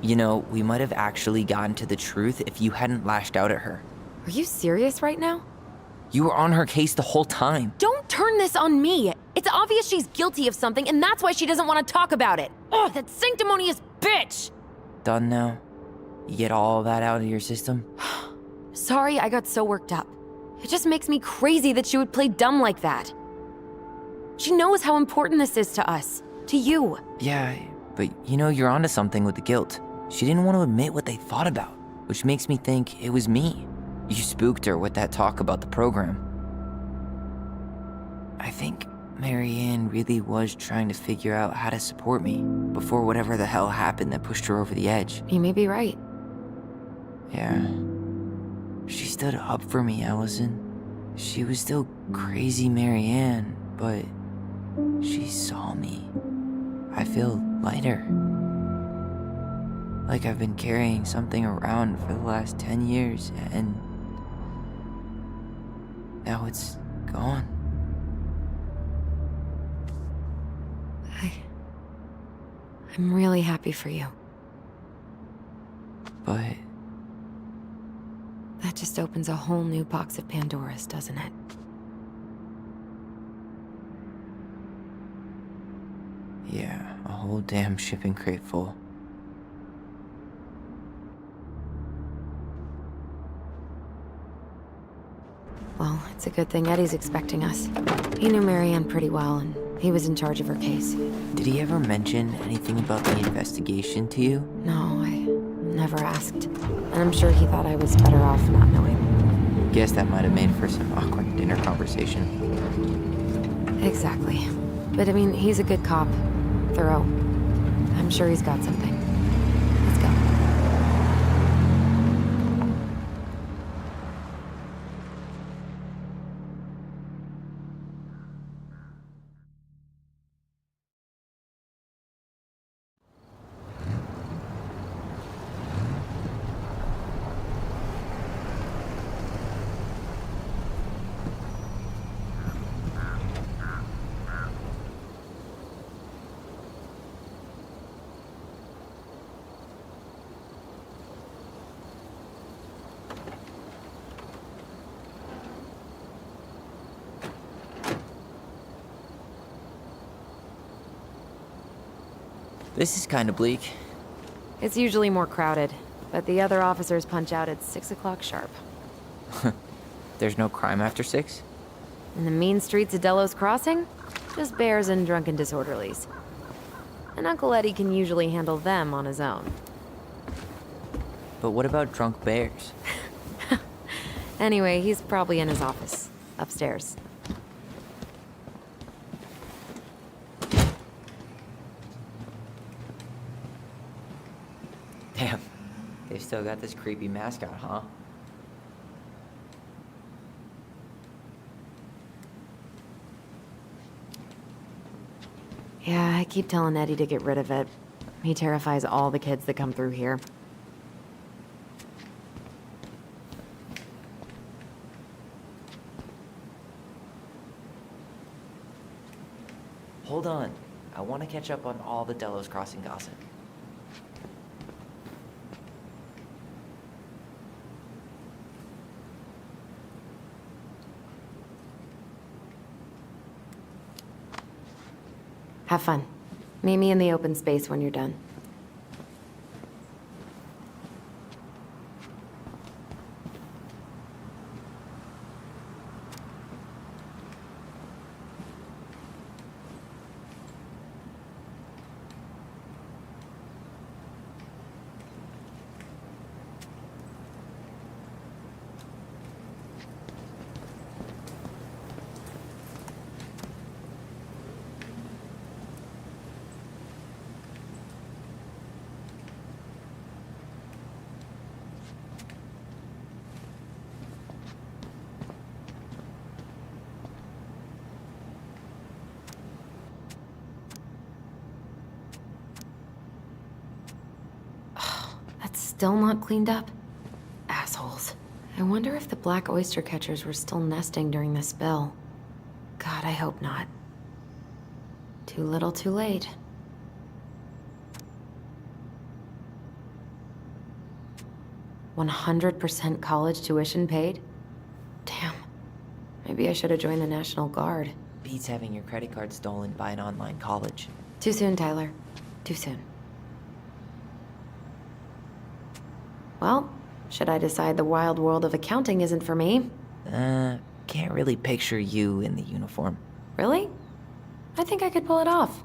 You know, we might have actually gotten to the truth if you hadn't lashed out at her. Are you serious right now? You were on her case the whole time. Don't turn this on me! It's obvious she's guilty of something, and that's why she doesn't want to talk about it! Ugh, that sanctimonious bitch! Done now? You get all that out of your system? Sorry I got so worked up. It just makes me crazy that she would play dumb like that. She knows how important this is to us. To you. Yeah, but you know, you're onto something with the guilt. She didn't want to admit what they thought about, which makes me think it was me. You spooked her with that talk about the program. I think Marianne really was trying to figure out how to support me before whatever the hell happened that pushed her over the edge. You may be right. Yeah. She stood up for me, Allison. She was still crazy Marianne, but she saw me. I feel lighter. Like I've been carrying something around for the last 10 years, and now it's gone. I'm really happy for you. But That just opens a whole new box of Pandora's, doesn't it? yeah, a whole damn shipping crate full. Well, it's a good thing Eddie's expecting us. He knew Marianne pretty well, and he was in charge of her case. Did he ever mention anything about the investigation to you? No, I never asked. And I'm sure he thought I was better off not knowing. Guess that might have made for some awkward dinner conversation. Exactly. But I mean, he's a good cop. Thorough. I'm sure he's got something. Let's go. This is kind of bleak. It's usually more crowded, but the other officers punch out at 6 o'clock sharp. There's no crime after 6? In the mean streets of Delos Crossing, just bears and drunken disorderlies. And Uncle Eddie can usually handle them on his own. But what about drunk bears? Anyway, he's probably in his office, upstairs. Damn, they've still got this creepy mascot, huh? Yeah, I keep telling Eddie to get rid of it. He terrifies all the kids that come through here. Hold on. I want to catch up on all the Delos Crossing gossip. Have fun. Meet me in the open space when you're done. That's still not cleaned up? Assholes. I wonder if the black oyster catchers were still nesting during the spill. God, I hope not. Too little, too late. "100% college tuition paid? Damn. Maybe I should have joined the National Guard. Beats having your credit card stolen by an online college. Too soon, Tyler. Too soon. Well, should I decide the wild world of accounting isn't for me? Can't really picture you in the uniform. Really? I think I could pull it off.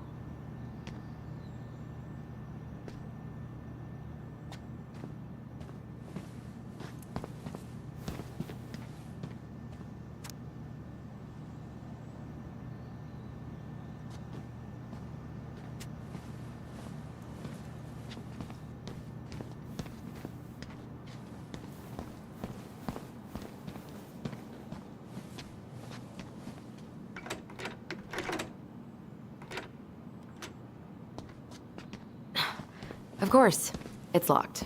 Of course, it's locked.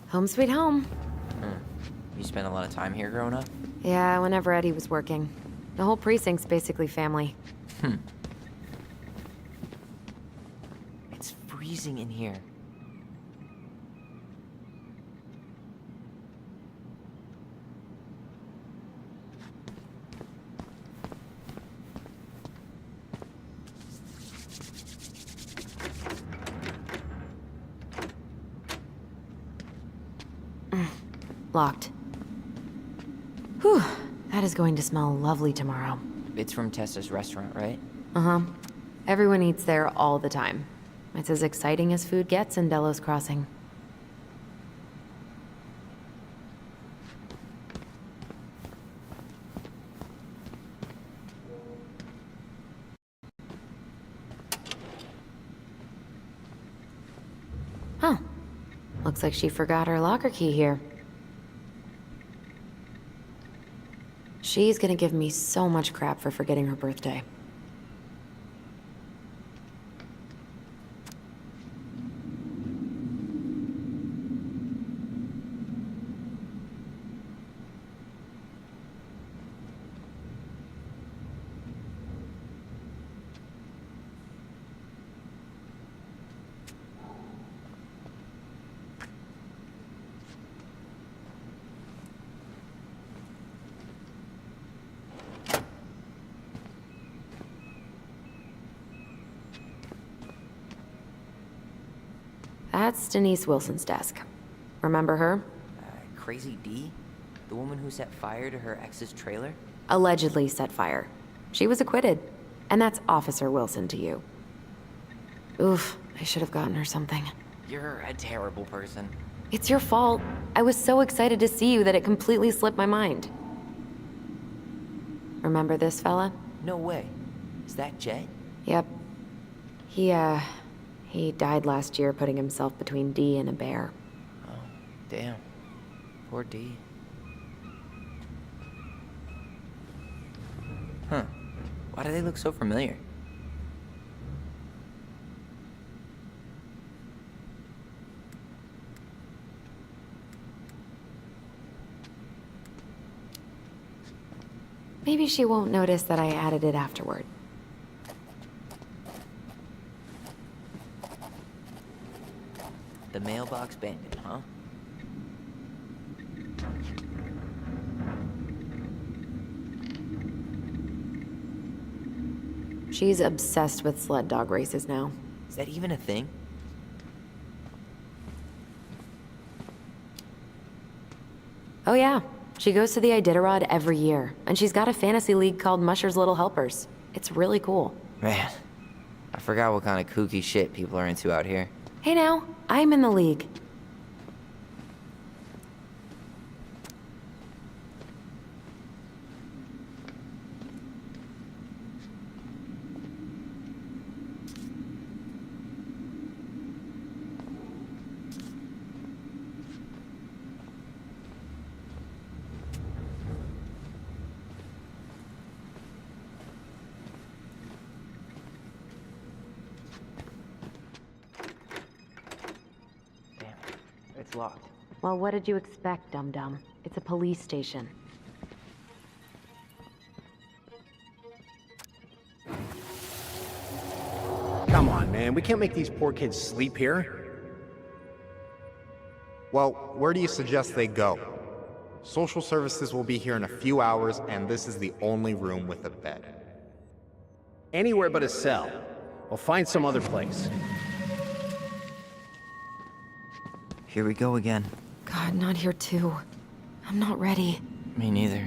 Home sweet home. You spent a lot of time here growing up? Yeah, whenever Eddie was working. The whole precinct's basically family. It's freezing in here. Locked. Whew, that is going to smell lovely tomorrow. It's from Tessa's restaurant, right? Uh-huh. Everyone eats there all the time. It's as exciting as food gets in Delos Crossing. Huh. Looks like she forgot her locker key here. She's gonna give me so much crap for forgetting her birthday. That's Denise Wilson's desk. Remember her? Crazy D? The woman who set fire to her ex's trailer? Allegedly set fire. She was acquitted. And that's Officer Wilson to you. Oof, I should have gotten her something. You're a terrible person. It's your fault. I was so excited to see you that it completely slipped my mind. Remember this fella? No way. Is that Jet? Yep. He died last year putting himself between D and a bear. Oh, damn. Poor D. Huh. Why do they look so familiar? Maybe she won't notice that I added it afterward. The mailbox bandit, huh? She's obsessed with sled dog races now. Is that even a thing? Oh yeah, she goes to the Iditarod every year, and she's got a fantasy league called Musher's Little Helpers. It's really cool. Man, I forgot what kind of kooky shit people are into out here. Hey now, I'm in the league. It's locked. Well, what did you expect, dum-dum? It's a police station. Come on, man. We can't make these poor kids sleep here. Well, where do you suggest they go? Social services will be here in a few hours, and this is the only room with a bed. Anywhere but a cell. We'll find some other place. Here we go again. God, not here too. I'm not ready. Me neither.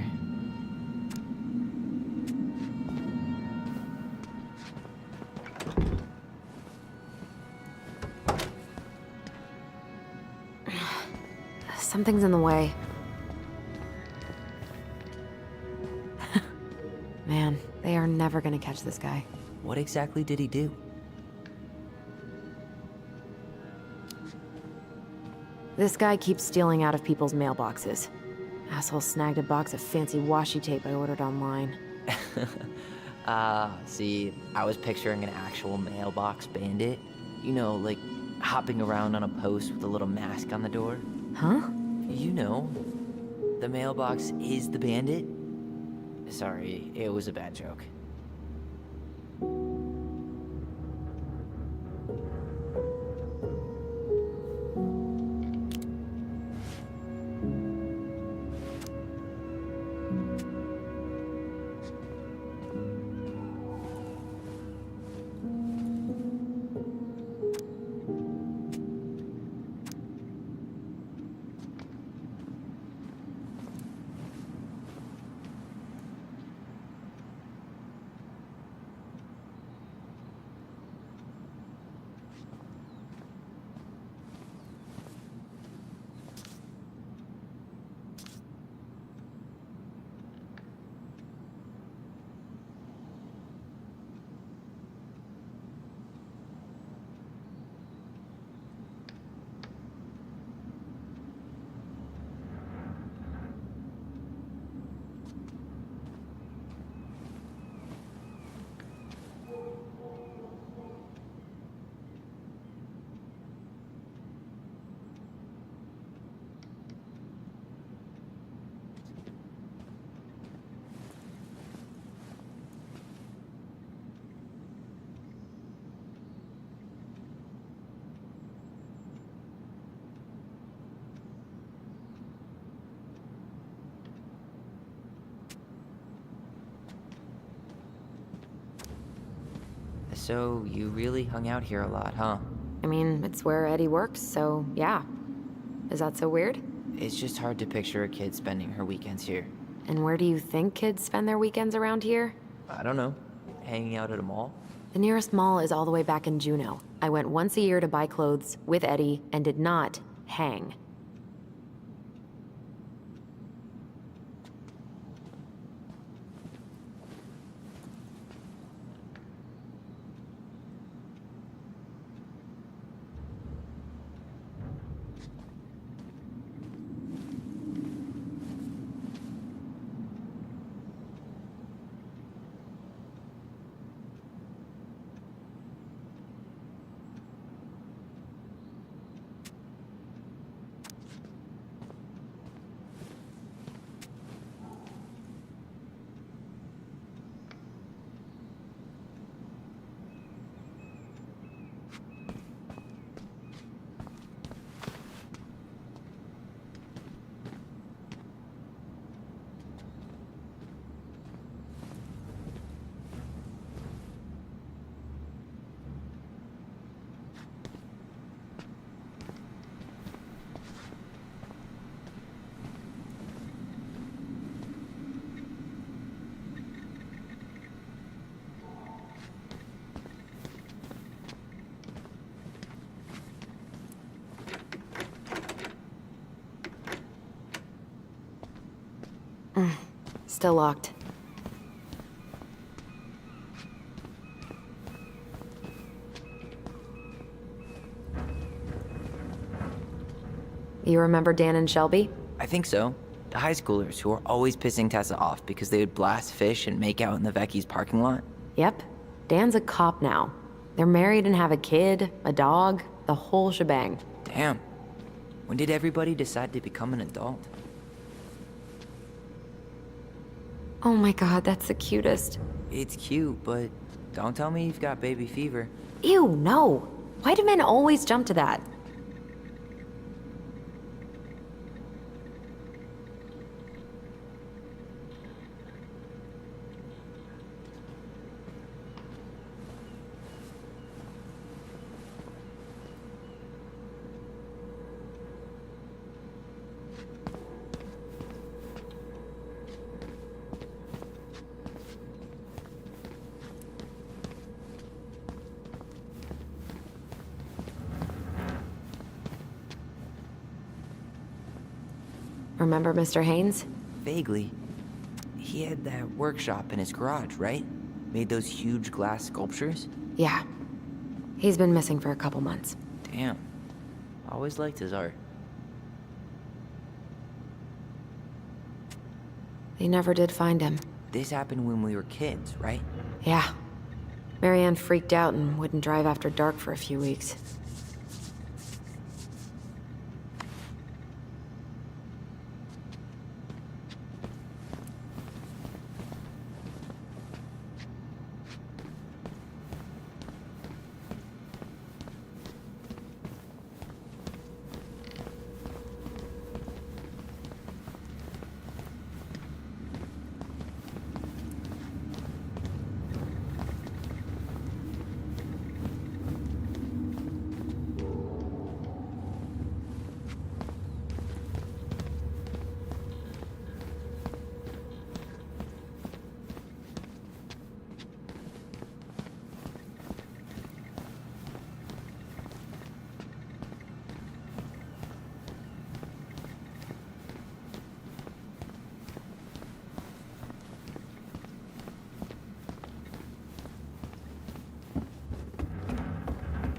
Something's in the way. Man, they are never gonna catch this guy. What exactly did he do? This guy keeps stealing out of people's mailboxes. Asshole snagged a box of fancy washi tape I ordered online. See, I was picturing an actual mailbox bandit. You know, like hopping around on a post with a little mask on the door. Huh? You know, the mailbox is the bandit. Sorry, it was a bad joke. So, you really hung out here a lot, huh? I mean, it's where Eddie works, so yeah. Is that so weird? It's just hard to picture a kid spending her weekends here. And where do you think kids spend their weekends around here? I don't know. Hanging out at a mall? The nearest mall is all the way back in Juneau. I went once a year to buy clothes with Eddie and did not hang. Still locked. You remember Dan and Shelby? I think so. The high schoolers who were always pissing Tessa off because they would blast fish and make out in the Vecchi's parking lot. Yep. Dan's a cop now. They're married and have a kid, a dog, the whole shebang. Damn. When did everybody decide to become an adult? Oh my god, that's the cutest. It's cute, but don't tell me you've got baby fever. Ew, no. Why do men always jump to that? Remember Mr. Haynes? Vaguely. He had that workshop in his garage, right? Made those huge glass sculptures? Yeah. He's been missing for a couple months. Damn. Always liked his art. They never did find him. This happened when we were kids, right? Yeah. Marianne freaked out and wouldn't drive after dark for a few weeks.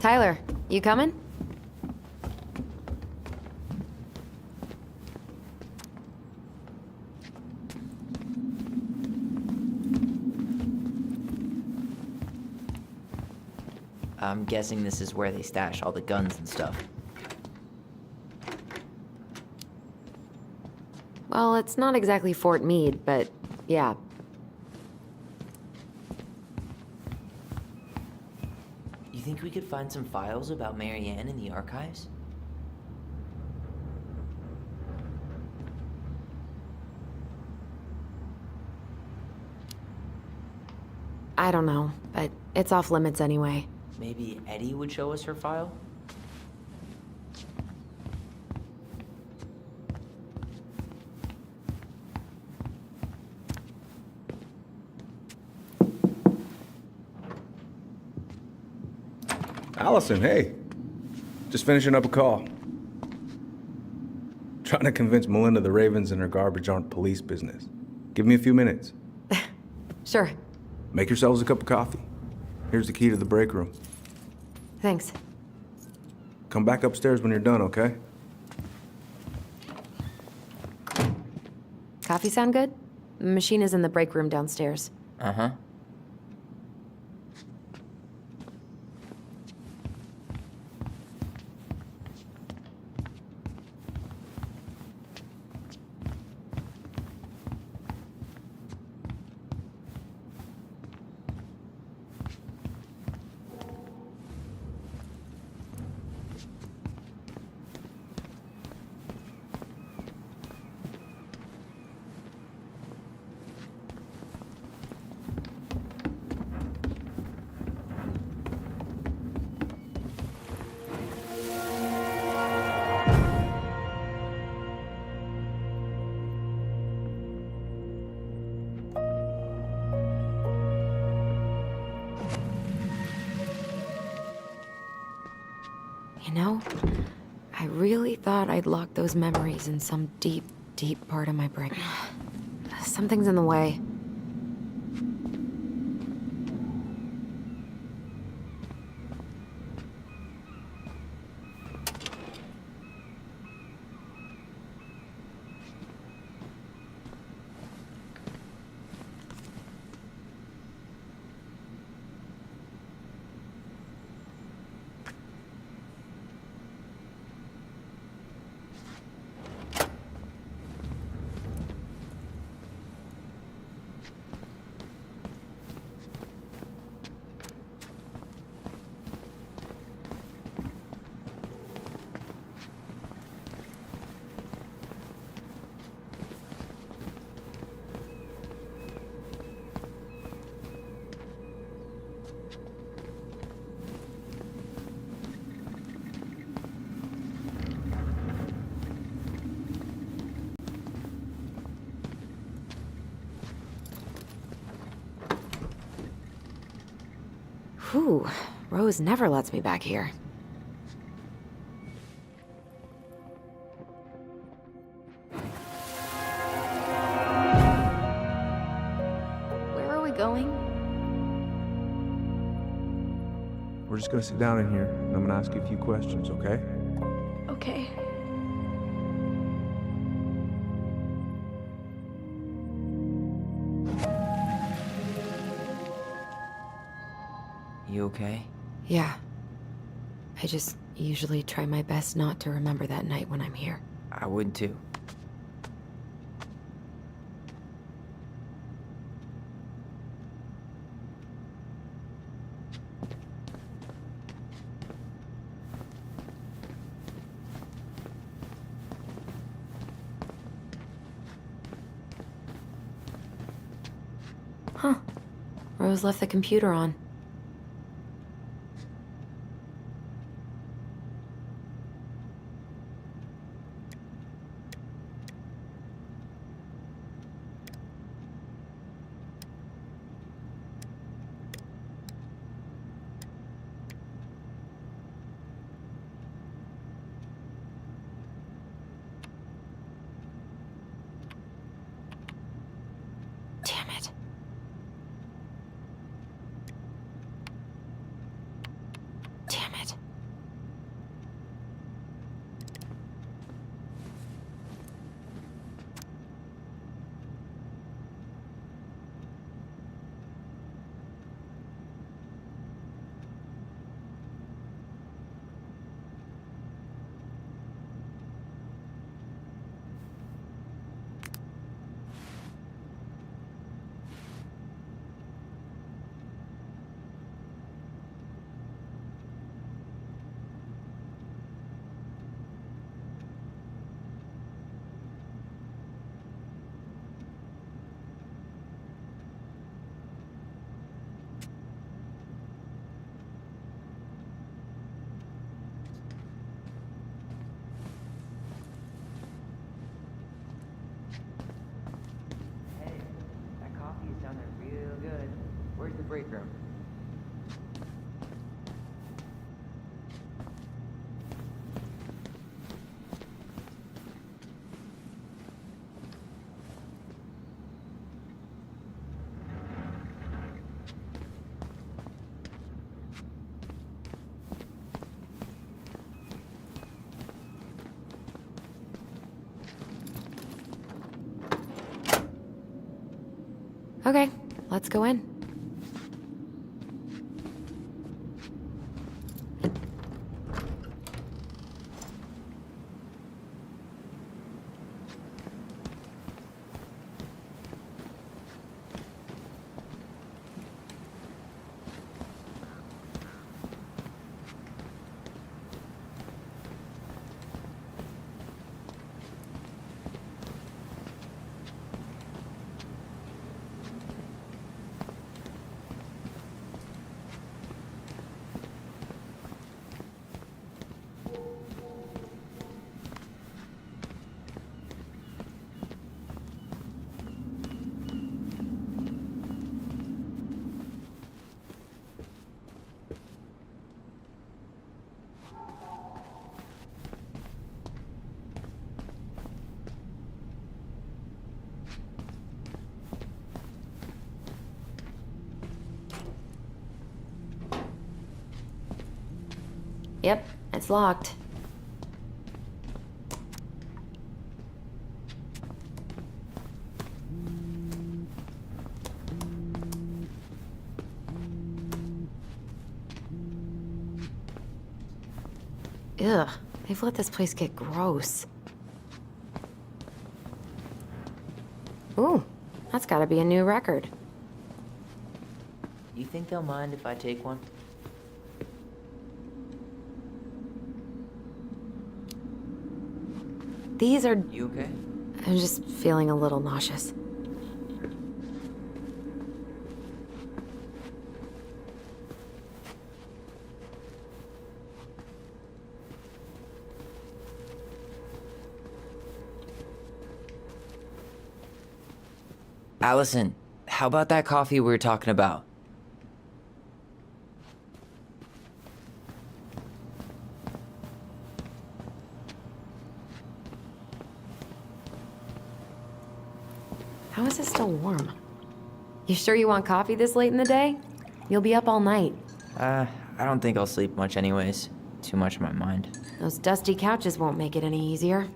Tyler, you coming? I'm guessing this is where they stash all the guns and stuff. Well, it's not exactly Fort Meade, but yeah. You think we could find some files about Marianne in the archives? I don't know, but it's off limits anyway. Maybe Eddie would show us her file? Allison, hey. Just finishing up a call. Trying to convince Melinda the Ravens and her garbage aren't police business. Give me a few minutes. Sure. Make yourselves a cup of coffee. Here's the key to the break room. Thanks. Come back upstairs when you're done, okay? Coffee sound good? The machine is in the break room downstairs. Uh-huh. You know, I really thought I'd locked those memories in some deep, deep part of my brain. Something's in the way. Ooh, Rose never lets me back here. Where are we going? We're just gonna sit down in here, and I'm gonna ask you a few questions, okay? Okay. You okay? Yeah. I just usually try my best not to remember that night when I'm here. I would too. Huh. Rose left the computer on. Damn it. Damn it. Hey, that coffee is down there real good. Where's the break room? Okay, let's go in. Yep, it's locked. Ugh, they've let this place get gross. Ooh, that's gotta be a new record. You think they'll mind if I take one? These are... You okay? I'm just feeling a little nauseous. Allison, how about that coffee we were talking about? How is it still warm? You sure you want coffee this late in the day? You'll be up all night. I don't think I'll sleep much anyways. Too much on my mind. Those dusty couches won't make it any easier.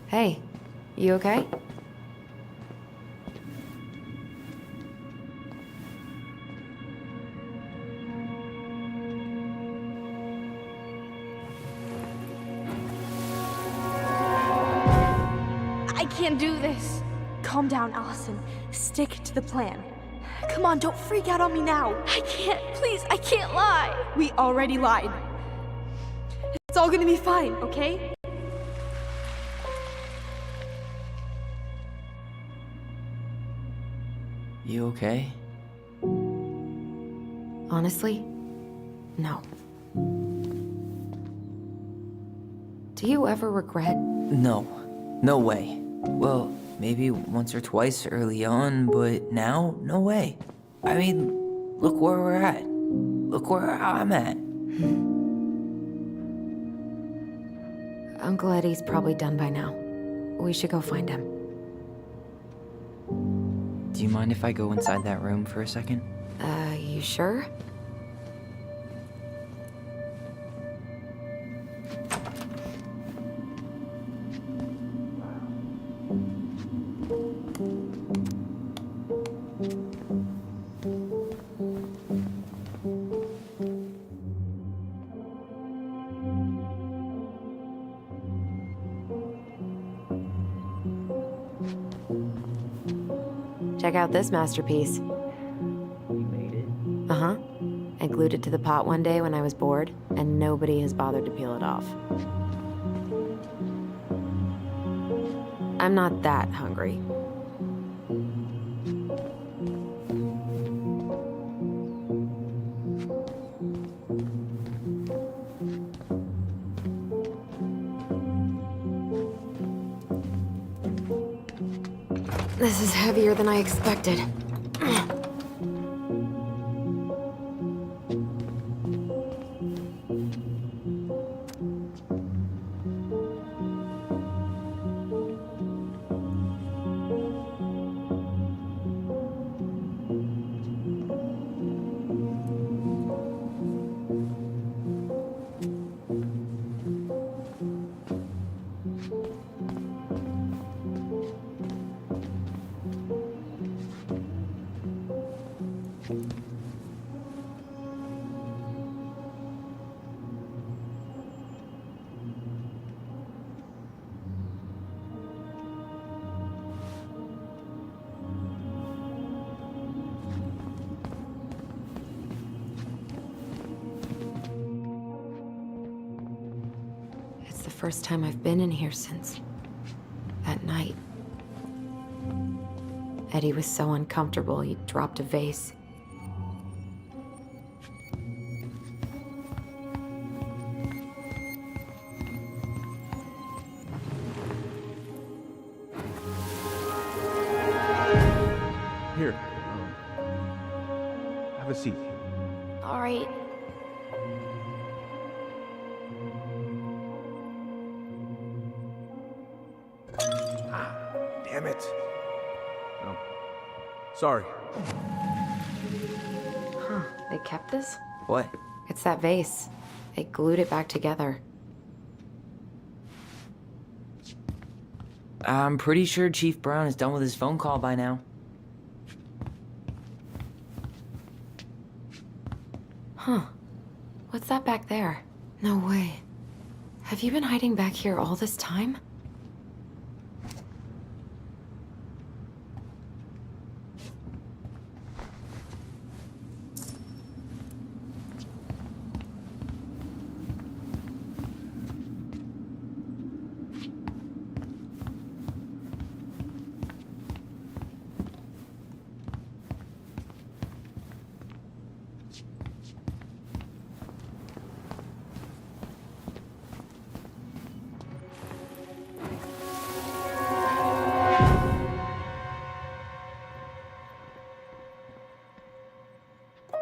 Hey, you okay? I can't do this. Calm down, Allison. Stick to the plan. Come on, don't freak out on me now. I can't, please, I can't lie. We already lied. It's all gonna be fine, okay? You okay? Honestly, no. Do you ever regret? No. No way. Well, maybe once or twice early on, but now, no way. I mean, look where we're at. Look where I'm at. Uncle Eddie's probably done by now. We should go find him. Do you mind if I go inside that room for a second? You sure? Check out this masterpiece. You made it. Uh-huh. I glued it to the pot one day when I was bored, and nobody has bothered to peel it off. I'm not that hungry. This is heavier than I expected. It's the first time I've been in here since that night. Eddie was so uncomfortable, he dropped a vase. Here, have a seat. All right. Damn it. Oh, sorry. Huh, they kept this? What? It's that vase. They glued it back together. I'm pretty sure Chief Brown is done with his phone call by now. Huh. What's that back there? No way. Have you been hiding back here all this time?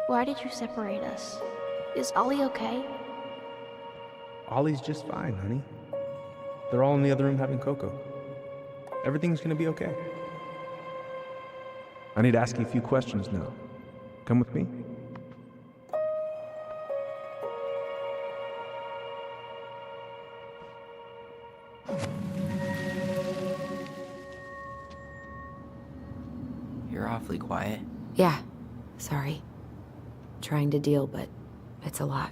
Why did you separate us? Is Ollie okay? Ollie's just fine, honey. They're all in the other room having cocoa. everything's gonna be okay. I need to ask you a few questions now. Come with me. You're awfully quiet. Yeah, sorry. Trying to deal, but it's a lot.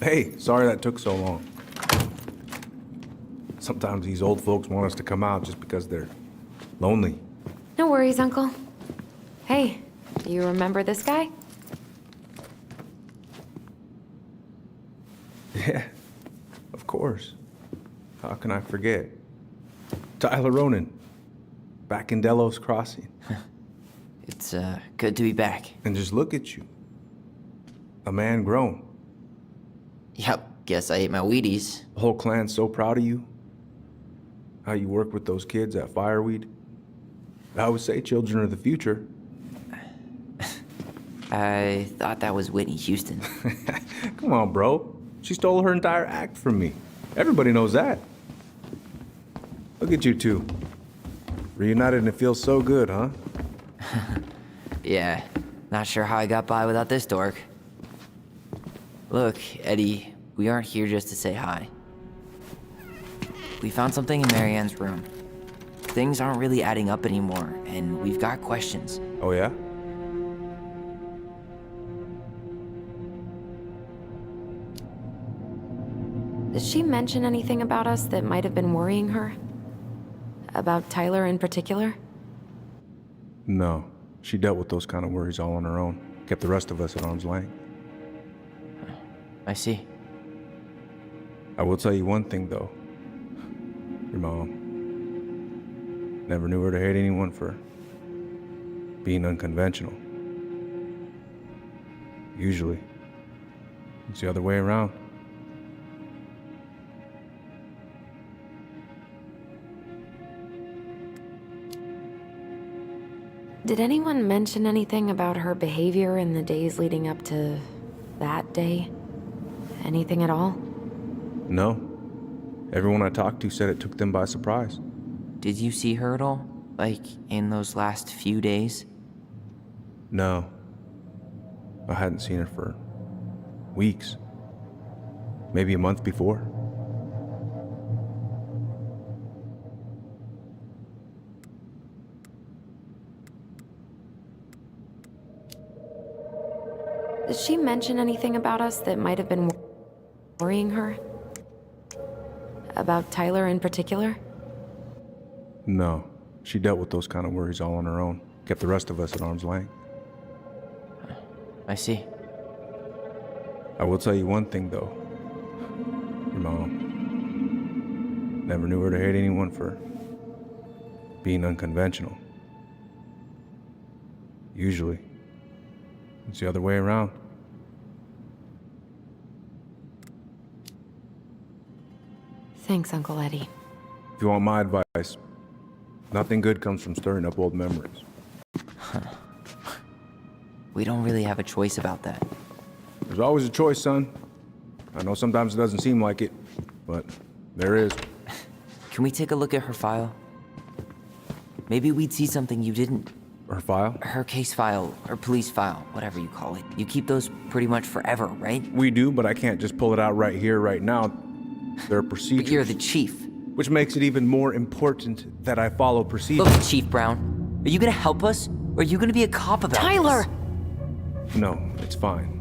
Hey, sorry that took so long. Sometimes these old folks want us to come out just because they're lonely. No worries, Uncle. Hey, do you remember this guy? Yeah, of course. How can I forget? Tyler Ronan, back in Delos Crossing. It's, good to be back. And just look at you. A man grown. Yep, guess I ate my Wheaties. The whole clan's so proud of you. How you work with those kids at Fireweed. I would say children are the future. I thought that was Whitney Houston. Come on, bro. She stole her entire act from me. Everybody knows that. Look at you two. Reunited and it feels so good, huh? Yeah, not sure how I got by without this dork. Look, Eddie, we aren't here just to say hi. We found something in Marianne's room. Things aren't really adding up anymore, and we've got questions. Oh, yeah? Did she mention anything about us that might have been worrying her? About Tyler in particular? No. She dealt with those kind of worries all on her own. Kept the rest of us at arm's length. I see. I will tell you one thing, though. Your mom. Never knew her to hate anyone for being unconventional. Usually, it's the other way around. Did anyone mention anything about her behavior in the days leading up to that day? Anything at all? No. Everyone I talked to said it took them by surprise. Did you see her at all? Like, in those last few days? No. I hadn't seen her for weeks. Maybe a month before. Did she mention anything about us that might have been worrying her? About Tyler in particular? No. She dealt with those kind of worries all on her own. Kept the rest of us at arm's length. I see. I will tell you one thing, though. Your mom. Never knew her to hate anyone for being unconventional. Usually, it's the other way around. Thanks, Uncle Eddie. If you want my advice, nothing good comes from stirring up old memories. We don't really have a choice about that. There's always a choice, son. I know sometimes it doesn't seem like it, but there is. Can we take a look at her file? Maybe we'd see something you didn't. Her file? Her case file, or police file, whatever you call it. You keep those pretty much forever, right? We do, but I can't just pull it out right here, right now. There are procedures. But you're the chief. Which makes it even more important that I follow procedures. Look, Chief Brown, are you gonna help us? Or are you gonna be a cop about Tyler! this? No, it's fine.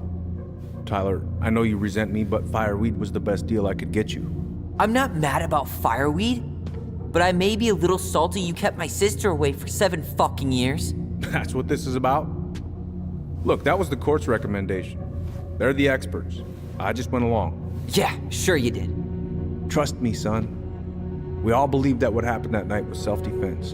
Tyler, I know you resent me, but fireweed was the best deal I could get you. I'm not mad about fireweed, but I may be a little salty you kept my sister away for 7 fucking years. That's what this is about? Look, that was the court's recommendation. They're the experts. I just went along. Yeah, sure you did. Trust me, son. We all believed that what happened that night was self-defense,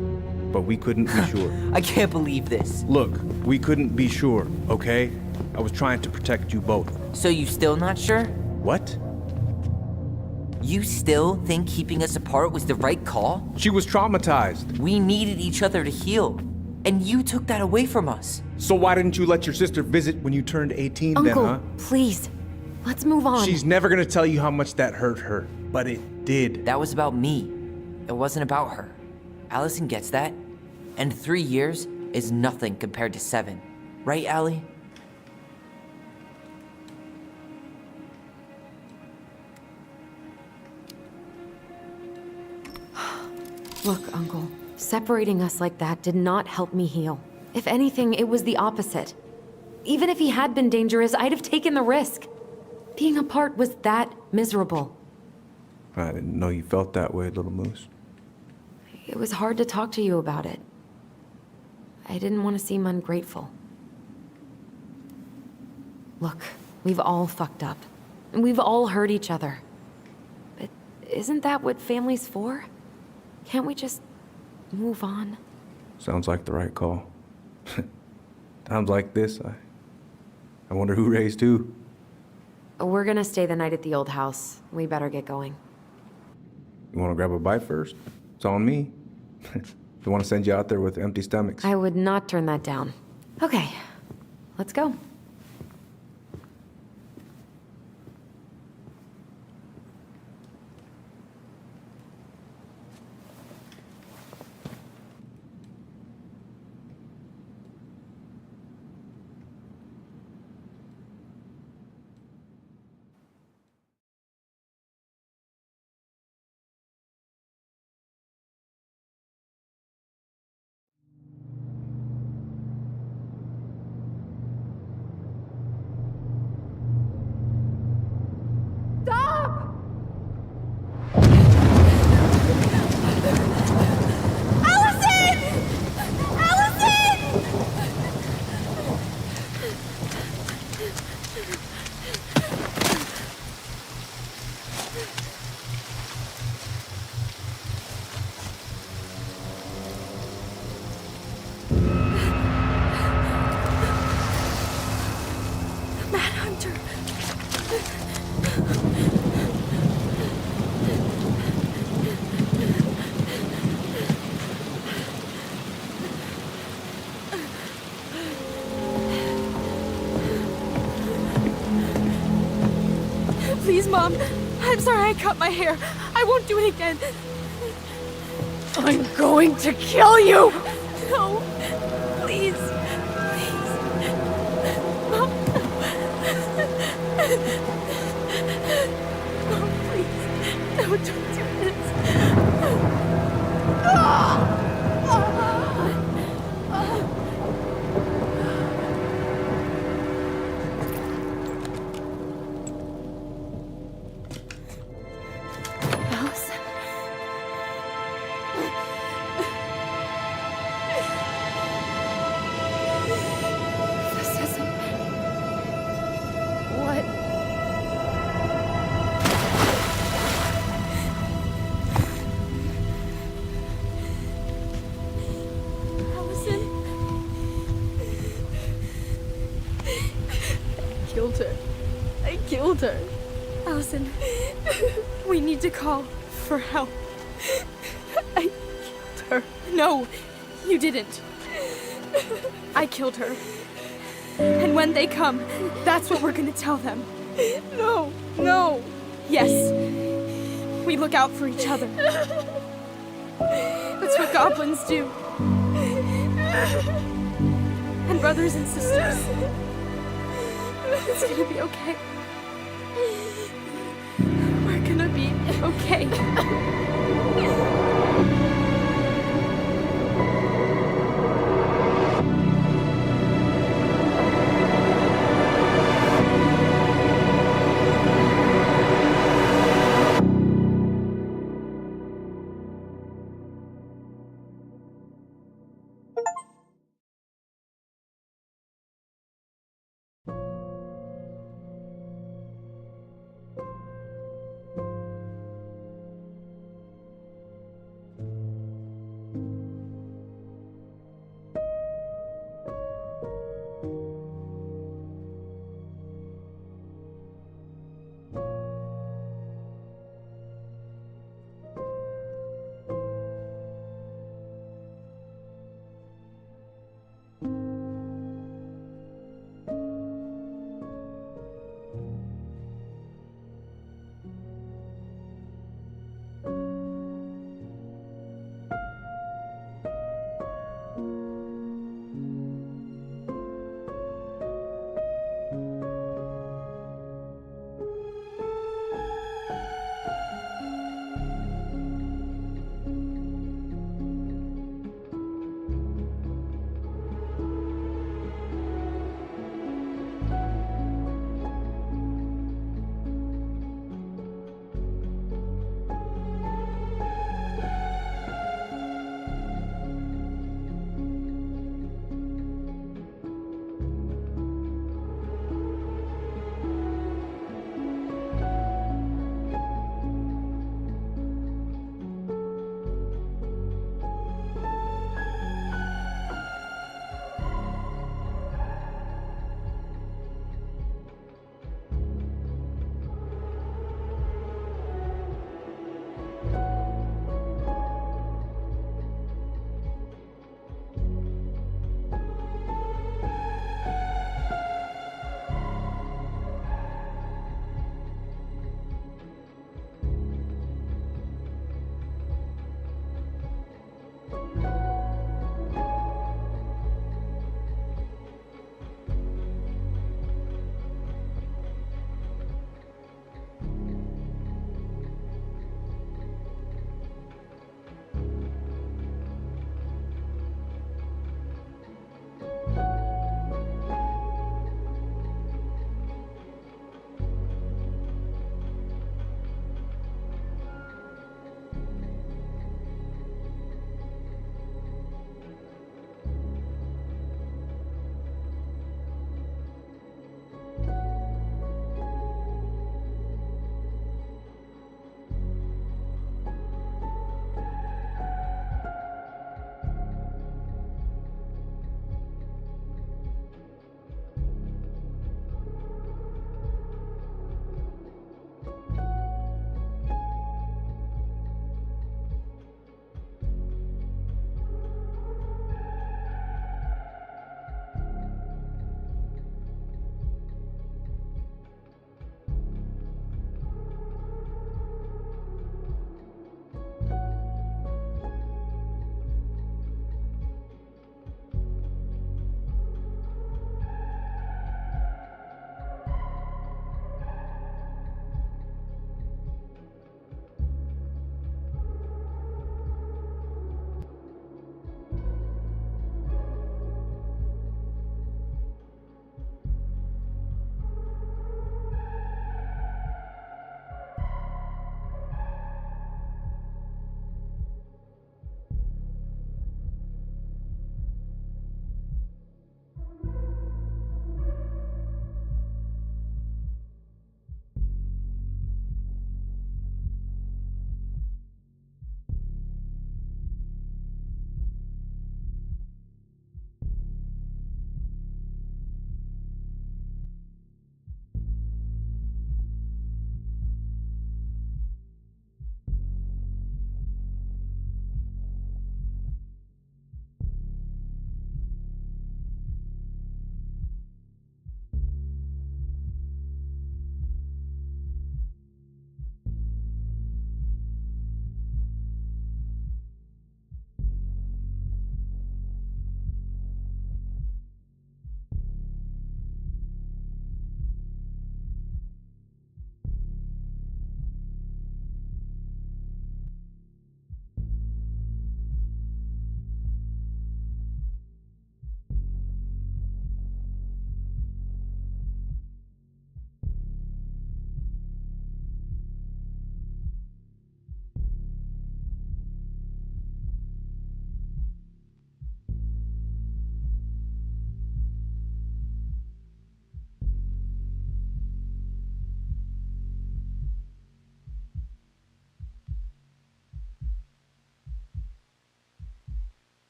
but we couldn't be sure. I can't believe this. Look, we couldn't be sure, okay? I was trying to protect you both. So you still not sure? What? You still think keeping us apart was the right call? She was traumatized. We needed each other to heal, and you took that away from us. So why didn't you let your sister visit when you turned 18 Uncle, then, huh? please. Let's move on. She's never gonna tell you how much that hurt her, but it did. That was about me. It wasn't about her. Allison gets that. And 3 years is nothing compared to 7. Right, Allie? Look, Uncle, separating us like that did not help me heal. If anything, it was the opposite. Even if he had been dangerous, I'd have taken the risk. Being apart was that miserable. I didn't know you felt that way, little moose. It was hard to talk to you about it. I didn't want to seem ungrateful. Look, we've all fucked up. And we've all hurt each other. But isn't that what family's for? Can't we just move on? Sounds like the right call. Times like this, I wonder who raised who. We're gonna stay the night at the old house. We better get going. You wanna grab a bite first? It's on me. Don't wanna send you out there with empty stomachs. I would not turn that down. Okay, let's go. Please, Mom. I'm sorry I cut my hair. I won't do it again. I'm going to kill you! No. Please. Please. Mom. Mom, please. No, don't do this. Allison. This isn't... What? Allison. I killed her. I killed her. Allison, we need to call for help. I killed her. No, you didn't. I killed her. And when they come, that's what we're gonna tell them. No, no. Yes, we look out for each other. That's what goblins do. And brothers and sisters. It's gonna be okay. We're gonna be okay.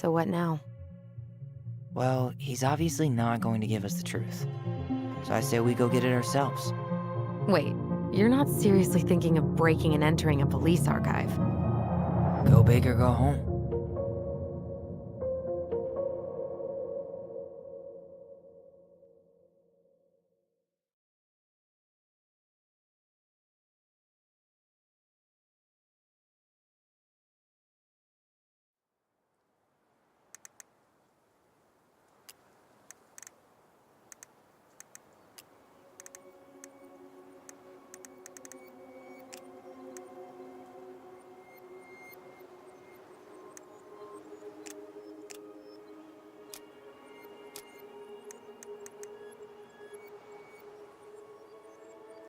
So what now? Well, he's obviously not going to give us the truth. So I say we go get it ourselves. Wait, you're not seriously thinking of breaking and entering a police archive? Go big or go home.